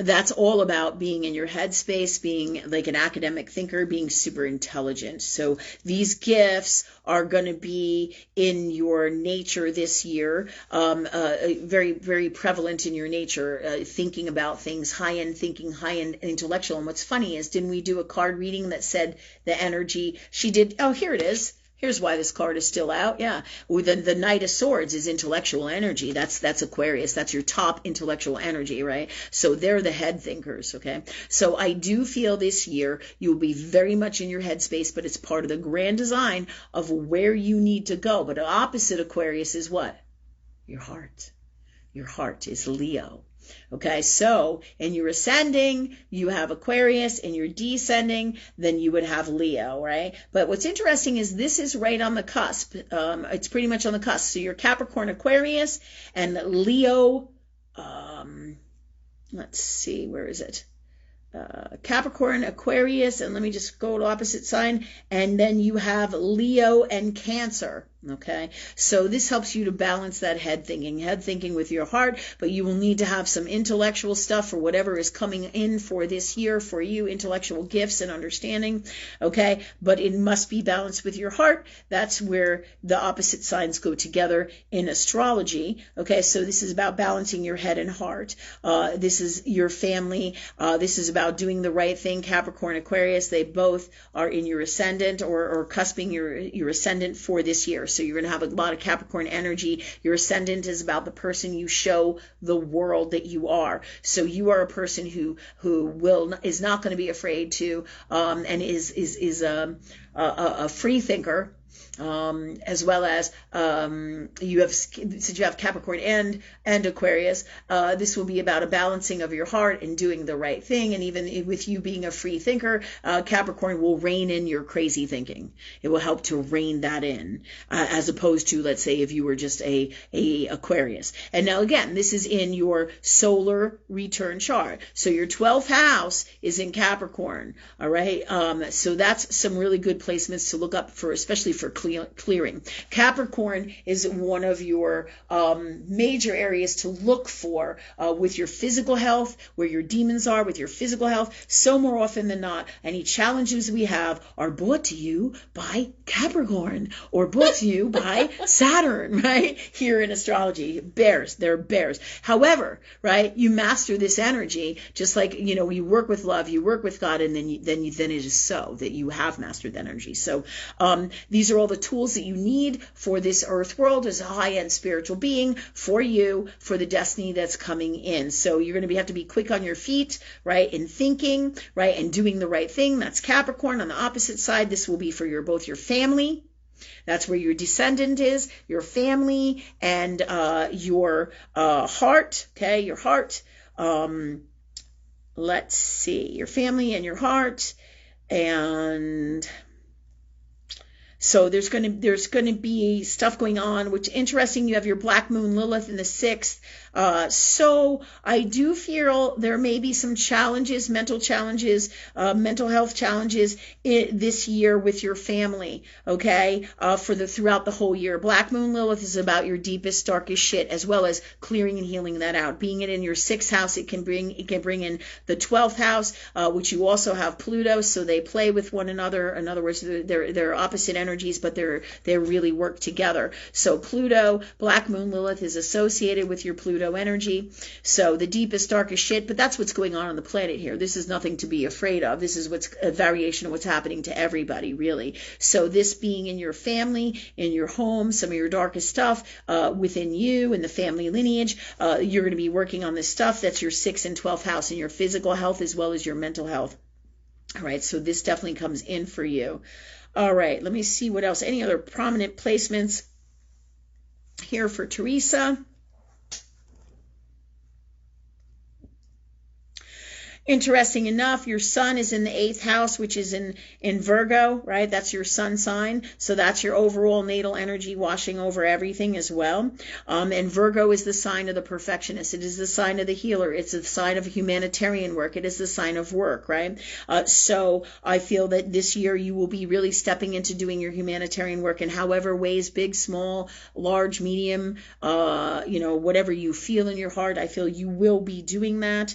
that's all about being in your headspace, being like an academic thinker, being super intelligent. So these gifts are going to be in your nature this year, very, very prevalent in your nature, thinking about things, high-end thinking, high-end intellectual. And what's funny is, didn't we do a card reading that said the energy? She did. Oh, here it is. Here's why this card is still out. Yeah. With the Knight of Swords is intellectual energy. That's Aquarius. That's your top intellectual energy, right? So they're the head thinkers, okay? So I do feel this year you'll be very much in your headspace, but it's part of the grand design of where you need to go. But the opposite Aquarius is what? Your heart. Your heart is Leo. Okay, so in your ascending, you have Aquarius. In your descending, then you would have Leo, right? But what's interesting is this is right on the cusp. It's pretty much on the cusp. So you're Capricorn, Aquarius, and Leo, let's see, where is it? Capricorn, Aquarius, and let me just go to opposite sign, and then you have Leo and Cancer. Okay, so this helps you to balance that head thinking with your heart, but you will need to have some intellectual stuff for whatever is coming in for this year for you, intellectual gifts and understanding, okay, but it must be balanced with your heart. That's where the opposite signs go together in astrology, okay, so this is about balancing your head and heart. This is your family. This is about doing the right thing. Capricorn, Aquarius, they both are in your ascendant or cusping your ascendant for this year. So you're going to have a lot of Capricorn energy. Your ascendant is about the person you show the world that you are. So you are a person who is not going to be afraid to and is a free thinker. As well as since you have Capricorn and Aquarius, this will be about a balancing of your heart and doing the right thing. And even with you being a free thinker, Capricorn will rein in your crazy thinking. It will help to rein that in, as opposed to, let's say, if you were just a Aquarius. And now again, this is in your solar return chart. So your 12th house is in Capricorn. All right. So that's some really good placements to look up for, especially for clearing. Capricorn is one of your major areas to look for with your physical health, where your demons are with your physical health. So more often than not, any challenges we have are brought to you by Capricorn or brought to you by Saturn, right? Here in astrology, bears, they're bears. However, right, you master this energy, just like, you work with love, you work with God, and then it is so that you have mastered that energy. So these are all the tools that you need for this earth world as a high-end spiritual being for you, for the destiny that's coming in. So you're going to have to be quick on your feet, right, in thinking, right, and doing the right thing. That's Capricorn. On the opposite side, this will be for both your family. That's where your descendant is, your family, and your heart, okay, your heart. Let's see, your family and your heart, and so there's going to be stuff going on, which is interesting. You have your Black Moon Lilith in the 6th. So I do feel there may be some challenges, mental health challenges this year with your family, okay, throughout the whole year. Black Moon Lilith is about your deepest, darkest shit, as well as clearing and healing that out. Being it in your 6th house, it can bring in the 12th house, which you also have Pluto, so they play with one another. In other words, they're opposite energies, but they really work together. So Pluto, Black Moon Lilith is associated with your Pluto energy. So the deepest, darkest shit, but that's what's going on the planet here. This is nothing to be afraid of. This is what's a variation of what's happening to everybody, really. So this being in your family, in your home, some of your darkest stuff within you and the family lineage, you're going to be working on this stuff. That's your 6th and 12th house in your physical health as well as your mental health. All right, so this definitely comes in for you. All right, let me see what else. Any other prominent placements here for Teresa? Interesting enough, your sun is in the 8th house, which is in Virgo, right? That's your sun sign. So that's your overall natal energy washing over everything as well. And Virgo is the sign of the perfectionist. It is the sign of the healer. It's the sign of humanitarian work. It is the sign of work, right? So I feel that this year you will be really stepping into doing your humanitarian work in however ways, big, small, large, medium, whatever you feel in your heart. I feel you will be doing that.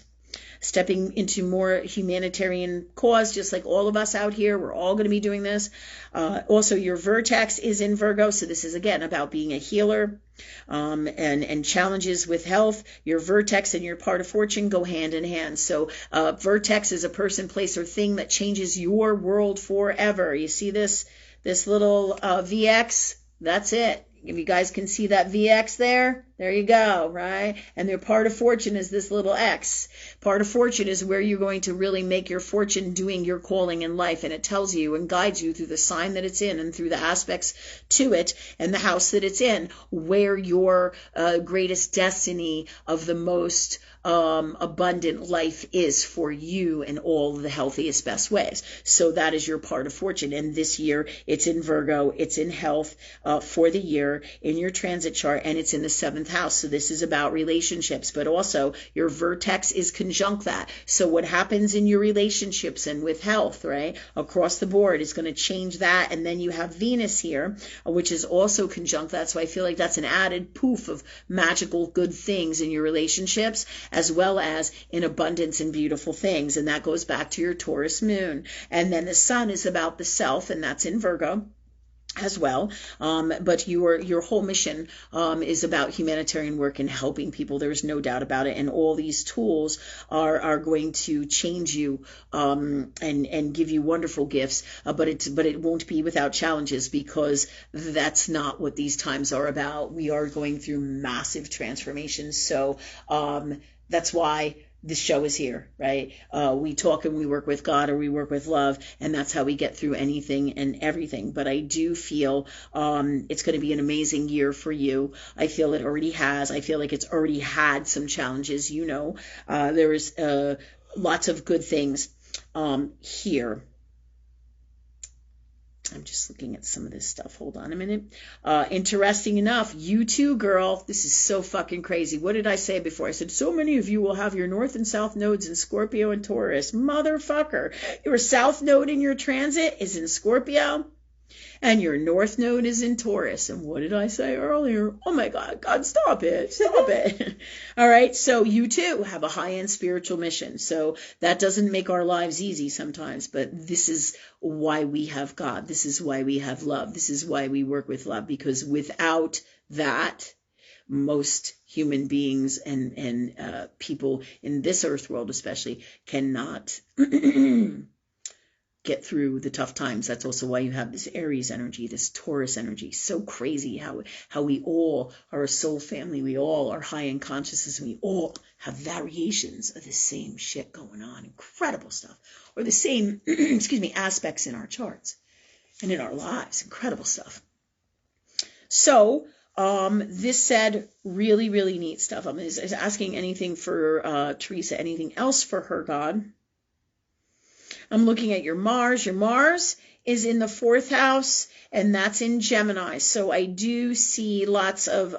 stepping into more humanitarian cause, just like all of us out here. We're all going to be doing this. Also, your vertex is in Virgo, so this is, again, about being a healer. And challenges with health. Your vertex and your part of fortune go hand in hand. So vertex is a person, place, or thing that changes your world forever. You see this little VX? That's it. If you guys can see that VX there you go, right? And their part of fortune is this little X. Part of fortune is where you're going to really make your fortune doing your calling in life. And it tells you and guides you through the sign that it's in and through the aspects to it and the house that it's in, where your greatest destiny of the most abundant life is for you in all the healthiest, best ways. So that is your part of fortune. And this year, it's in Virgo, it's in health for the year, in your transit chart, and it's in the 7th house. So this is about relationships, but also your vertex is conjunct that. So what happens in your relationships and with health, right, across the board is going to change that. And then you have Venus here, which is also conjunct that. So I feel like that's an added poof of magical good things in your relationships, as well as in abundance and beautiful things. And that goes back to your Taurus moon. And then the sun is about the self, and that's in Virgo as well. But your whole mission is about humanitarian work and helping people. There's no doubt about it. And all these tools are going to change you and give you wonderful gifts. But it won't be without challenges, because that's not what these times are about. We are going through massive transformations. So that's why this show is here, right? We talk and we work with God, or we work with love, and that's how we get through anything and everything. But I do feel it's going to be an amazing year for you. I feel it already has. I feel like it's already had some challenges. There is lots of good things here. I'm just looking at some of this stuff. Hold on a minute. Interesting enough, you too, girl. This is so fucking crazy. What did I say before? I said, so many of you will have your north and south nodes in Scorpio and Taurus. Motherfucker. Your south node in your transit is in Scorpio, and your north node is in Taurus. And what did I say earlier? Oh my God, stop it. Stop it. All right. So you too have a high-end spiritual mission. So that doesn't make our lives easy sometimes, but this is why we have God. This is why we have love. This is why we work with love, because without that, most human beings and people in this earth world especially cannot get through the tough times. That's also why you have this Aries energy, this Taurus energy. So crazy how we all are a soul family. We all are high in consciousness. We all have variations of the same shit going on. Incredible stuff. Or the same, aspects in our charts and in our lives. Incredible stuff. So, this said, really, really neat stuff. I'm asking anything for Teresa, anything else for her, God. I'm looking at your Mars. Your Mars is in the 4th house, and that's in Gemini. So I do see lots of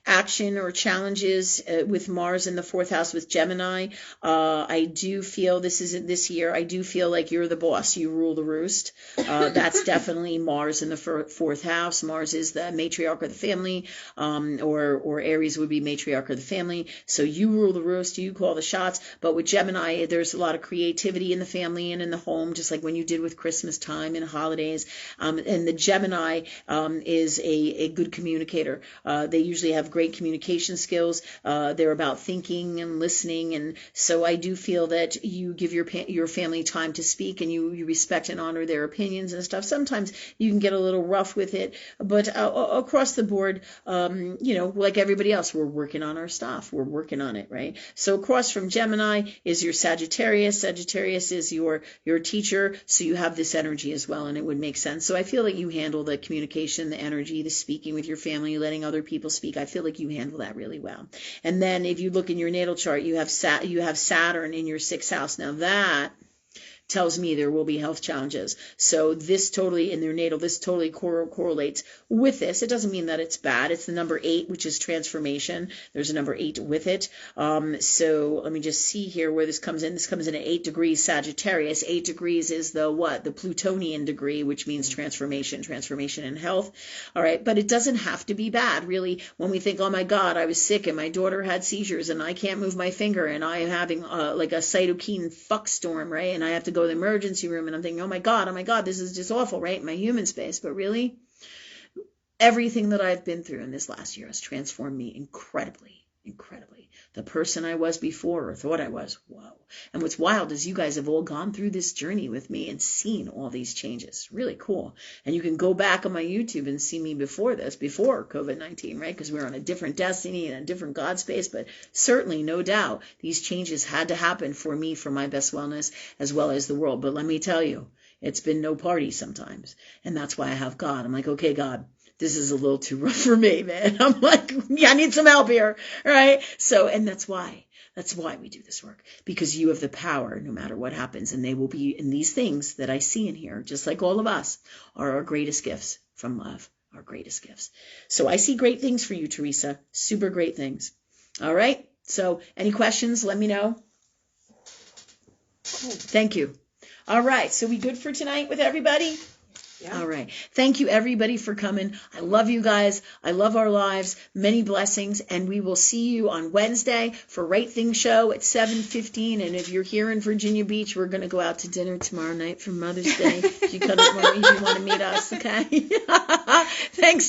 action or challenges with Mars in the 4th house with Gemini. I do feel this year, I do feel like you're the boss. You rule the roost. That's definitely Mars in the 4th house. Mars is the matriarch of the family, or Aries would be matriarch of the family. So you rule the roost, you call the shots. But with Gemini, there's a lot of creativity in the family and in the home, just like when you did with Christmas time and holidays. And the Gemini is a good communicator. They usually have great communication skills. They're about thinking and listening. And so I do feel that you give your family time to speak, and you respect and honor their opinions and stuff. Sometimes you can get a little rough with it, but across the board, like everybody else, we're working on our stuff. We're working on it, right? So across from Gemini is your Sagittarius. Sagittarius is your teacher, so you have this energy as well, and it would make sense. So I feel like you handle the communication, the energy, the speaking with your family, letting other people speak. I feel like you handle that really well. And then if you look in your natal chart, you have Saturn in your 6th house. Now that tells me there will be health challenges. So this totally, in their natal, this totally correlates with this. It doesn't mean that it's bad. It's the number 8, which is transformation. There's a number 8 with it. So let me just see here where this comes in. This comes in at 8 degrees Sagittarius. 8 degrees is the what? The Plutonian degree, which means transformation and health. All right, but it doesn't have to be bad, really. When we think, oh my God, I was sick and my daughter had seizures and I can't move my finger and I am having like a cytokine fuck storm, right? And I have to go to the emergency room and I'm thinking, oh my God, this is just awful, right? In my human space. But really, everything that I've been through in this last year has transformed me incredibly. The person I was before, or thought I was, whoa. And what's wild is you guys have all gone through this journey with me and seen all these changes. Really cool. And you can go back on my YouTube and see me before COVID-19, right? Because we're on a different destiny and a different God space. But certainly, no doubt, these changes had to happen for me, for my best wellness, as well as the world. But let me tell you, it's been no party sometimes. And that's why I have God. I'm like, okay, God, this is a little too rough for me, man. I'm like, yeah, I need some help here, right? So, and that's why we do this work, because you have the power no matter what happens. And they will be in these things that I see in here, just like all of us, are our greatest gifts from love, our greatest gifts. So I see great things for you, Teresa, super great things. All right. So any questions, let me know. Thank you. All right. So we good for tonight with everybody? Yeah. All right. Thank you, everybody, for coming. I love you guys. I love our lives. Many blessings. And we will see you on Wednesday for Right Thing Show at 7:15. And if you're here in Virginia Beach, we're going to go out to dinner tomorrow night for Mother's Day. If you want to meet us, okay? Thanks.